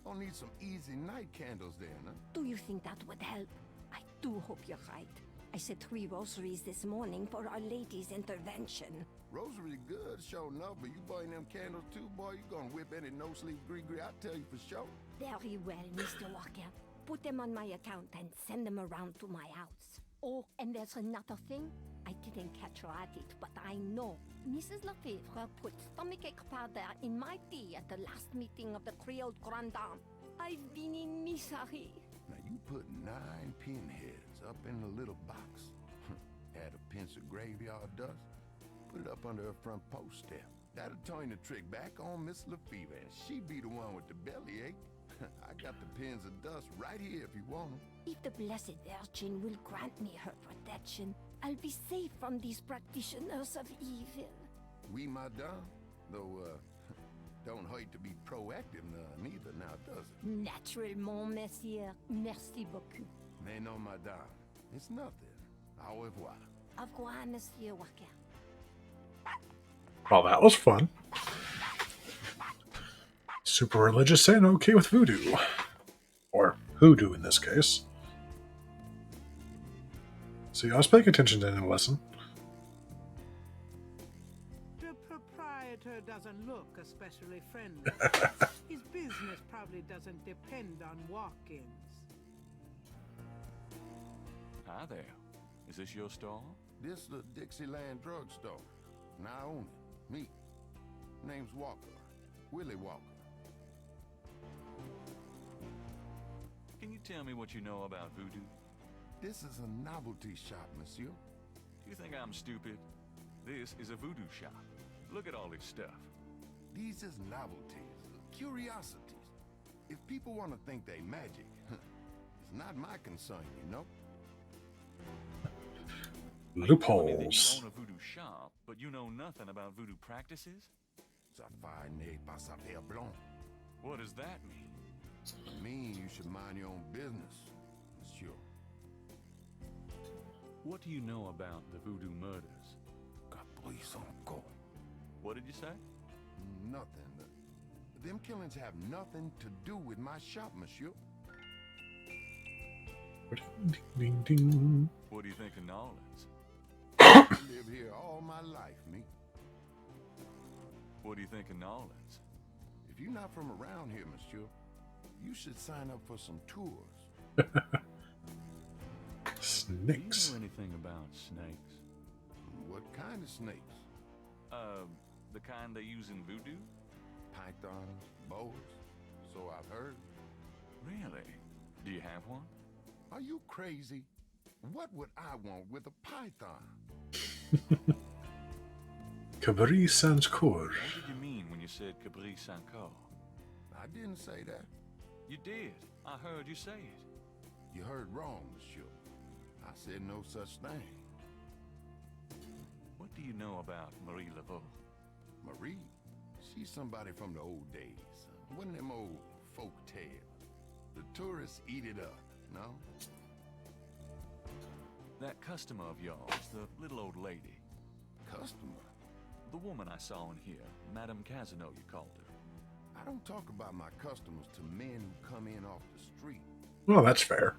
I'll need some easy night candles then, huh? Do you think that would help? I do hope you're right. I said 3 rosaries this morning for Our Lady's intervention. Rosary good, sure enough, but you buying them candles too, boy, you gonna whip any no-sleep gree-gree, I tell you for sure. Very well, Mr. Walker. Put them on my account and send them around to my house. Oh, and there's another thing. I didn't catch her at it, but I know. Mrs. Lefebvre put stomachache powder in my tea at the last meeting of the Creole Grand Dame. I've been in misery. Now you put 9 pinheads up in a little box. Add a pinch of graveyard dust. Put it up under her front post step. That'll turn the trick back on Miss Lefebvre, and she be the one with the bellyache. I got the pins of dust right here if you want them. If the Blessed Virgin will grant me her protection, I'll be safe from these practitioners of evil. Oui, madame. Though, don't hurt to be proactive neither now, does it? Naturellement, monsieur. Merci beaucoup. Mais non, madame. It's nothing. Au revoir. Au revoir, Monsieur Walker. Well, that was fun. Super religious and okay with voodoo. Or hoodoo in this case. See, I was paying attention to the lesson. The proprietor doesn't look especially friendly. His business probably doesn't depend on walk-ins. Hi there. Is this your store? This the Dixieland drugstore. And I own it. Me. Name's Walker. Willie Walker. Can you tell me what you know about voodoo? This is a novelty shop, monsieur. Do you think I'm stupid? This is a voodoo shop. Look at all this stuff. These is novelties, curiosities. If people want to think they magic, it's not my concern, you know? Loopholes. You own a voodoo shop, but you know nothing about voodoo practices? Ça n'est pas sa faire blanc. What does that mean? It means you should mind your own business, monsieur. What do you know about the voodoo murders? Caprice encore. What did you say? Nothing. Them killings have nothing to do with my shop, monsieur. Ding, ding, ding. What do you think of Nolans? I live here all my life, me. What do you think of Nolans? If you're not from around here, monsieur, you should sign up for some tours. Snakes. Do you know anything about snakes? What kind of snakes? The kind they use in voodoo? Pythons, bows, so I've heard. Really? Do you have one? Are you crazy? What would I want with a python? Cabri sans cour. What did you mean when you said Cabri sans corps? I didn't say that. You did. I heard you say it. You heard wrong, monsieur. I said no such thing. What do you know about Marie Laveau? Marie? She's somebody from the old days. One of them old folk tales. The tourists eat it up, no? That customer of yours, the little old lady. Customer? The woman I saw in here, Madame Casino, you called her. I don't talk about my customers to men who come in off the street. Well, that's fair.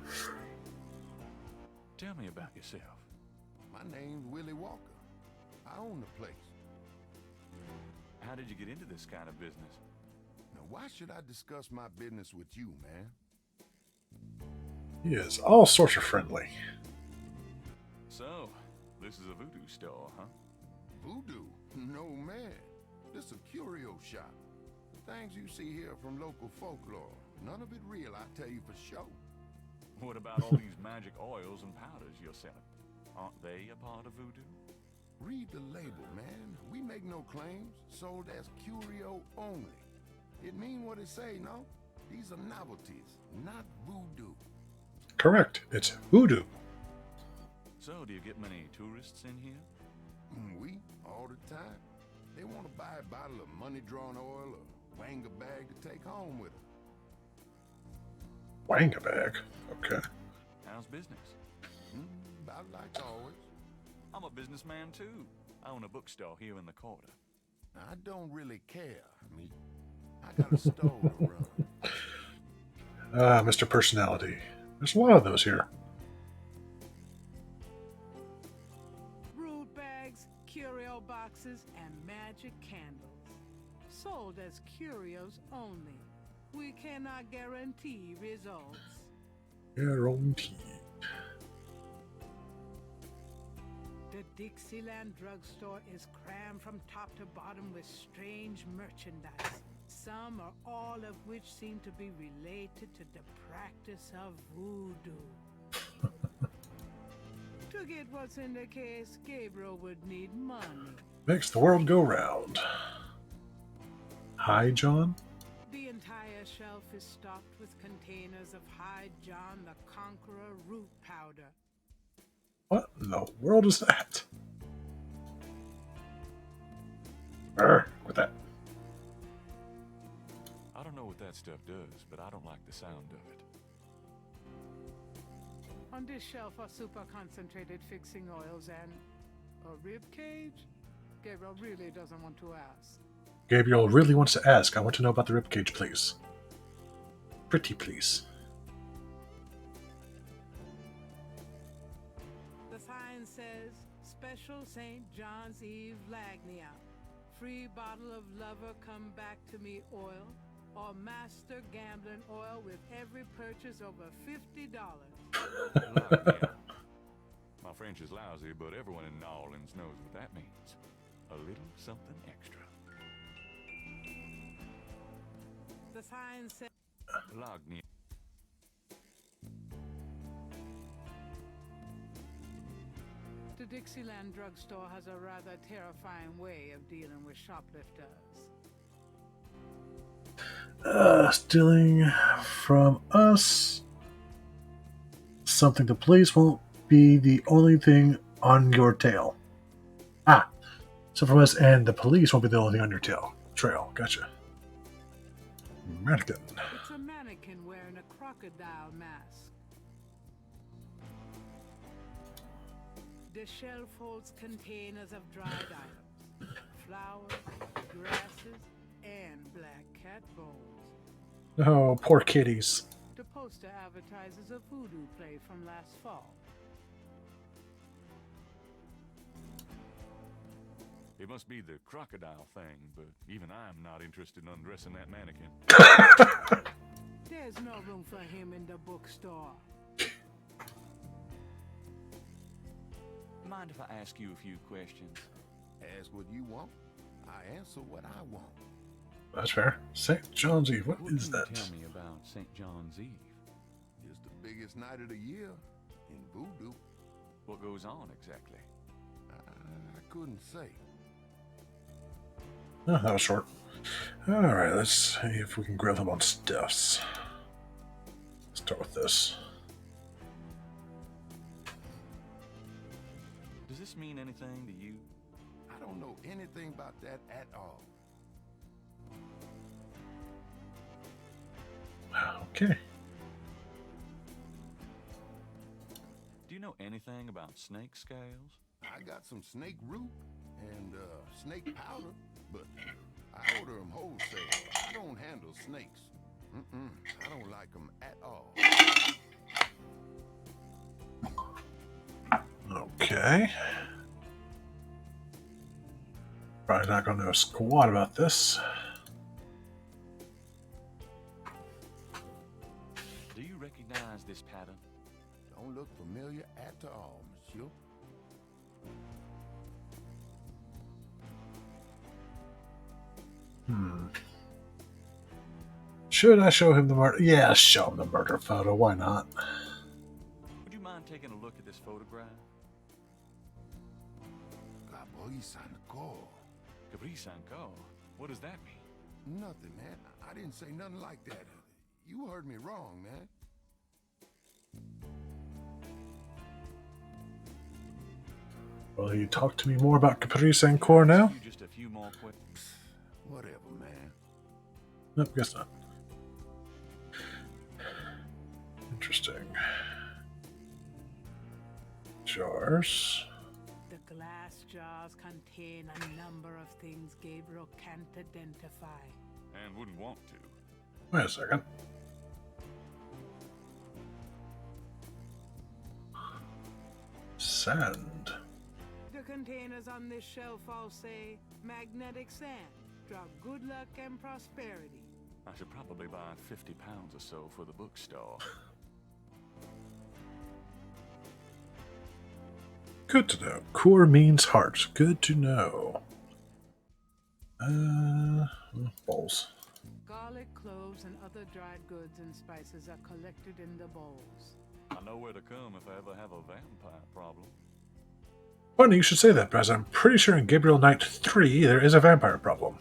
Tell me about yourself. My name's Willie Walker. I own the place. How did you get into this kind of business? Now, why should I discuss my business with you, man? He is all sorts of friendly. So, this is a voodoo store, huh? Voodoo? No, man. This is a curio shop. The things you see here from local folklore. None of it real, I tell you for sure. What about all these magic oils and powders you're selling? Aren't they a part of voodoo? Read the label, man. We make no claims. Sold as curio only. It mean what it say, no? These are novelties, not voodoo. Correct. It's voodoo. So, do you get many tourists in here? We, all the time. They want to buy a bottle of money-drawn oil or wang a bag to take home with them. Wang a bag. Okay. How's business? About like always. I'm a businessman too. I own a bookstore here in the quarter. I don't really care. I got a store to run. Ah, Mr. Personality. There's a lot of those here. Root bags, curio boxes, and magic candles. Sold as curios only. We cannot guarantee results. Guaranteed. The Dixieland drugstore is crammed from top to bottom with strange merchandise. Some or all of which seem to be related to the practice of voodoo. To get what's in the case, Gabriel would need money. Makes the world go round. Hi, John? The entire shelf is stocked with containers of High John the Conqueror root powder. What in the world is that? With that. I don't know what that stuff does, but I don't like the sound of it. On this shelf are super concentrated fixing oils and a rib cage? Gabriel really doesn't want to ask. Gabriel really wants to ask. I want to know about the ribcage, please. Pretty please. The sign says, Special St. John's Eve Lagnia. Free bottle of Lover Come Back to Me oil or Master Gambling oil with every purchase over $50. My French is lousy, but everyone in New Orleans knows what that means. A little something extra. The sign says... Lagnia. The Dixieland drugstore has a rather terrifying way of dealing with shoplifters. Stealing from us. Something the police won't be the only thing on your tail. So from us and the police won't be the only thing on your trail. Gotcha. Mannequin. It's a mannequin wearing a crocodile mask. The shelf holds containers of dried items, flowers, grasses, and black cat bones. Oh, poor kitties. The poster advertises a voodoo play from last fall. It must be the crocodile thing, but even I'm not interested in undressing that mannequin. There's no room for him in the bookstore. Mind if I ask you a few questions? Ask what you want. I answer what I want. That's fair. St. John's Eve. What What is can that? you tell me about St. John's Eve? It's the biggest night of the year in voodoo. What goes on exactly? I couldn't say. Oh, that was short. Alright, let's see if we can grill him on stuffs. Let's start with this. Does this mean anything to you? I don't know anything about that at all. Okay. Do you know anything about snake scales? I got some snake root and snake powder, but I order them wholesale. I don't handle snakes. I don't like them at all. Okay. Probably not going to know a squat about this. Do you recognize this pattern? Don't look familiar at all, monsieur. Should I show him the murder? Yeah, show him the murder photo. Why not? Would you mind taking a look at this photograph? Gabriel, what does that mean? Nothing, man. I didn't say nothing like that. You heard me wrong, man. Will you talk to me more about Capri Sancor now? Just a few more questions. Whatever, man. Nope, guess not. Interesting. Jars. The glass jars contain a number of things Gabriel can't identify. And wouldn't want to. Wait a second. Sand. The containers on this shelf all say magnetic sand. Draw good luck and prosperity. I should probably buy 50 pounds or so for the bookstore. Good to know. Core means heart. Good to know. Bowls. Garlic, cloves, and other dried goods and spices are collected in the bowls. I know where to come if I ever have a vampire problem. Funny you should say that, because I'm pretty sure in Gabriel Knight 3 there is a vampire problem.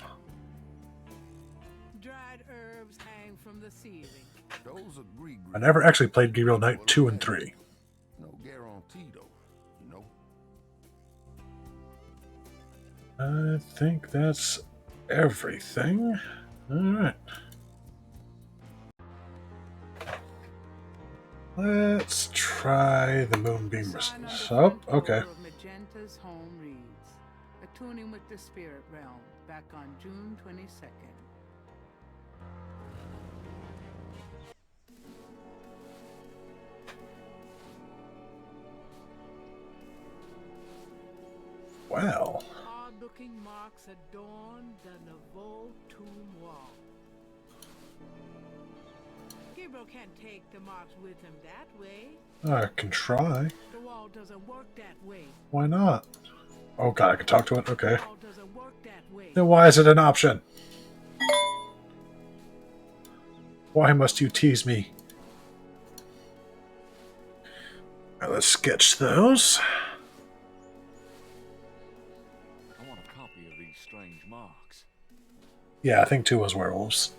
Dried herbs hang from the ceiling. Those agree. I never actually played Gabriel Knight 2 and 3. No guarantee, though. You I know. think that's everything. Alright. Let's try the Moonbeam resistance. Oh, okay. Magenta's home reads, Attuning with the Spirit Realm, back on June 22nd. Well. Odd-looking marks adorn the Nouveau tomb wall. Gabriel can't take the marks with him that way. I can try. The wall doesn't work that way. Why not? Oh god, I can talk to it? Okay. The wall doesn't work that way. Then why is it an option? Why must you tease me? Alright, let's sketch those. I want a copy of these strange marks. Yeah, I think 2 was werewolves.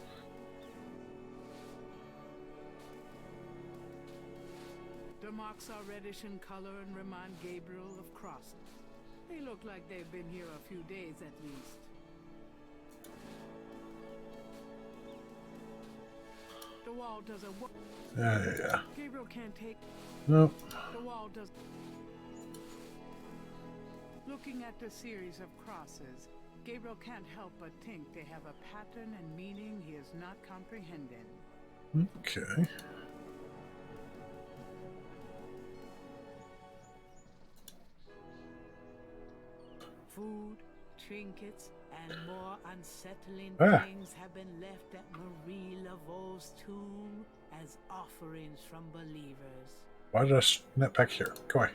The marks are reddish in color and remind Gabriel of crosses. They look like they've been here a few days at least. The wall doesn't work. Yeah. Gabriel can't take. Nope. The wall does. Looking at the series of crosses, Gabriel can't help but think they have a pattern and meaning he is not comprehending. Okay. Food, trinkets, and more unsettling Ah. things have been left at Marie Laveau's tomb as offerings from believers. Why did I snap back here? Go away.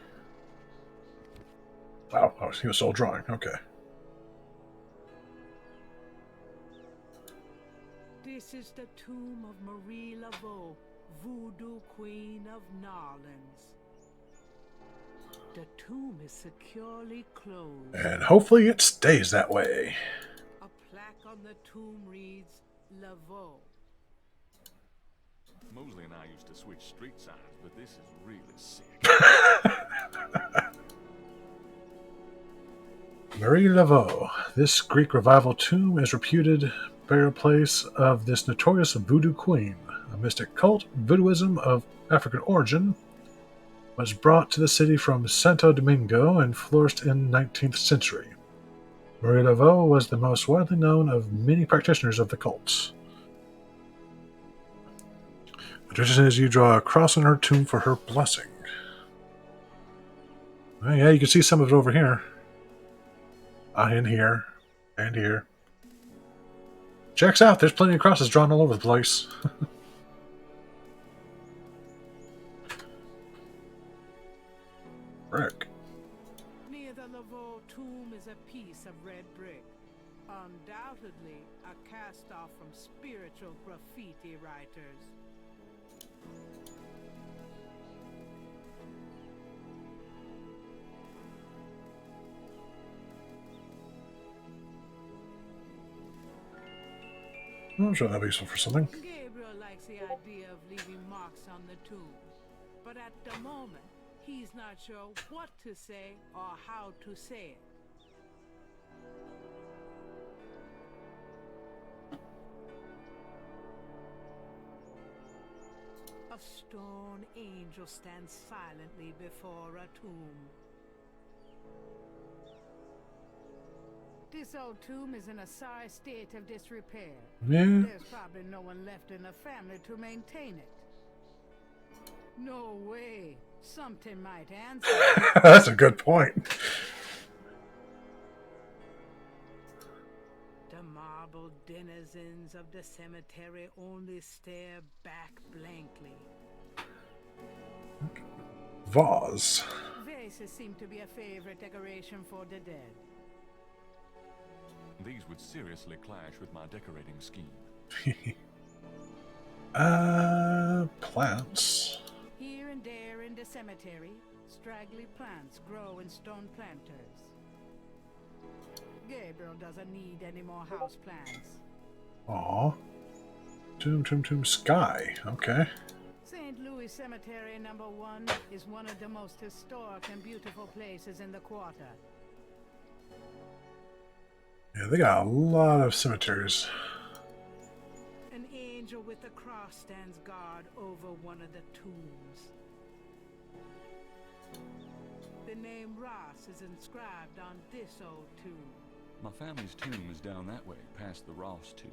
Wow, oh, he was still drawing. Okay. This is the tomb of Marie Laveau, voodoo queen of Narlands. The tomb is securely closed. And hopefully it stays that way. A plaque on the tomb reads, Laveau. Mosley and I used to switch street signs, but this is really sick. Marie Laveau. This Greek revival tomb is reputed burial place of this notorious voodoo queen. A mystic cult, voodooism of African origin, was brought to the city from Santo Domingo and flourished in the 19th century. Marie Laveau was the most widely known of many practitioners of the cult. The tradition is you draw a cross on her tomb for her blessing. Oh, yeah, you can see some of it over here. And here. And here. Checks out, there's plenty of crosses drawn all over the place. Brick. Near the Laveau tomb is a piece of red brick. Undoubtedly a cast-off from spiritual graffiti writers. I'm sure that'll be useful for something. Gabriel likes the idea of leaving marks on the tomb, but at the moment, he's not sure what to say or how to say it. A stone angel stands silently before a tomb. This old tomb is in a sorry state of disrepair. Yeah. There's probably no one left in the family to maintain it. No way. Something might answer. That's a good point. The marble denizens of the cemetery only stare back blankly. Vase. Vases seem to be a favorite decoration for the dead. These would seriously clash with my decorating scheme. Plants. Here and there in the cemetery, straggly plants grow in stone planters. Gabriel doesn't need any more house plants. Aw. Tomb, sky. Okay. St. Louis Cemetery No. 1 is one of the most historic and beautiful places in the quarter. Yeah, they got a lot of cemeteries. An angel with a cross stands guard over one of the tombs. The name Ross is inscribed on this old tomb. My family's tomb is down that way, past the Ross tomb.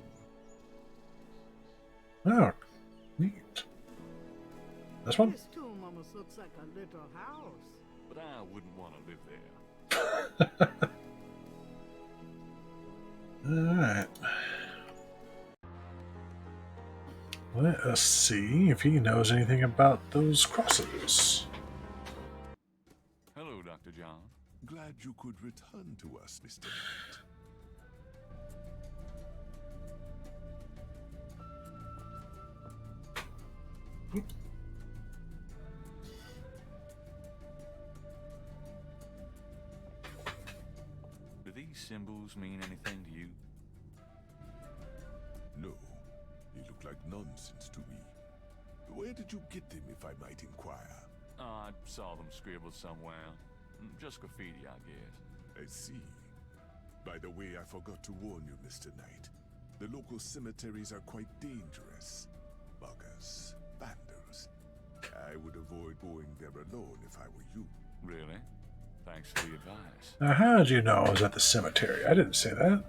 Oh, neat. This one? This tomb almost looks like a little house. But I wouldn't want to live there. Alright. Let us see if he knows anything about those crosses. Hello, Dr. John. Glad you could return to us, Mr. Knight. Do these symbols mean anything to you? No, they look like nonsense to me. Where did you get them, if I might inquire? I saw them scribbled somewhere. Just graffiti, I guess. I see. By the way, I forgot to warn you, Mr. Knight. The local cemeteries are quite dangerous. Buggers, vandals. I would avoid going there alone if I were you. Really? Thanks for the advice. Now, how did you know I was at the cemetery? I didn't say that.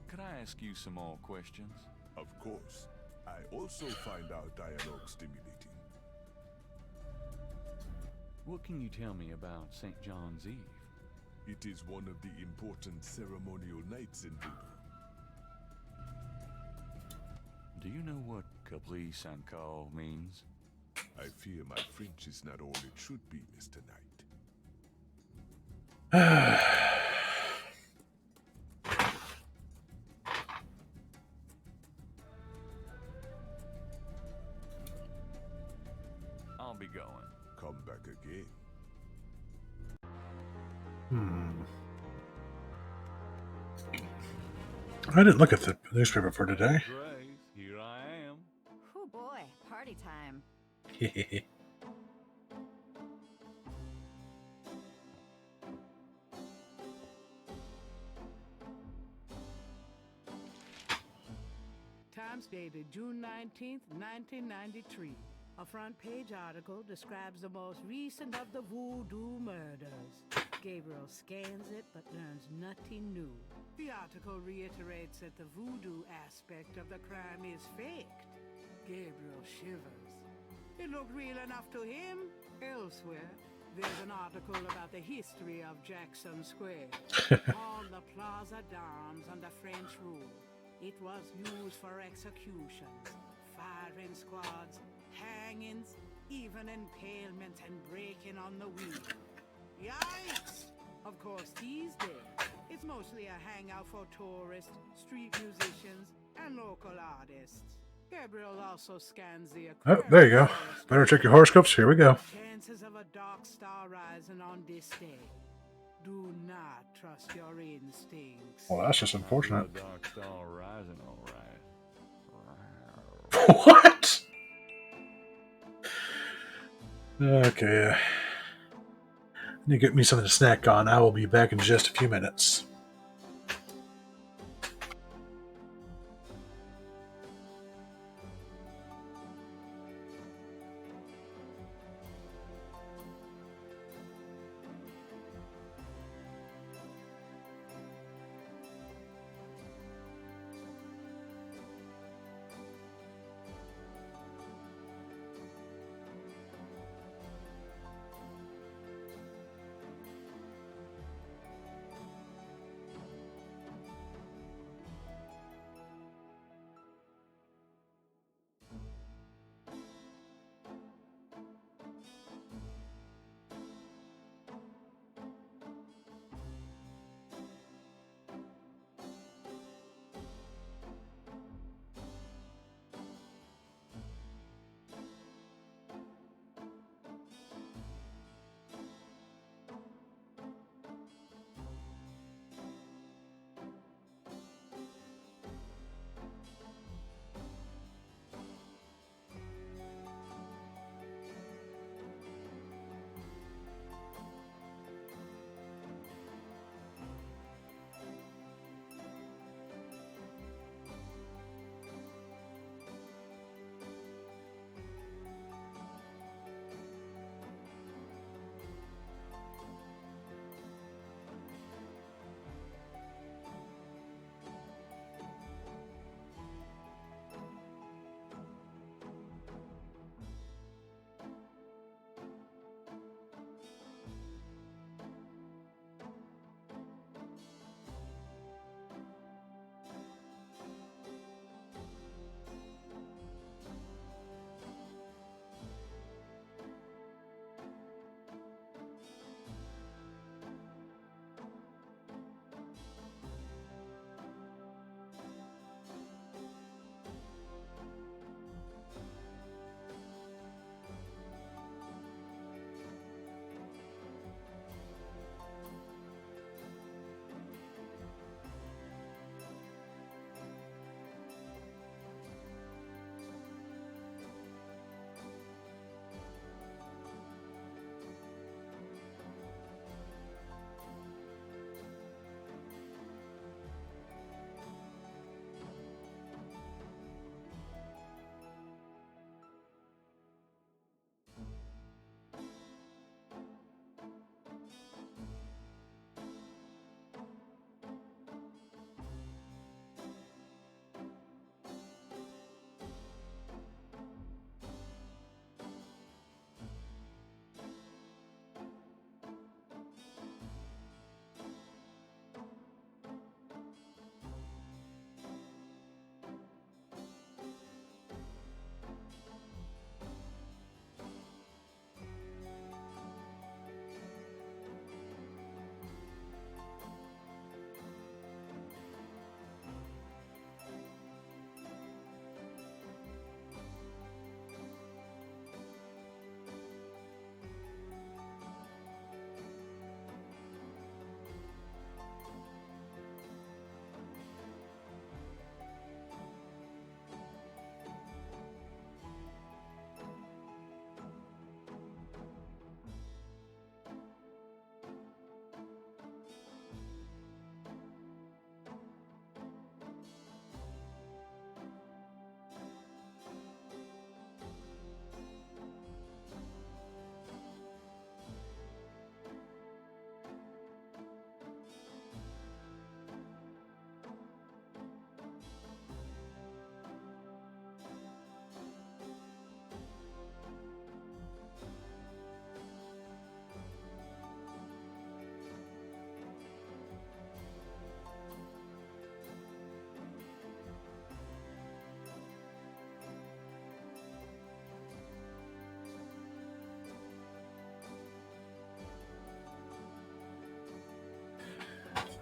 Could I ask you some more questions? Of course. I also find our dialogue stimulating. What can you tell me about St. John's Eve? It is one of the important ceremonial nights in voodoo. Do you know what caprice and call means? I fear my French is not all it should be, Mr. Knight. be going. Come back again. I didn't look at the newspaper for today. Grace, here I am. Oh boy, party time. Times dated June 19th, 1993. A front page article describes the most recent of the voodoo murders. Gabriel scans it but learns nothing new. The article reiterates that the voodoo aspect of the crime is faked. Gabriel shivers. It looked real enough to him. Elsewhere, there's an article about the history of Jackson Square, called the Plaza d'Armes under French rule. It was used for executions, firing squads, hangings, even impalement and breaking on the wheel. Yikes! Of course, these days, it's mostly a hangout for tourists, street musicians, and local artists. Gabriel also scans the Oh, there you go. Better check your horoscopes. Here we go. chances of a dark star rising on this day. Do not trust your instincts. Well, that's just unfortunate. The dark star rising, all right. What? Okay. I need to get me something to snack on. I will be back in just a few minutes.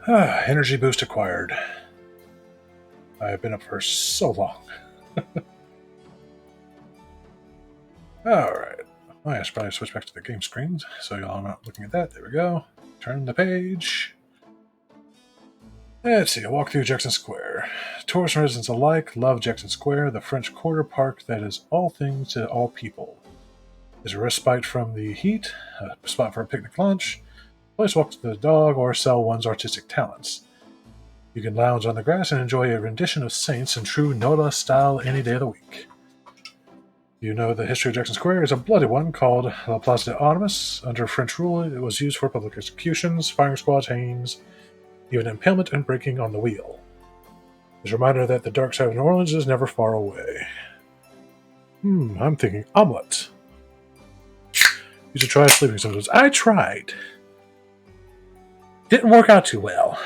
Energy boost acquired. I've been up for so long. Alright. I should probably switch back to the game screen so y'all are not looking at that. There we go. Turn the page. Let's see, a walk through Jackson Square. Tourists and residents alike love Jackson Square, the French Quarter park that is all things to all people. There's a respite from the heat, a spot for a picnic lunch, a place to walk to the dog, or sell one's artistic talents. You can lounge on the grass and enjoy a rendition of Saints in true Nola style any day of the week. You know the history of Jackson Square is a bloody one called La Place de Armes. Under French rule, it was used for public executions, firing squads, hangings, even impalement and breaking on the wheel. It's a reminder that the dark side of New Orleans is never far away. I'm thinking omelet. You should try sleeping sometimes. I tried. Didn't work out too well.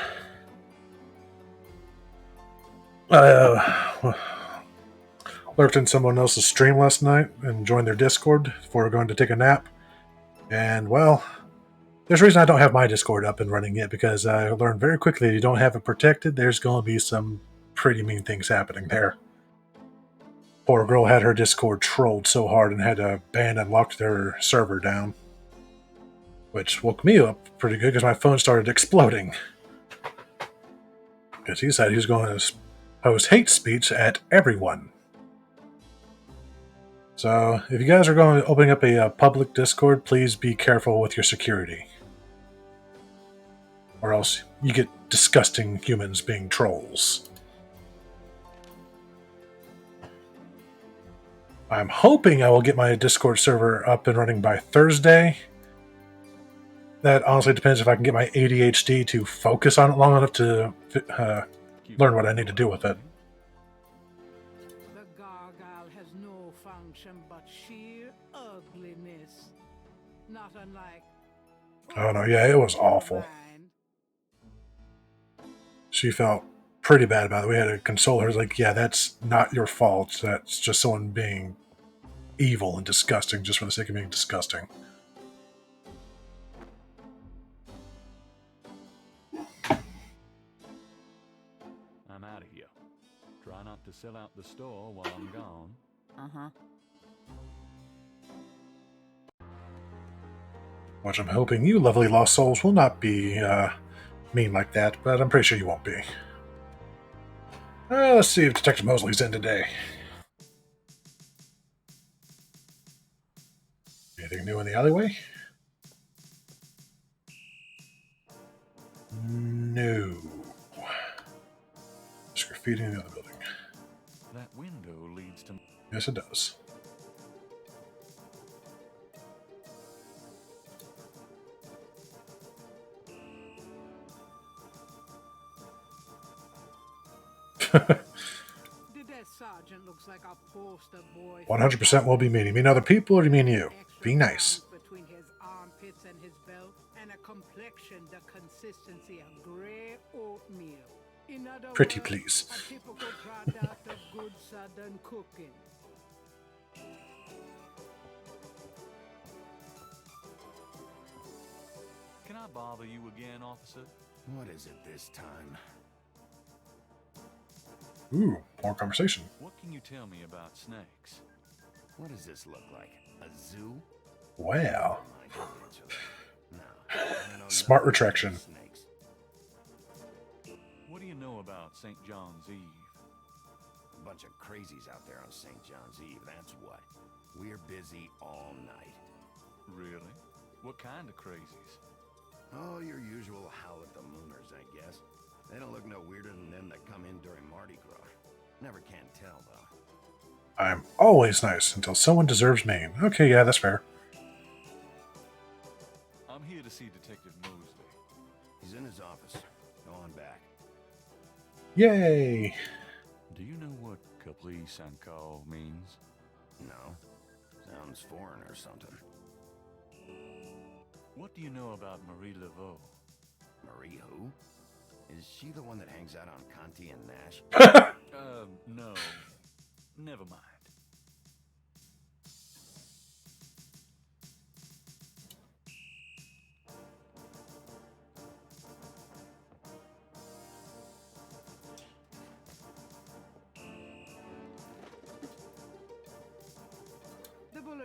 Lurked in someone else's stream last night and joined their Discord before going to take a nap. And, well, there's a reason I don't have my Discord up and running yet, because I learned very quickly if you don't have it protected, there's going to be some pretty mean things happening there. Poor girl had her Discord trolled so hard and had to ban and lock their server down. Which woke me up pretty good because my phone started exploding. Because he said he was going to post hate speech at everyone. So, if you guys are going to open up a public Discord, please be careful with your security. Or else you get disgusting humans being trolls. I'm hoping I will get my Discord server up and running by Thursday. That honestly depends if I can get my ADHD to focus on it long enough to learn what I need to do with it. The gargoyle has no function but sheer ugliness. Not unlike... Oh no, yeah, it was awful. She felt pretty bad about it. We had to console her. Like, yeah, that's not your fault. That's just someone being evil and disgusting just for the sake of being disgusting. I'm out of here. Try not to sell out the store while I'm gone. Uh-huh. Which I'm hoping you lovely lost souls will not be mean like that, but I'm pretty sure you won't be. Let's see if Detective Mosley's in today. Anything new in the alleyway? No. Just graffiti in the other building. That window leads to... Yes, it does. Sergeant looks like a poster boy. 100% will be mean. You mean other people or do you mean you? Be nice. Between his armpits and his belt, and a complexion the consistency of gray oatmeal. In other Pretty words, please. A typical product of good southern cooking. Can I bother you again, officer? What is it this time? Ooh, more conversation. What can you tell me about snakes? What does this look like? A zoo? Wow. No, Smart retraction. What do you know about St. John's Eve? A bunch of crazies out there on St. John's Eve, that's what. We're busy all night. Really? What kind of crazies? Oh, your usual howl at the mooners, I guess. They don't look no weirder than them that come in during Mardi Gras. Never can tell, though. I'm always nice until someone deserves me. Okay, yeah, that's fair. I'm here to see Detective Mosley. He's in his office. Go on back. Yay! Do you know what caprice and call means? No. Sounds foreign or something. What do you know about Marie Laveau? Marie who? Is she the one that hangs out on Conti and Nash? No. Never mind.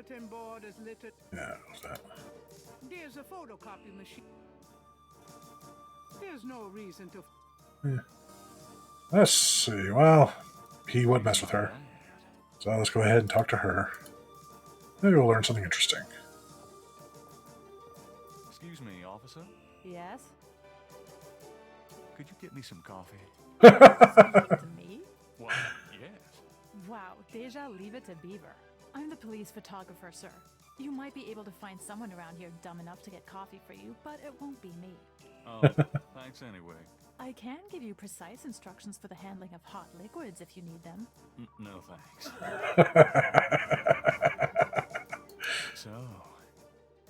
bulletin board is littered. Yeah, what's that? There's a photocopy machine. There's no reason to. Yeah. Let's see. Well, he would mess with her. So let's go ahead and talk to her. Maybe we'll learn something interesting. Excuse me, officer. Yes? Could you get me some coffee? To me? Why, yes. Wow, Deja, leave it to Beaver. I'm the police photographer, sir. You might be able to find someone around here dumb enough to get coffee for you, but it won't be me. Oh, thanks anyway. I can give you precise instructions for the handling of hot liquids if you need them. No thanks. So,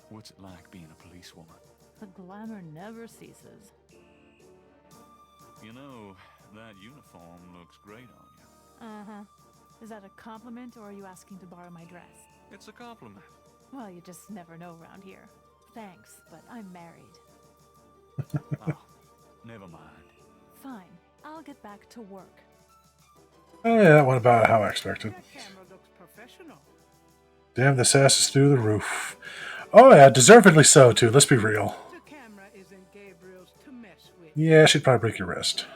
what's it like being a policewoman? The glamour never ceases. You know, that uniform looks great on you. Uh-huh. Is that a compliment, or are you asking to borrow my dress? It's a compliment. Well, you just never know around here. Thanks, but I'm married. Oh, never mind. Fine. I'll get back to work. Oh yeah, that went about how I expected. That camera looks professional. Damn, this ass is through the roof. Oh yeah, deservedly so too, let's be real. The camera isn't Gabriel's to mess with. Yeah, she'd probably break your wrist.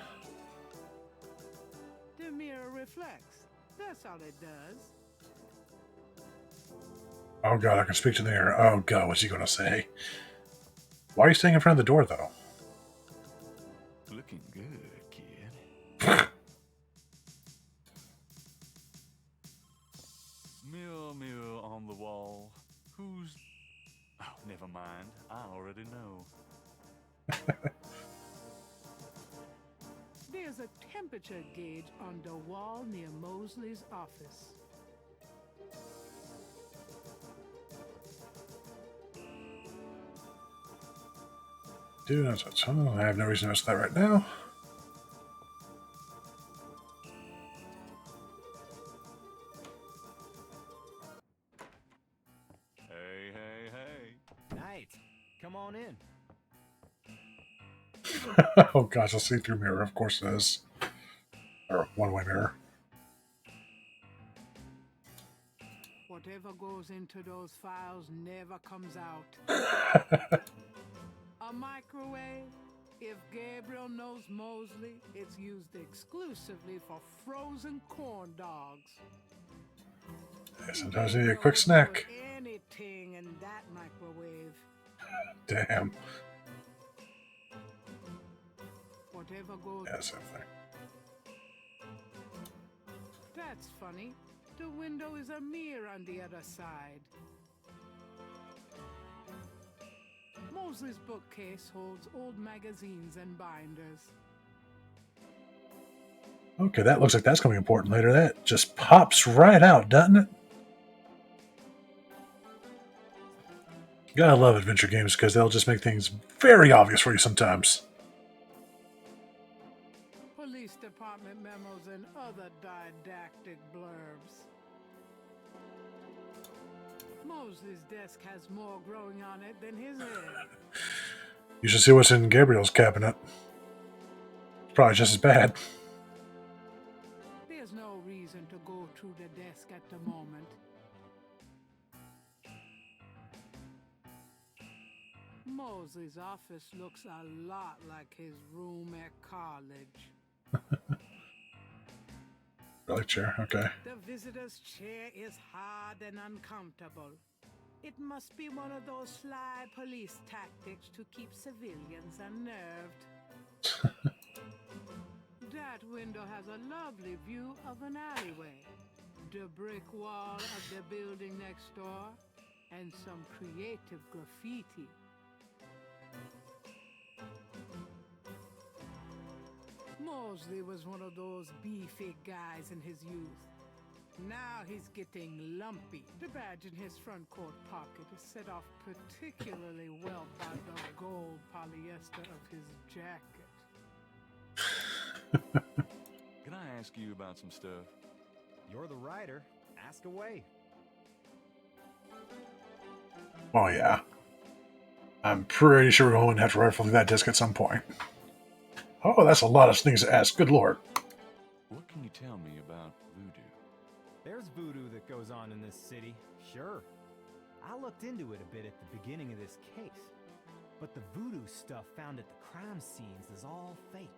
The mirror reflects. That's all it does. Oh god, I can speak to the mirror. Oh god, what's he gonna say? Why are you staying in front of the door though? Looking good, kid. Mirror, mirror on the wall. Who's... Oh, never mind. I already know. There's a temperature gauge on the wall near Mosley's office. Dude, that's a ton. I have no reason to mess with that right now. Hey, hey, hey. Knight, come on in. Oh gosh, a see-through mirror, of course it is. Or one-way mirror. Whatever goes into those files never comes out. A microwave? If Gabriel knows Mosley, it's used exclusively for frozen corn dogs. Yeah, sometimes you need a quick snack. Anything in that microwave. Damn. Whatever goes. Yeah, same thing. That's funny. The window is a mirror on the other side. Mosley's bookcase holds old magazines and binders. Okay, that looks like that's going to be important later. That just pops right out, doesn't it? Gotta love adventure games because they'll just make things very obvious for you sometimes. Police department memos and other didactic blurbs. Mosley's desk has more growing on it than his head. You should see what's in Gabriel's cabinet. It's probably just as bad. There's no reason to go through the desk at the moment. Mosley's office looks a lot like his room at college. Really, chair? Okay. The visitor's chair is hard and uncomfortable. It must be one of those sly police tactics to keep civilians unnerved. That window has a lovely view of an alleyway, the brick wall of the building next door, and some creative graffiti. Mosley was one of those beefy guys in his youth. Now he's getting lumpy. The badge in his front coat pocket is set off particularly well by the gold polyester of his jacket. Can I ask you about some stuff? You're the writer. Ask away. Oh, yeah. I'm pretty sure we're going to have to rifle through that disc at some point. Oh, that's a lot of things to ask. Good lord. What can you tell me about voodoo? There's voodoo that goes on in this city, sure. I looked into it a bit at the beginning of this case. But the voodoo stuff found at the crime scenes is all fake.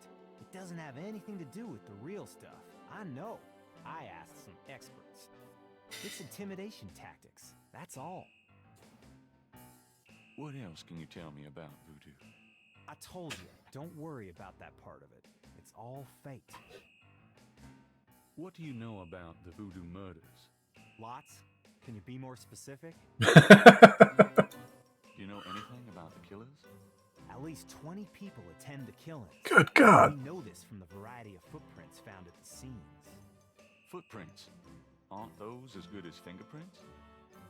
It doesn't have anything to do with the real stuff. I know. I asked some experts. It's intimidation tactics. That's all. What else can you tell me about voodoo? I told you, don't worry about that part of it. It's all fake. What do you know about the voodoo murders? Lots. Can you be more specific? Do you know anything about the killers? At least 20 people attend the killings. Good God. We know this from the variety of footprints found at the scenes. Footprints? Aren't those as good as fingerprints?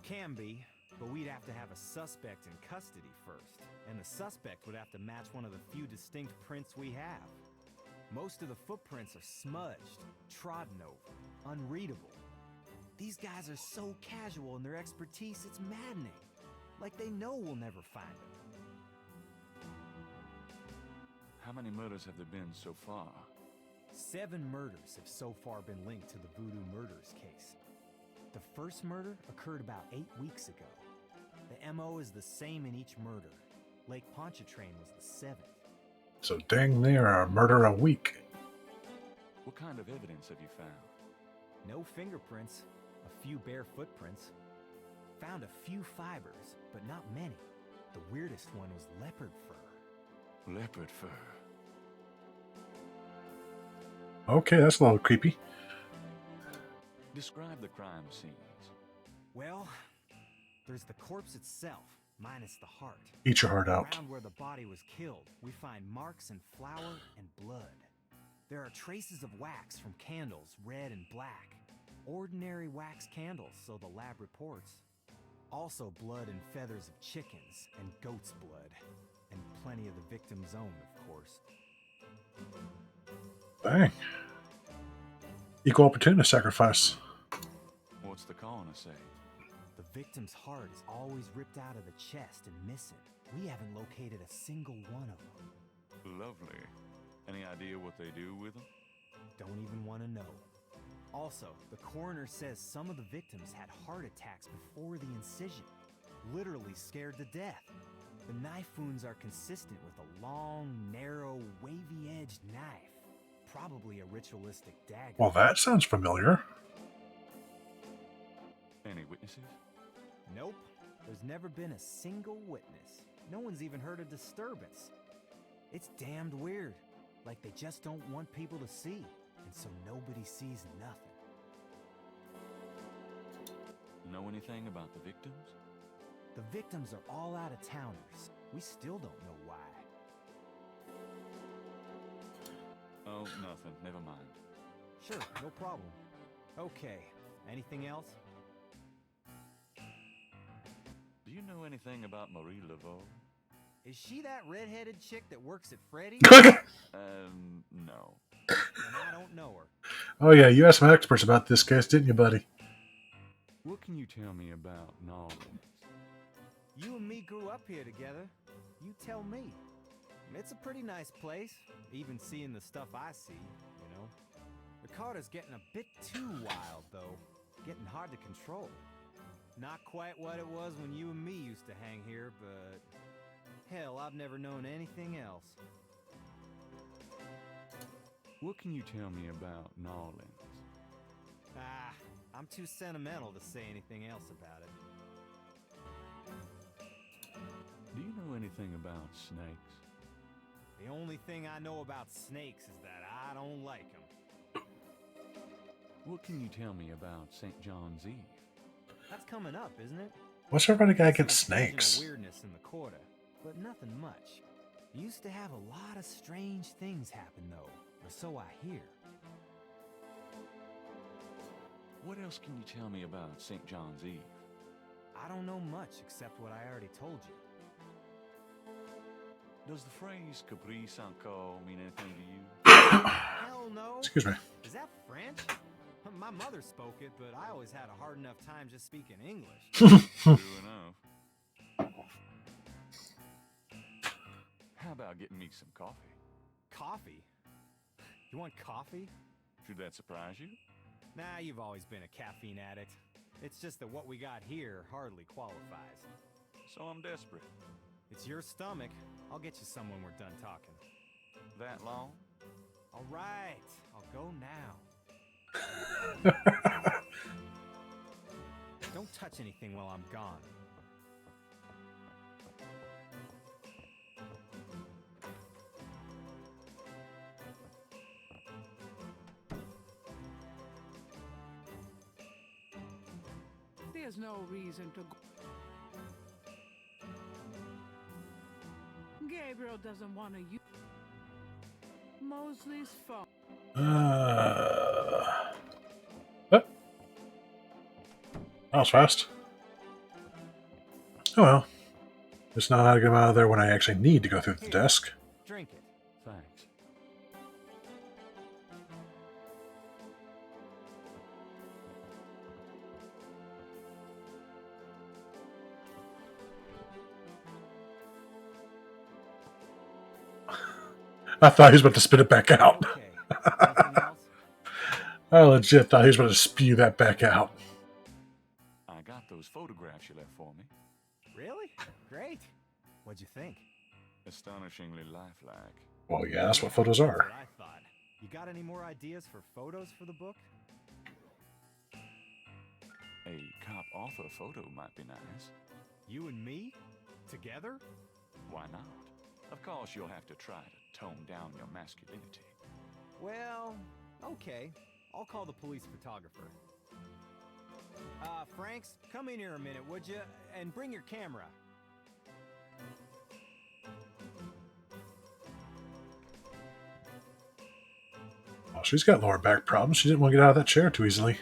Can be, but we'd have to have a suspect in custody first. And the suspect would have to match one of the few distinct prints we have. Most of the footprints are smudged, trodden over, unreadable. These guys are so casual in their expertise, it's maddening. Like they know we'll never find them. How many murders have there been so far? 7 murders have so far been linked to the voodoo murders case. The first murder occurred about 8 weeks ago. The MO is the same in each murder. Lake Pontchartrain was the 7th. So dang near a murder a week. What kind of evidence have you found? No fingerprints, a few bare footprints. Found a few fibers, but not many. The weirdest one was leopard fur. Leopard fur. Okay, that's a little creepy. Describe the crime scenes. Well, there's the corpse itself, minus the heart. Eat your heart out. Around where the body was killed, we find marks in flour and blood. There are traces of wax from candles, red and black. Ordinary wax candles, so the lab reports. Also blood and feathers of chickens and goat's blood. And plenty of the victim's own, of course. Dang. Equal opportunity sacrifice. What's the coroner say? The victim's heart is always ripped out of the chest and missing. We haven't located a single one of them. Lovely. Any idea what they do with them? Don't even want to know. Also, the coroner says some of the victims had heart attacks before the incision. Literally scared to death. The knife wounds are consistent with a long, narrow, wavy-edged knife. Probably a ritualistic dagger. Well, that sounds familiar. Any witnesses? Nope. There's never been a single witness. No one's even heard a disturbance. It's damned weird. Like they just don't want people to see. And so nobody sees nothing. Know anything about the victims? The victims are all out-of-towners. We still don't know why. Oh, nothing. Never mind. Sure, no problem. Okay, anything else? Do you know anything about Marie Laveau? Is she that red-headed chick that works at Freddy's? No. And I don't know her. Oh yeah, you asked some experts about this case, didn't you, buddy? What can you tell me about Nolans? You and me grew up here together. You tell me. It's a pretty nice place, even seeing the stuff I see, you know. The Carter's getting a bit too wild, though. Getting hard to control. Not quite what it was when you and me used to hang here, but... hell, I've never known anything else. What can you tell me about Nolans? Ah, I'm too sentimental to say anything else about it. Do you know anything about snakes? The only thing I know about snakes is that I don't like them. What can you tell me about St. John's Eve? That's coming up, isn't it? What's everybody got against Some occasional snakes? Weirdness in the quarter, but nothing much. Used to have a lot of strange things happen, though, or so I hear. What else can you tell me about St. John's Eve? I don't know much except what I already told you. Does the phrase Caprice encore mean anything to you? Hell no. Excuse me. Is that French? My mother spoke it, but I always had a hard enough time just speaking English. True enough. How about getting me some coffee? Coffee? You want coffee? Should that surprise you? Nah, you've always been a caffeine addict. It's just that what we got here hardly qualifies. So I'm desperate. It's your stomach. I'll get you some when we're done talking. That long? All right, I'll go now. Don't touch anything while I'm gone. There's no reason to go. Gabriel doesn't want to use Mosley's phone. What? That was fast. Oh well. Just not how to get him out of there when I actually need to go through the desk. Drink it. Thanks. I thought he was about to spit it back out. Okay. Anything else? I legit thought he was about to spew that back out. I got those photographs you left for me. Really? Great. What'd you think? Astonishingly lifelike. Well, yeah, that's what photos are. That's what I thought. You got any more ideas for photos for the book? A cop author photo might be nice. You and me? Together? Why not? Of course, you'll have to try to tone down your masculinity. Well, okay. I'll call the police photographer. Franks, come in here a minute, would you? And bring your camera. Oh, she's got lower back problems. She didn't want to get out of that chair too easily.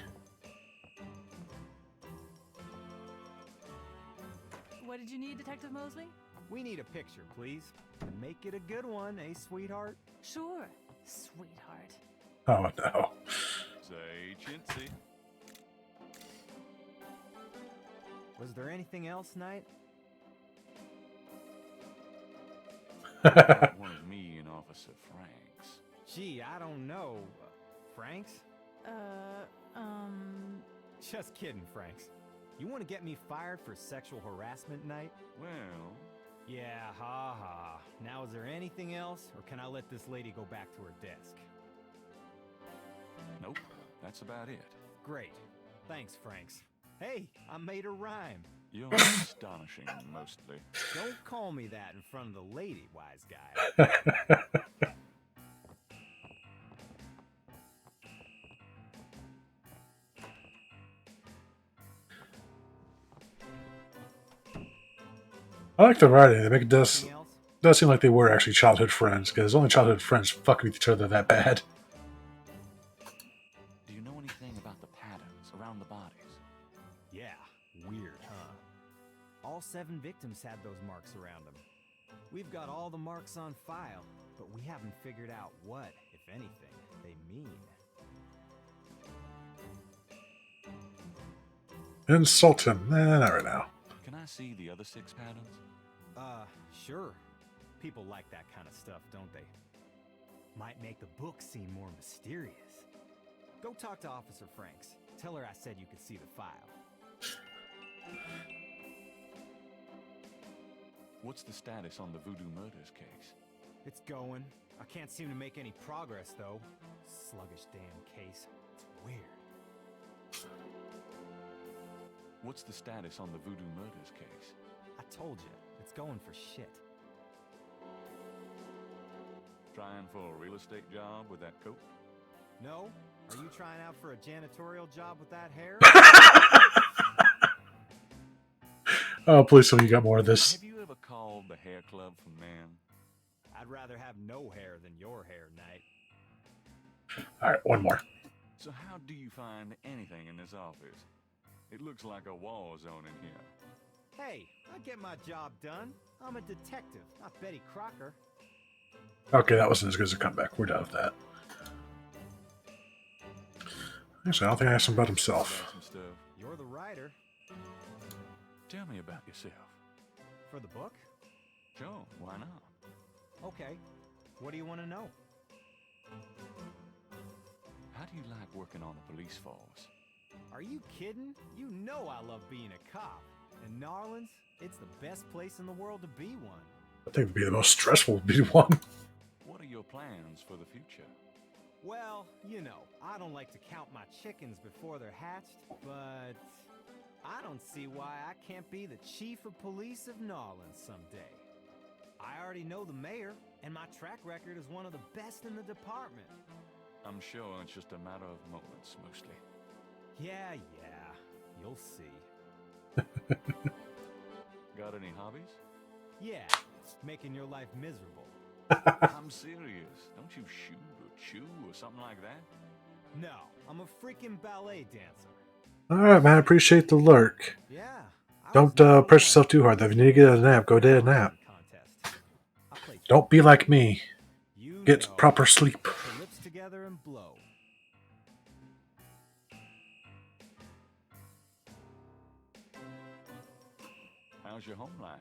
What did you need, Detective Mosley? We need a picture, please. And make it a good one, eh, sweetheart? Sure, sweetheart. Oh, no. Say, chintzy. Was there anything else, Knight? One of me and Officer Franks. Gee, I don't know. Franks? Just kidding, Franks. You want to get me fired for sexual harassment, Knight? Well... Yeah, ha ha. Now is there anything else, or can I let this lady go back to her desk? Nope, that's about it. Great. Thanks, Franks. Hey, I made a rhyme. You're astonishing, mostly. Don't call me that in front of the lady, wise guy. I like the writing. They make it does Anything else? seem like they were actually childhood friends, because only childhood friends fuck with each other that bad. Do you know anything about the patterns around the bodies? Yeah, weird, huh? All 7 victims had those marks around them. We've got all the marks on file, but we haven't figured out what, if anything, they mean. Insult him. Not right now. Can I see the other 6 patterns? Sure. People like that kind of stuff, don't they? Might make the book seem more mysterious. Go talk to Officer Franks. Tell her I said you could see the file. What's the status on the voodoo murders case? It's going. I can't seem to make any progress, though. Sluggish damn case. It's weird. What's the status on the voodoo murders case? I told you, it's going for shit. Trying for a real estate job with that coat? No? Are you trying out for a janitorial job with that hair? Oh, please tell me you got more of this. Have you ever called the hair club for men? I'd rather have no hair than your hair, Knight. Alright, one more. So how do you find anything in this office? It looks like a war zone in here. Hey, I get my job done. I'm a detective, not Betty Crocker. Okay, that wasn't as good as a comeback. We're done with that. Actually, I don't think I asked him about himself. Some stuff. You're the writer. Tell me about yourself. For the book? Sure, why not? Okay. What do you want to know? How do you like working on the police force? Are you kidding? You know I love being a cop. And Narlands, it's the best place in the world to be one. I think it'd be the most stressful to be one. What are your plans for the future? Well, you know, I don't like to count my chickens before they're hatched, but I don't see why I can't be the chief of police of Narlands someday. I already know the mayor, and my track record is one of the best in the department. I'm sure it's just a matter of moments, mostly. Yeah, you'll see. Got any hobbies? Yeah, making your life miserable. I'm serious. Don't you shoot or chew or something like that? No, I'm a freaking ballet dancer. Alright, man, I appreciate the lurk. Yeah. Don't press yourself too hard, though. If you need to get a nap, go get a nap. Don't be like me. Get proper sleep. Put your lips together and blow. How's your home life?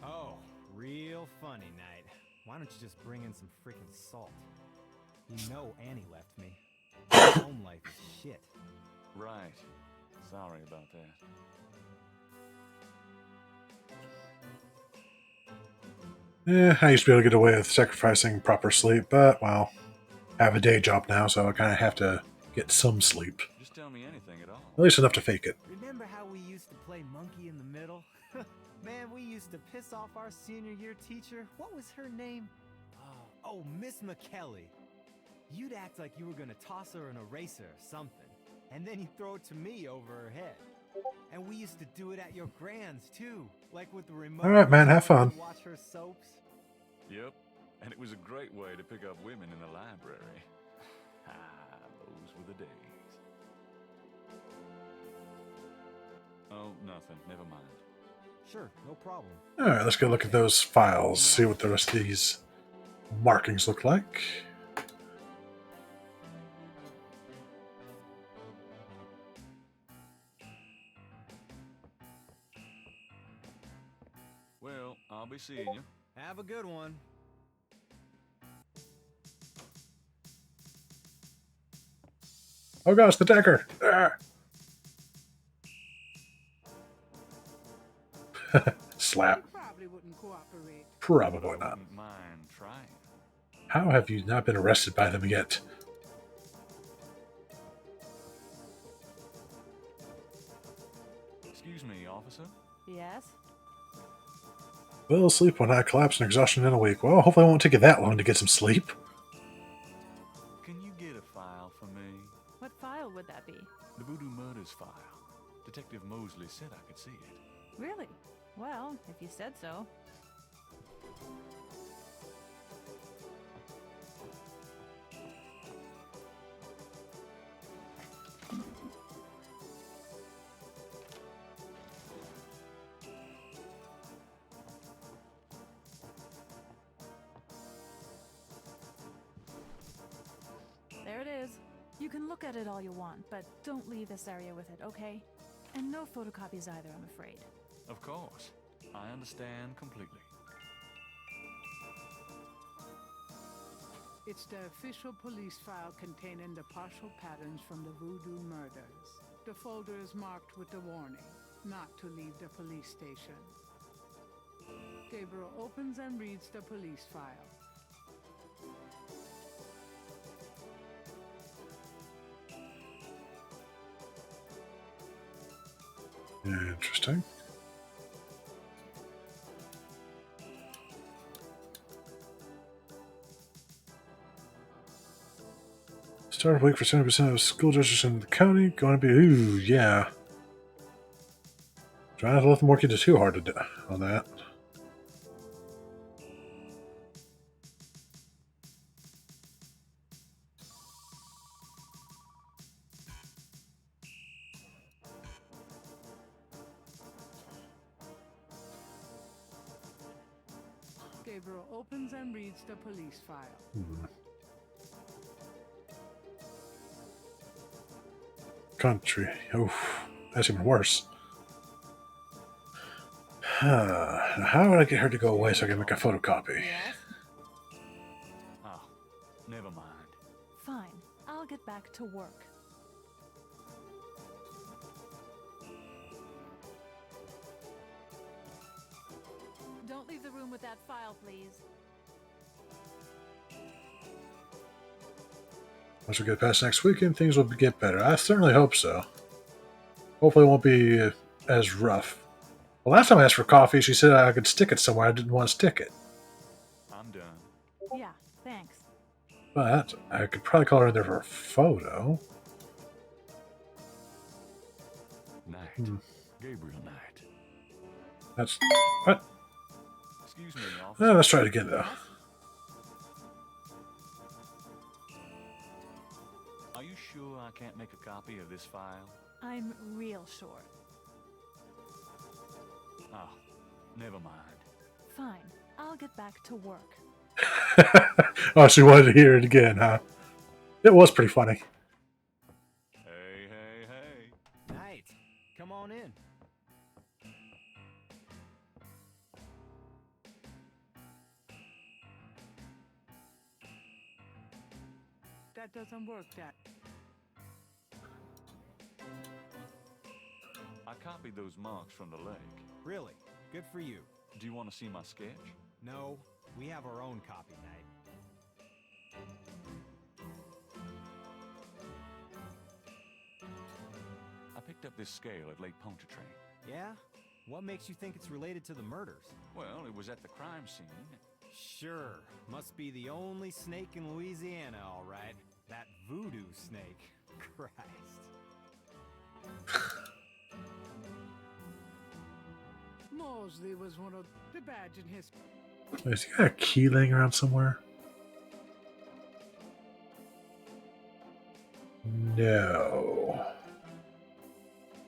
Oh, real funny night. Why don't you just bring in some freaking salt? You know Annie left me. Home life is shit. Right. Sorry about that. I used to be able to get away with sacrificing proper sleep, but, well, I have a day job now, so I kind of have to get some sleep. Just tell me anything at all. At least enough to fake it. Remember how we used to play monkey in the middle? Man, we used to piss off our senior year teacher. What was her name? Oh, Miss McKelly. You'd act like you were gonna toss her an eraser or something, and then you'd throw it to me over her head. And we used to do it at your grands, too. Like with the remote. Alright, man, have fun. Watch her soaps. Yep, and it was a great way to pick up women in the library. Those were the days. Oh, nothing. Never mind. Sure, no problem. Alright, let's go look at those files, see what the rest of these markings look like. Well, I'll be seeing you. Have a good one. Oh gosh, the dagger! Ah. Slap. Probably wouldn't cooperate. Probably not. Wouldn't mind trying. How have you not been arrested by them yet? Excuse me, officer. Yes? Well, sleep when I collapse in exhaustion in a week. Well, hopefully it won't take you that long to get some sleep. Can you get a file for me? What file would that be? The Voodoo Murders file. Detective Mosley said I could see it. Really? Well, if you said so. There it is. You can look at it all you want, but don't leave this area with it, okay? And no photocopies either, I'm afraid. Of course. I understand completely. It's the official police file containing the partial patterns from the voodoo murders. The folder is marked with the warning, not to leave the police station. Gabriel opens and reads the police file. Interesting. Start of week for 70% of school districts in the county. Going to be, ooh, yeah. Try not to let them work you too hard to do on that. Gabriel opens and reads the police file. Country. Oof, that's even worse. How would I get her to go away so I can make a photocopy? Yes? Oh, never mind. Fine. I'll get back to work. that file, please. Once we get past next weekend, things will get better. I certainly hope so. Hopefully it won't be as rough. Well, last time I asked for coffee, she said I could stick it somewhere. I didn't want to stick it. I'm done. Yeah, thanks. But I could probably call her in there for a photo. Knight. Gabriel Knight. That's... What? Excuse me, officer. Let's try it again, though. Are you sure I can't make a copy of this file? I'm real sure. Oh, never mind. Fine. I'll get back to work. Oh, she wanted to hear it again, huh? It was pretty funny. Hey, hey, hey. Knight, come on in. That doesn't work, Dad. I copied those marks from the lake. Really? Good for you. Do you want to see my sketch? No, we have our own copy, Knight. I picked up this scale at Lake Pontchartrain. Yeah? What makes you think it's related to the murders? Well, it was at the crime scene. Sure. Must be the only snake in Louisiana, all right. That voodoo snake. Christ. Mosley was one of the badge in history. Has he got a key laying around somewhere? No.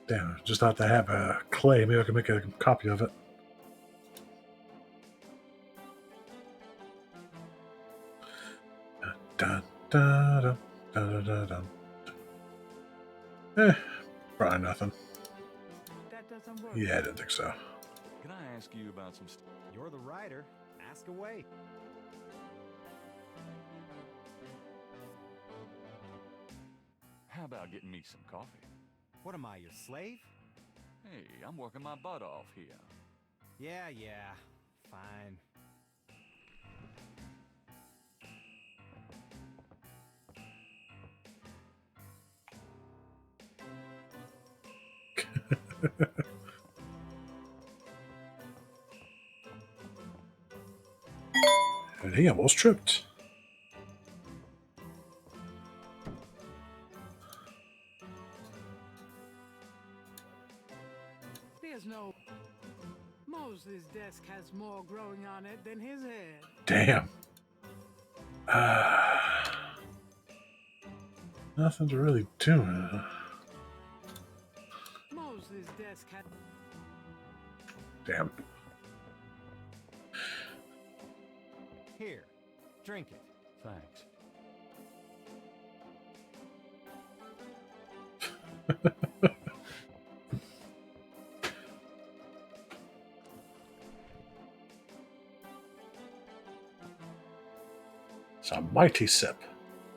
Damn, just thought to have a clay. Maybe I can make a copy of it. Dun, dun, dun, dun, dun, dun, dun. Probably nothing. That doesn't work. Yeah, I didn't think so. Can I ask you about some stuff? You're the writer. Ask away. How about getting me some coffee? What am I, your slave? Hey, I'm working my butt off here. Yeah, fine. And he almost tripped. There's no... Mosley's desk has more growing on it than his head. Damn. Nothing to really do. Mosley's desk had... Damn. Here, drink it. Thanks. It's a mighty sip.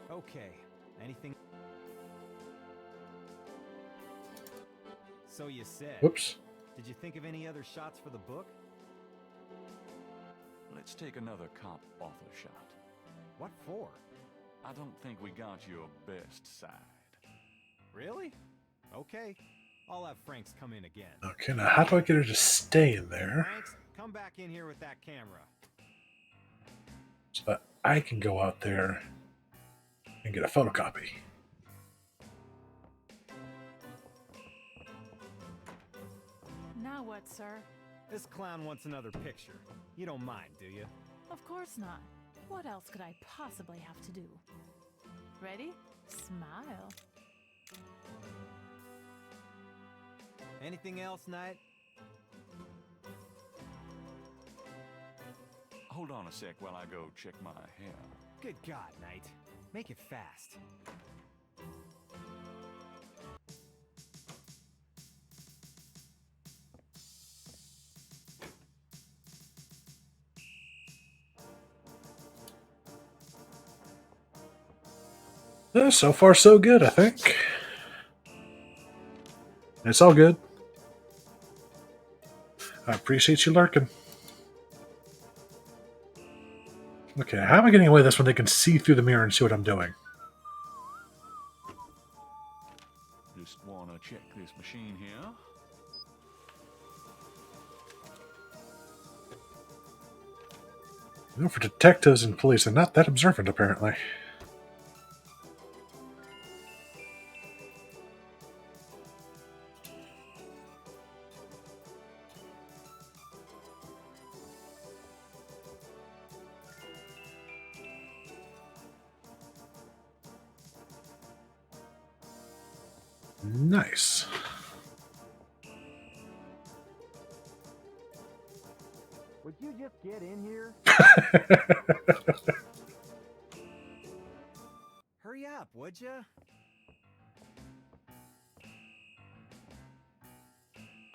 Okay, anything? So you said. Whoops. Did you think of any other shots for the book? Let's take another cop author shot. What for? I don't think we got your best side. Really? Okay. I'll have Franks come in again. Okay, now how do I get her to stay in there Franks, come back in here with that camera. so that I can go out there and get a photocopy? Now what, sir? This clown wants another picture. You don't mind, do you? Of course not. What else could I possibly have to do? Ready? Smile. Anything else, Knight? Hold on a sec while I go check my hair. Good God, Knight. Make it fast. So far, so good, I think. It's all good. I appreciate you lurking. Okay, how am I getting away with this when they can see through the mirror and see what I'm doing? Just wanna check this machine here. You know, for detectives and police, they're not that observant, apparently. Nice. Would you just get in here? Hurry up, would ya?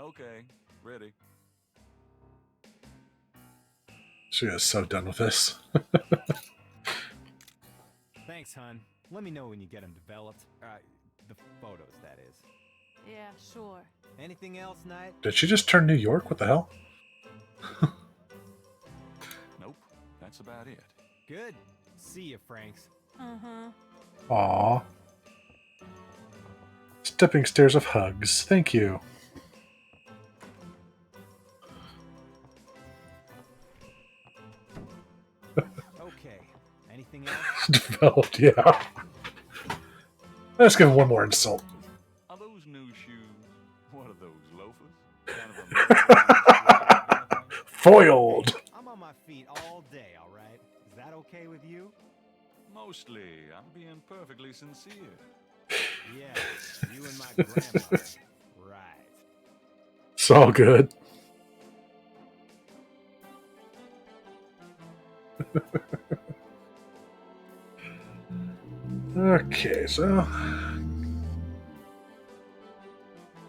Okay, ready. She is so done with this. Thanks, hun. Let me know when you get them developed. The photos, that is. Yeah, sure. Anything else, Knight? Did she just turn New York? What the hell? Nope, that's about it. Good. See ya, Franks. Uh-huh. Aww. Stepping stairs of hugs. Thank you. Okay. Anything else? Developed, yeah. Let's give him one more insult. Are those new shoes? What are those, loafers? Kind of a Foiled! I'm on my feet all day, alright? Is that okay with you? Mostly. I'm being perfectly sincere. Yeah, you and my grandmother. Right. It's all good. Okay, so...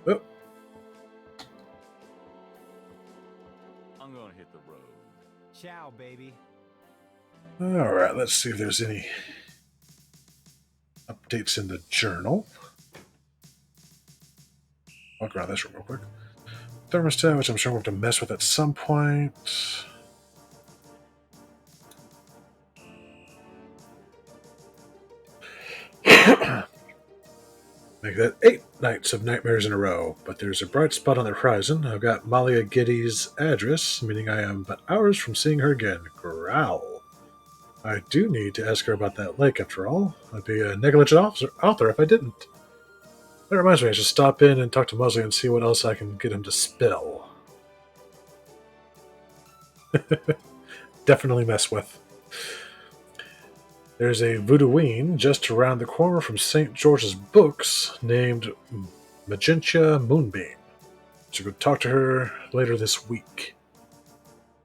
Oh. I'm gonna hit the road. Ciao, baby. Alright, let's see if there's any updates in the journal. Walk around this room real quick. Thermostat, which I'm sure we'll have to mess with at some point. Make that 8 nights of nightmares in a row, but there's a bright spot on the horizon. I've got Malia Giddy's address, meaning I am but hours from seeing her again. Growl. I do need to ask her about that lake, after all. I'd be a negligent author if I didn't. That reminds me, I should stop in and talk to Mosley and see what else I can get him to spill. Definitely mess with. There's a voodooine just around the corner from St. George's Books named Magenta Moonbeam. So go talk to her later this week.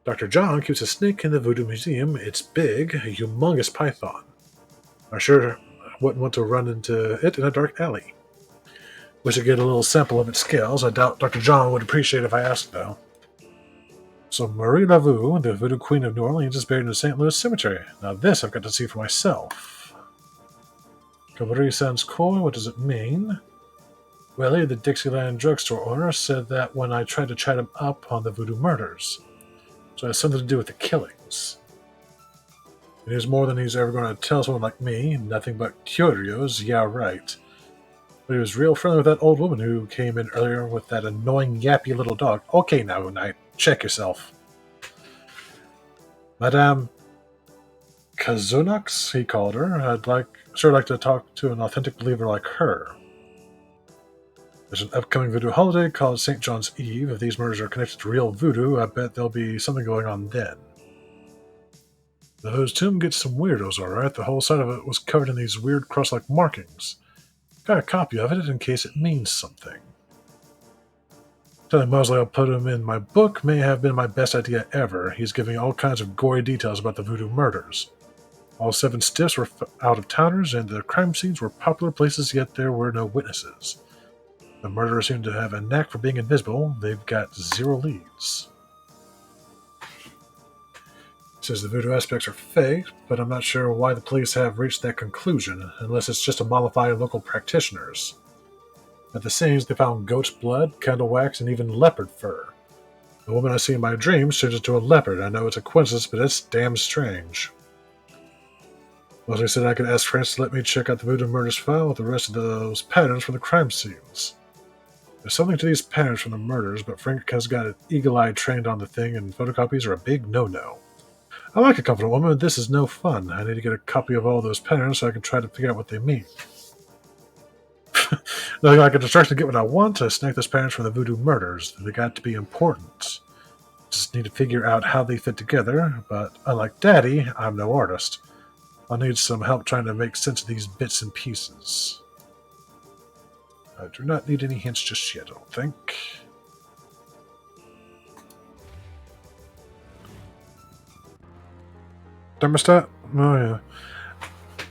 Dr. John keeps a snake in the Voodoo Museum. It's big, a humongous python. I sure wouldn't want to run into it in a dark alley. Wish I could get a little sample of its scales. I doubt Dr. John would appreciate it if I asked, though. So Marie Laveau, the Voodoo Queen of New Orleans, is buried in the St. Louis Cemetery. Now this I've got to see for myself. Cavalry sounds cool. What does it mean? Willie, the Dixieland drugstore owner, said that when I tried to chat him up on the voodoo murders. So it has something to do with the killings. It is more than he's ever going to tell someone like me. Nothing but curios, yeah right. But he was real friendly with that old woman who came in earlier with that annoying yappy little dog. Okay now, Knight. Check yourself. Madame Kazunax, he called her. I'd sure like to talk to an authentic believer like her. There's an upcoming voodoo holiday called St. John's Eve. If these murders are connected to real voodoo, I bet there'll be something going on then. Those tomb gets some weirdos, alright. The whole side of it was covered in these weird cross-like markings. Got a copy of it in case it means something. Telling Mosley I'll put him in my book may have been my best idea ever. He's giving all kinds of gory details about the voodoo murders. All 7 stiffs were out-of-towners, and the crime scenes were popular places, yet there were no witnesses. The murderers seem to have a knack for being invisible. They've got 0 leads. He says the voodoo aspects are fake, but I'm not sure why the police have reached that conclusion, unless it's just to mollify local practitioners. At the scenes, they found goat's blood, candle wax, and even leopard fur. The woman I see in my dreams turns into a leopard. I know it's a coincidence, but it's damn strange. Well, I said I could ask France to let me check out the voodoo murders file with the rest of those patterns from the crime scenes. There's something to these patterns from the murders, but Frank has got an eagle-eye trained on the thing, and photocopies are a big no-no. I like a confident woman, but this is no fun. I need to get a copy of all those patterns so I can try to figure out what they mean. Nothing like a distraction to get what I want to snag those patterns from the voodoo murders. They got to be important. Just need to figure out how they fit together, but unlike Daddy, I'm no artist. I'll need some help trying to make sense of these bits and pieces. I do not need any hints just yet, I don't think. Thermostat? Oh, yeah.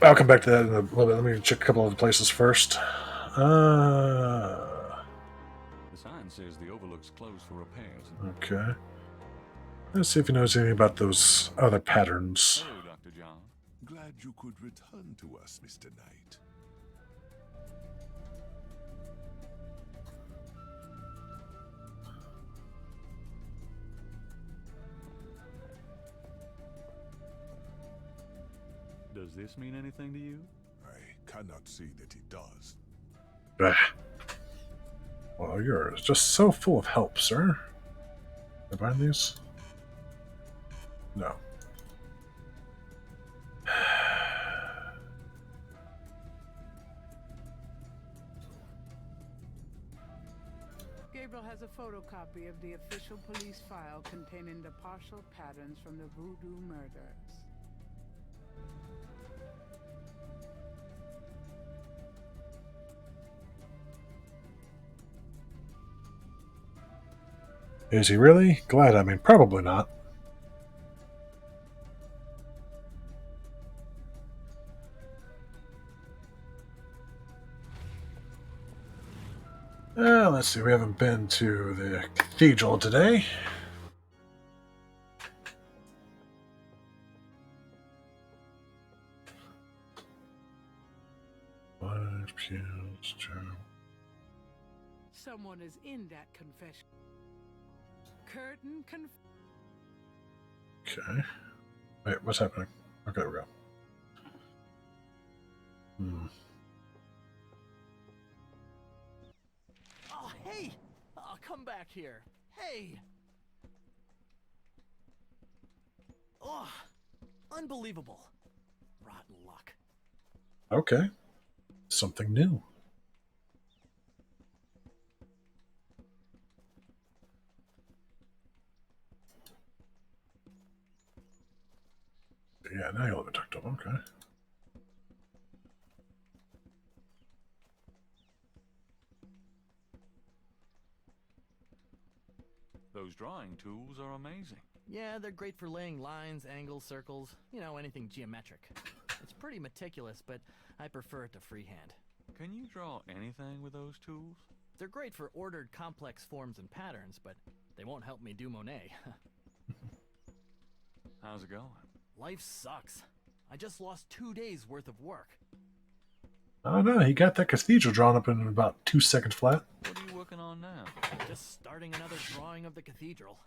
I'll come back to that in a little bit. Let me check a couple of places first. The sign says the overlook's closed for repairs. Okay. Let's see if he knows anything about those other patterns. Hello, Dr. John. Glad you could return to us, Mr. Knight. Does this mean anything to you? I cannot say that it does. Bah. Well, you're just so full of help, sir. Can I find these? No. Gabriel has a photocopy of the official police file containing the partial patterns from the voodoo murders. Is he really? Glad, I mean, probably not. Let's see, we haven't been to the cathedral today. Someone is in that confession. Curtain Okay. Wait, what's happening? Okay, there we go. Oh, hey! Come back here. Hey! Oh, unbelievable. Rotten luck. Okay. Something new. Yeah, now you'll have it tucked up. Okay. Those drawing tools are amazing. Yeah, they're great for laying lines, angles, circles, you know, anything geometric. It's pretty meticulous, but I prefer it to freehand. Can you draw anything with those tools? They're great for ordered, complex forms and patterns, but they won't help me do Monet. How's it going? Life sucks. I just lost 2 days worth of work. Oh no, he got that cathedral drawn up in about 2 seconds flat. What are you working on now? Just starting another drawing of the cathedral.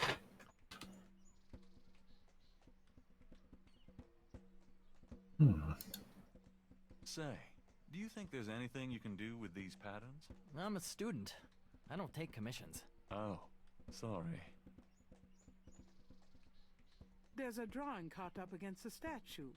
Say, do you think there's anything you can do with these patterns? I'm a student. I don't take commissions. Oh, sorry. There's a drawing caught up against a statue.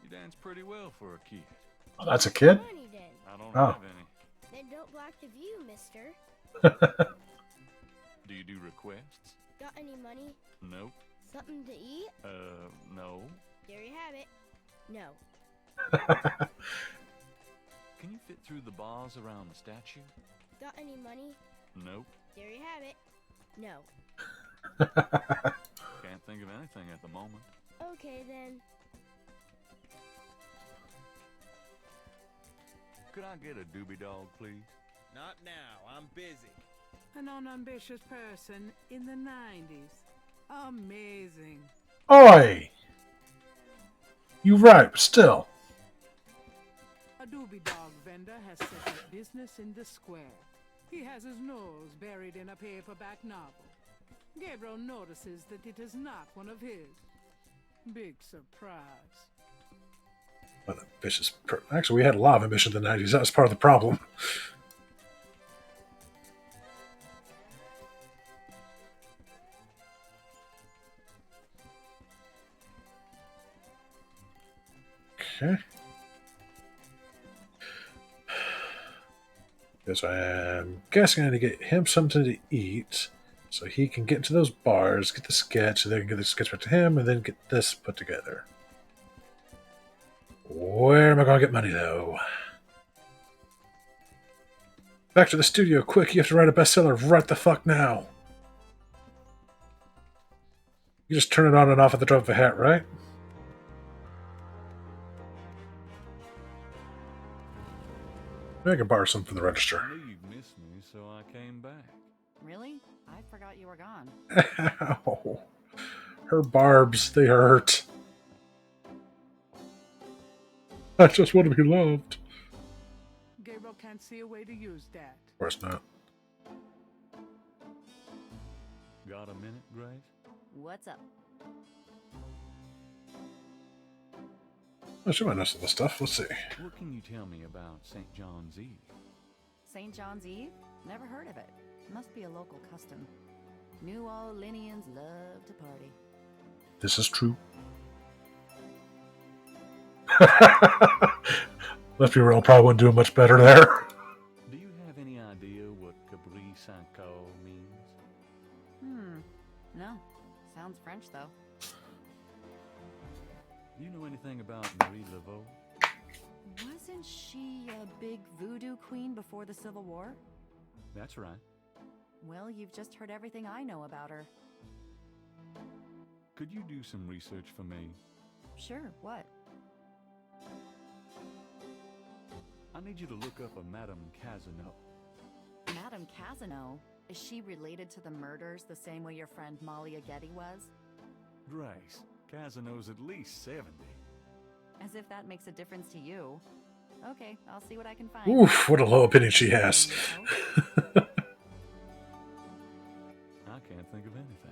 You dance pretty well for a kid. Oh, that's a kid? I don't Oh. have any. Then don't block the view, mister. Do you do requests? Got any money? Nope. Something to eat? No. There you have it. No. Can you fit through the bars around the statue? Got any money? Nope. There you have it. No. Can't think of anything at the moment. Okay then. Could I get a doobie dog, please? Not now. I'm busy. An unambitious person in the 90s. Amazing. Oi! You right, but still. A doobie dog vendor has set up business in the square. He has his nose buried in a paperback novel. Gabriel notices that it is not one of his. Big surprise. Unambitious. Actually, we had a lot of ambition in the 90s. That was part of the problem. Okay. Because I'm guessing I need to get him something to eat so he can get into those bars, get the sketch, and then get the sketch back to him, and then get this put together. Where am I going to get money, though? Back to the studio, quick. You have to write a bestseller right the fuck now. You just turn it on and off at the drop of a hat, right? I can borrow some from the register. I knew you'd miss me, so I came back. Really? I forgot you were gone. Ow. Her barbs, they hurt. I just want to be loved. Gabriel can't see a way to use that. Of course not. Got a minute, Grace? What's up? Oh, she might know some of this stuff. Let's see. What can you tell me about St. John's Eve? St. John's Eve? Never heard of it. Must be a local custom. New Orleanians love to party. This is true. Let's be real, probably wouldn't do much better there. Do you have any idea what Capri Sanko means? No. Sounds French, though. Do you know anything about Marie Laveau? Wasn't she a big voodoo queen before the Civil War? That's right. Well, you've just heard everything I know about her. Could you do some research for me? Sure, what? I need you to look up a Madame Casino. Madame Casino? Is she related to the murders the same way your friend Molly Aghetti was? Grace, Casino's at least 70. As if that makes a difference to you. Okay, I'll see what I can find. Oof, what a low opinion she has. I can't think of anything.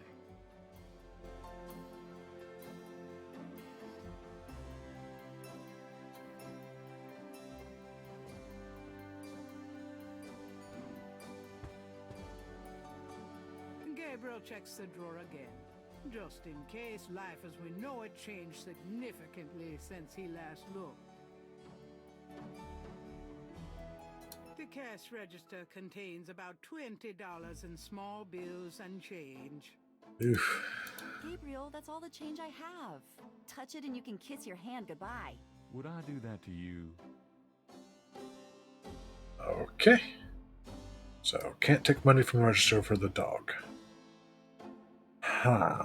Gabriel checks the drawer again. Just in case life as we know it changed significantly since he last looked. The cash register contains about $20 in small bills and change. Oof. Gabriel, that's all the change I have. Touch it and you can kiss your hand goodbye. Would I do that to you? Okay. So, can't take money from the register for the dog. Huh.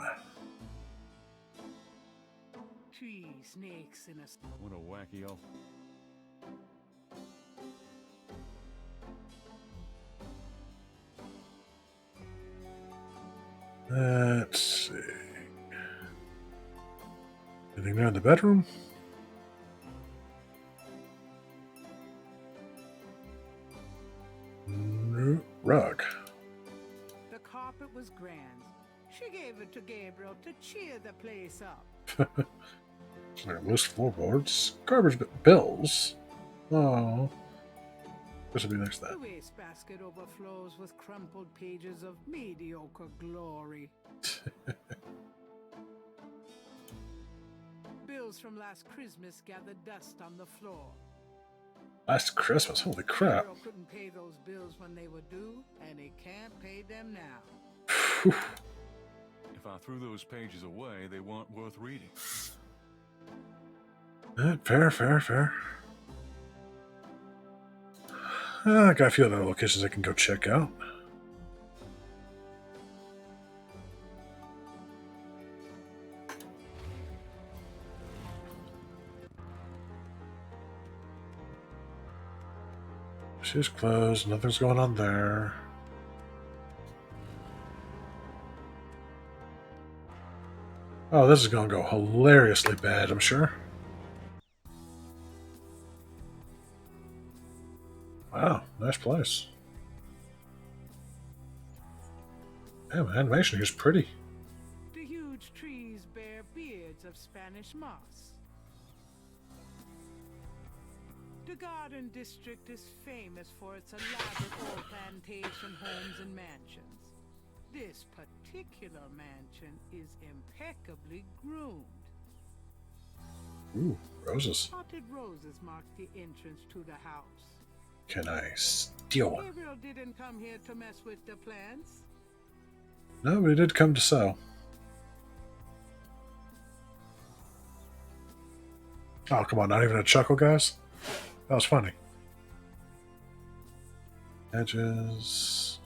3 snakes in a... What a wacky old... Let's see. Anything there in the bedroom? No. Rug. The carpet was grand. She gave it to Gabriel to cheer the place up. Loose floorboards. Garbage bills. Oh. This will be next to The that. wastebasket overflows with crumpled pages of mediocre glory. Bills from last Christmas gathered dust on the floor. Last Christmas, holy crap. Gabriel couldn't pay those bills when they were due, and he can't pay them now. If I threw those pages away, they weren't worth reading. Fair. I got a few other locations I can go check out. She's closed. Nothing's going on there. Oh, this is going to go hilariously bad, I'm sure. Wow, nice place. Damn, the animation here's pretty. The huge trees bear beards of Spanish moss. The Garden District is famous for its elaborate old plantation homes and mansions. This particular mansion is impeccably groomed. Ooh, roses. Potted roses mark the entrance to the house. Can I steal one? Gabriel didn't come here to mess with the plants. No, but he did come to sell. Oh, come on, not even a chuckle, guys? That was funny. Hedges.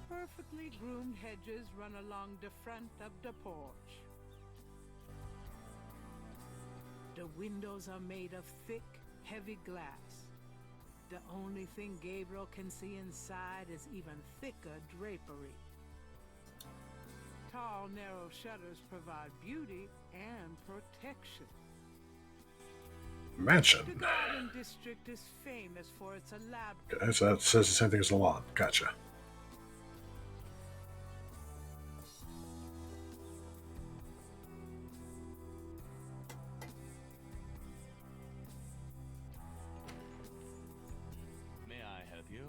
Perfectly groomed hedges run along the front of the porch. The windows are made of thick, heavy glass. The only thing Gabriel can see inside is even thicker drapery. Tall, narrow shutters provide beauty and protection. Mansion. The Garden District is famous for its elaborate... Okay, so that says the same thing as the lawn. Gotcha. May I help you?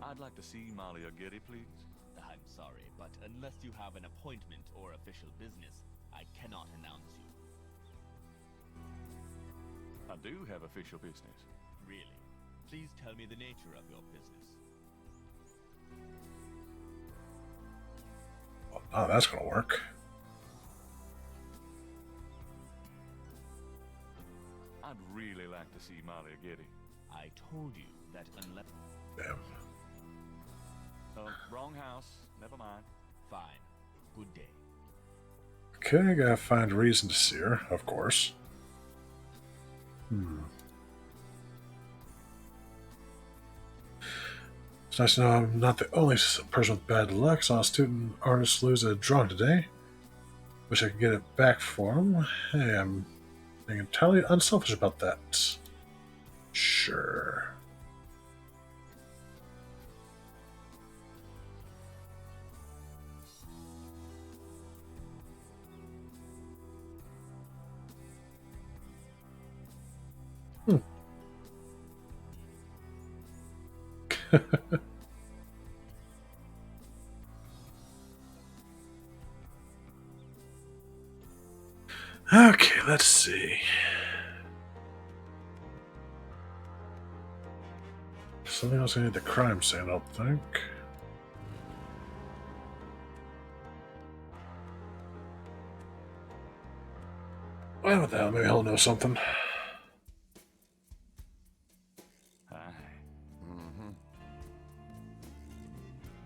I'd like to see Molly or Getty, please. I'm sorry, but unless you have an appointment or official business, I cannot announce you. I do have official business. Really? Please tell me the nature of your business. Oh, that's gonna work. I'd really like to see Molly or Getty. I told you that unless... Damn. Oh, wrong house. Never mind. Fine. Good day. Okay, gotta find a reason to see her, of course. It's nice to know I'm not the only person with bad luck. Saw a student artist lose a drawing today. Wish I could get it back for him. Hey, I'm being entirely unselfish about that. Sure. Okay, let's see. Something else I need the crime scene, I don't think. Well, what the hell, maybe he'll know something.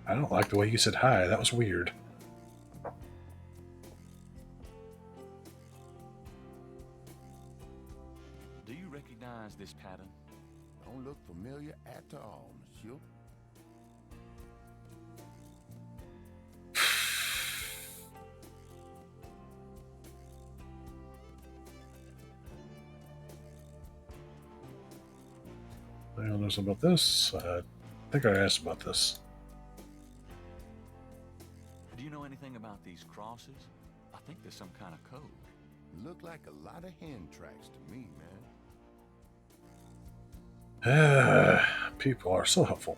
I don't like the way you said hi. That was weird. Do you recognize this pattern? Don't look familiar at all, monsieur. Anyone knows about this? I think I asked about this. Do you know anything about these crosses? I think there's some kind of code. Look like a lot of hand tracks to me, man. People are so helpful.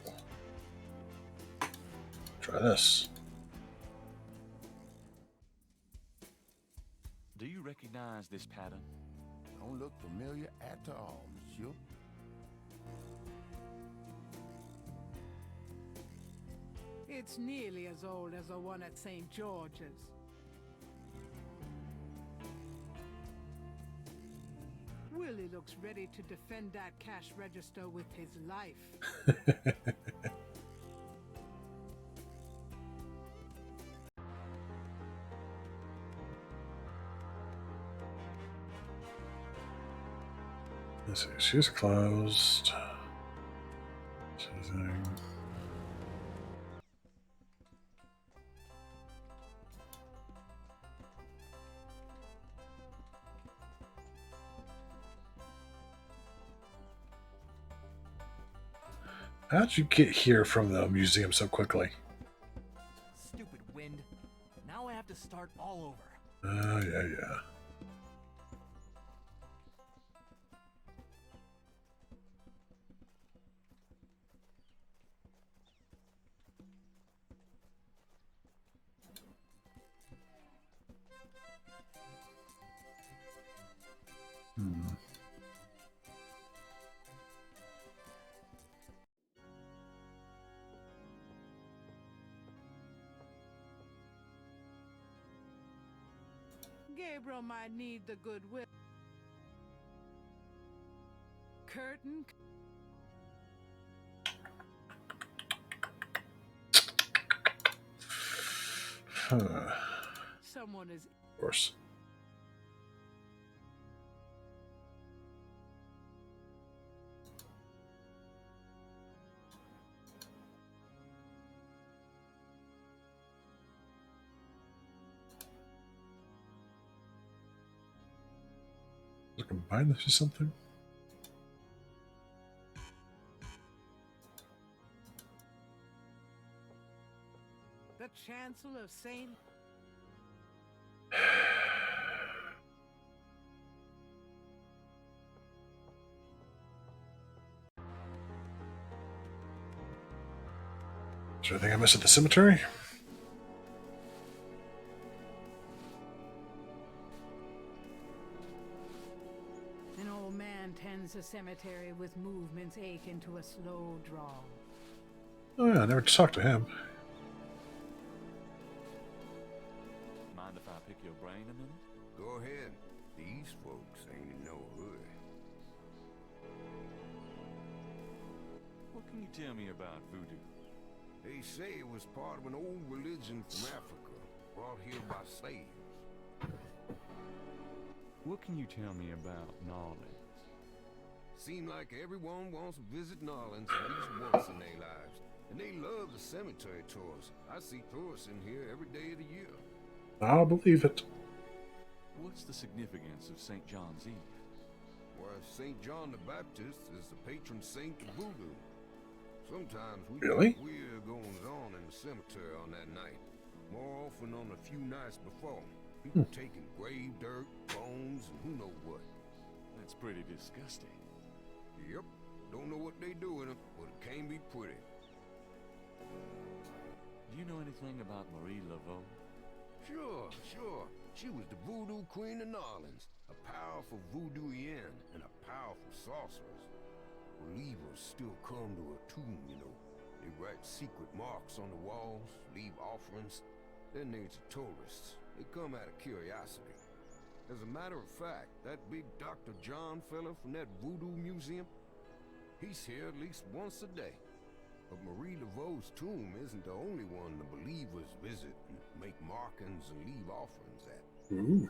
Try this. Do you recognize this pattern? Don't look familiar at all, monsieur. It's nearly as old as the one at St. George's. Willie looks ready to defend that cash register with his life. Let's see. She's closed. Anything. How'd you get here from the museum so quickly? Stupid wind. Now I have to start all over. Yeah. Gabriel might need the goodwill. Curtain. Someone is. Of course. Combine this or something? The Chancellor of Saint. Is there anything I missed at the cemetery? An old man tends the cemetery with movements akin to a slow draw. Oh yeah, I never talked to him. Mind if I pick your brain a minute? Go ahead. These folks ain't in no hurry. What can you tell me about voodoo? They say it was part of an old religion from Africa, brought here by slaves. What can you tell me about Narlins? Seem like everyone wants to visit Narlins at least once in their lives. And they love the cemetery tours. I see tourists in here every day of the year. I'll believe it. What's the significance of St. John's Eve? Why, St. John the Baptist is the patron saint of voodoo. Sometimes we Really? get weird goings on in the cemetery on that night. More often on a few nights before. People taking grave dirt, bones, and who knows what. That's pretty disgusting. Yep. Don't know what they do in them, but it can't be pretty. Do you know anything about Marie Laveau? Sure. She was the voodoo queen of Narlins. A powerful voodooian and a powerful sorceress. Believers still come to her tomb, you know. They write secret marks on the walls, leave offerings. Then there's the tourists. They come out of curiosity. As a matter of fact, that big Dr. John fella from that voodoo museum, he's here at least once a day. But Marie Laveau's tomb isn't the only one the believers visit and make markings and leave offerings at. Ooh.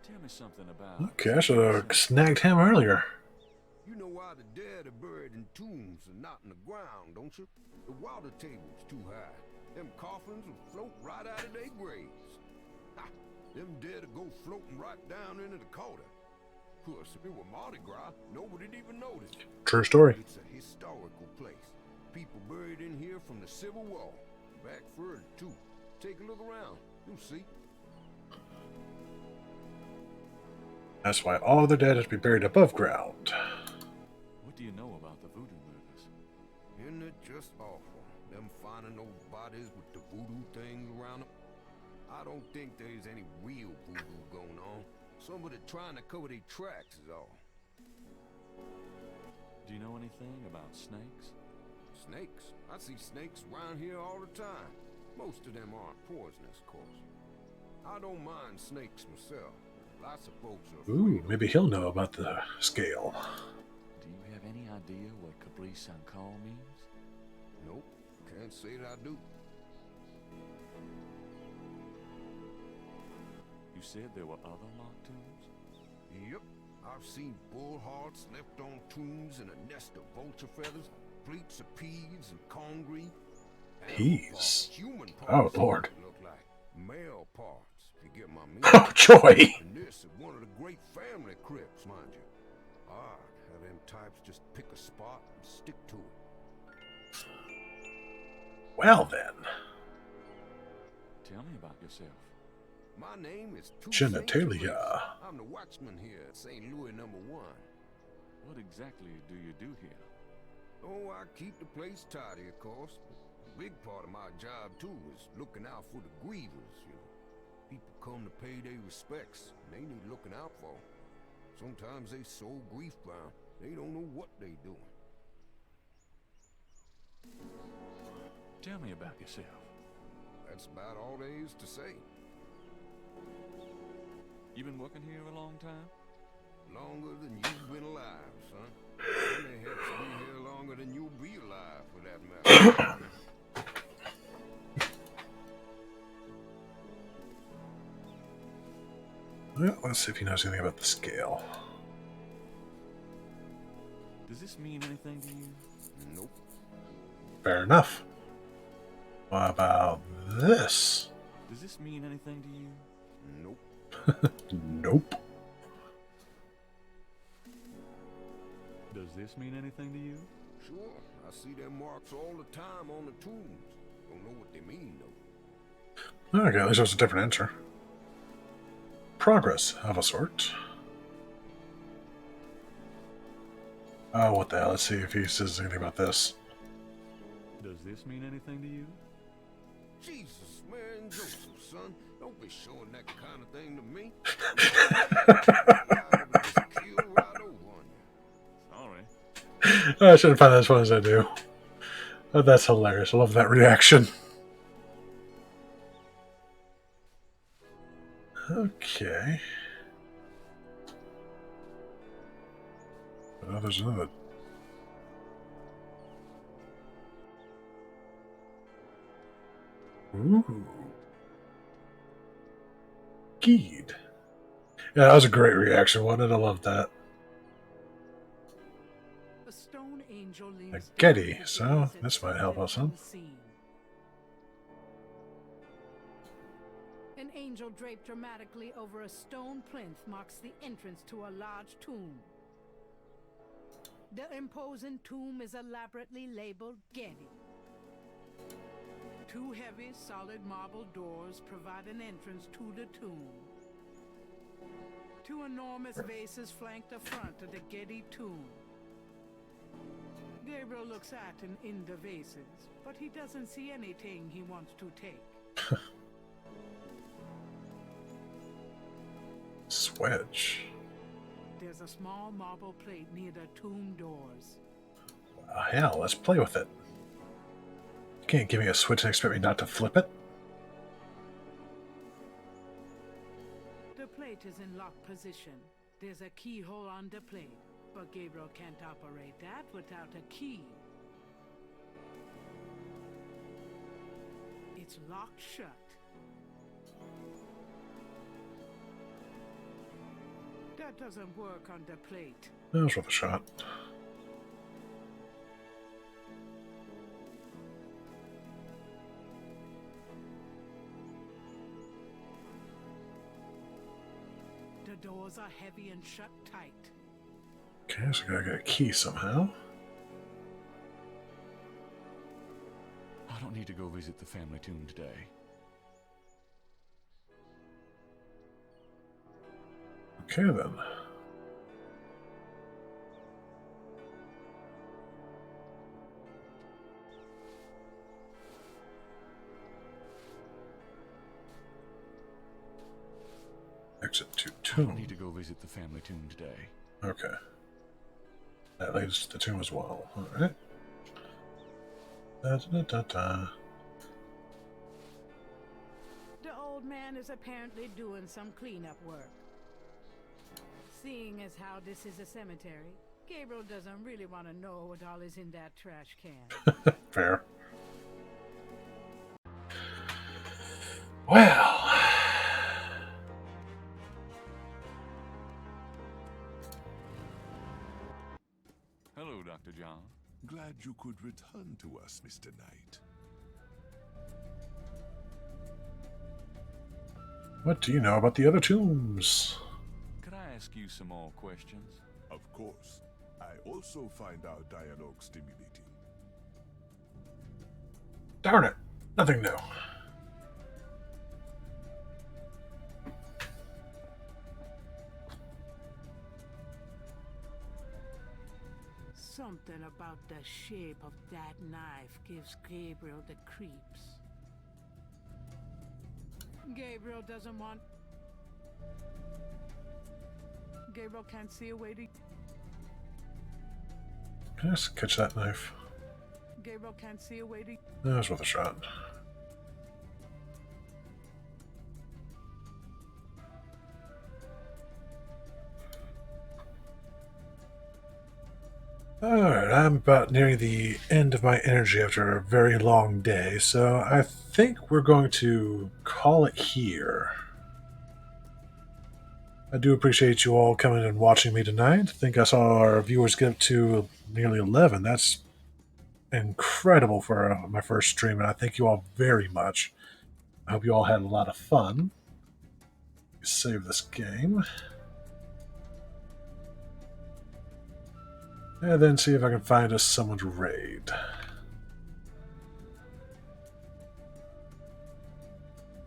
Tell me something about... Okay, I should have snagged him earlier. You know why the dead are buried in tombs and not in the ground, don't you? The water table's too high. Them coffins will float right out of their graves. Ha! Them dead will go floating right down into the Dakota. Of course, if it were Mardi Gras, nobody'd even notice. True story. It's a historical place. People buried in here from the Civil War. Back further, too. Take a look around. You'll see. That's why all the dead have to be buried above ground. What do you know about the voodoo murders? Isn't it just awful? Them finding those bodies with the voodoo things around them. I don't think there's any real voodoo going on. Somebody trying to cover their tracks is all. Do you know anything about snakes? Snakes? I see snakes around here all the time. Most of them aren't poisonous, of course. I don't mind snakes myself. Lots of folks are Ooh, maybe he'll know about the scale. Do you have any idea what Capri San Call means? Nope, can't say that I do. You said there were other locked tombs? Yep, I've seen bull hearts left on tombs and a nest of vulture feathers, plates of peas and congreve. Peas? Human Oh, parts Lord. look like male parts, if you get my meaning. Oh, joy! And this is one of the great family crypts, mind you. Odd how them types just pick a spot and stick to it. Well, then. Tell me about yourself. My name is Genitalia. I'm the watchman here at St. Louis #1. What exactly do you do here? Oh, I keep the place tidy, of course. But a big part of my job, too, is looking out for the grievers, you know. People come to pay their respects, and they need looking out for. Sometimes they so grief-bound, they don't know what they doing. Tell me about yourself. That's about all there is to say. You been working here a long time? Longer than you've been alive, son. You may have to be here longer than you'll be alive, for that matter. Well, let's see if he knows anything about the scale. Does this mean anything to you? Nope. Fair enough. What about this? Does this mean anything to you? Nope. Nope. Does this mean anything to you? Sure, I see them marks all the time on the tombs. Don't know what they mean, though. Okay, at least there's a different answer. Progress of a sort. Oh, what the hell? Let's see if he says anything about this. Does this mean anything to you? Jesus, man, Joseph, son, don't be showing that kind of thing to me. Sorry. I shouldn't find that as fun as I do. Oh, that's hilarious. I love that reaction. Okay. Oh, there's another. Ooh. Geed. Yeah, that was a great reaction, wasn't it? I love that. A stone angel A leans Getty, down so and this might help us, huh? unseen. An angel draped dramatically over a stone plinth marks the entrance to a large tomb. The imposing tomb is elaborately labeled Getty. Two heavy, solid marble doors provide an entrance to the tomb. Two enormous vases flank the front of the Getty tomb. Gabriel looks at and in the vases, but he doesn't see anything he wants to take. Switch. There's a small marble plate near the tomb doors. Oh, hell, let's play with it. You can't give me a switch and expect me not to flip it. The plate is in locked position. There's a keyhole on the plate, but Gabriel can't operate that without a key. It's locked shut. That doesn't work on the plate. That was worth a shot. The doors are heavy and shut tight. Okay, so I gotta get a key somehow. I don't need to go visit the family tomb today. Okay, then. Exit to I don't tomb. need to go visit the family tomb today. Okay. That leads to the tomb as well. Alright. Da-da-da-da. The old man is apparently doing some cleanup work. Seeing as how this is a cemetery, Gabriel doesn't really want to know what all is in that trash can. Fair. Well. Dr. John. Glad you could return to us, Mr. Knight. What do you know about the other tombs? Could I ask you some more questions? Of course. I also find our dialogue stimulating. Darn it. Nothing new. Something about the shape of that knife gives Gabriel the creeps. Gabriel doesn't want... Gabriel can't see a way to... Can I just catch that knife? Gabriel can't see a way to... That was worth a shot. Alright, I'm about nearing the end of my energy after a very long day, so I think we're going to call it here. I do appreciate you all coming and watching me tonight. I think I saw our viewers get up to nearly 11. That's incredible for my first stream, and I thank you all very much. I hope you all had a lot of fun. Save this game. And then see if I can find us someone to raid.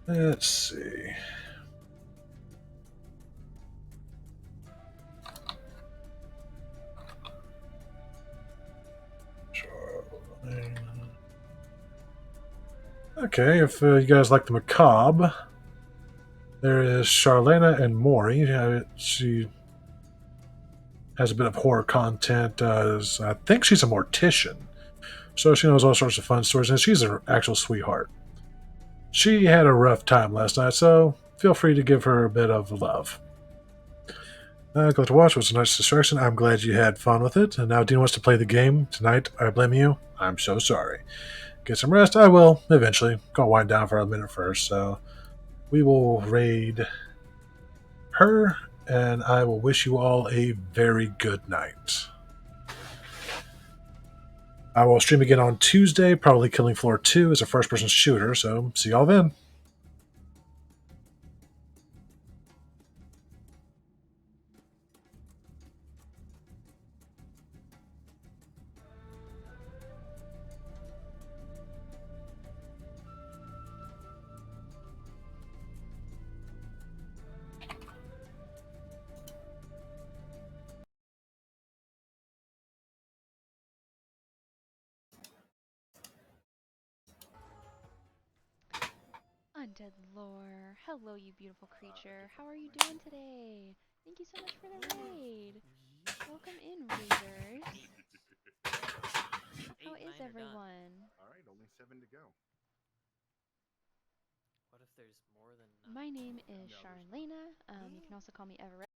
Let's see. Okay, if you guys like the macabre, there is Charlena and Maury. She has a bit of horror content. I think she's a mortician, so she knows all sorts of fun stories, and she's an actual sweetheart. She had a rough time last night, so feel free to give her a bit of love. Glad to watch. It was a nice distraction. I'm glad you had fun with it. And now Dean wants to play the game tonight. I blame you. I'm so sorry. Get some rest. I will eventually. Gonna wind down for a minute first. So we will raid her, and I will wish you all a very good night. I will stream again on Tuesday, probably Killing Floor 2 as a first-person shooter. So see y'all then. Undead lore. Hello, you beautiful creature. How are you doing today? Thank you so much for the raid. Welcome in, raiders. How is everyone? Alright, only 7 to go. My name is Charlena. You can also call me Everett.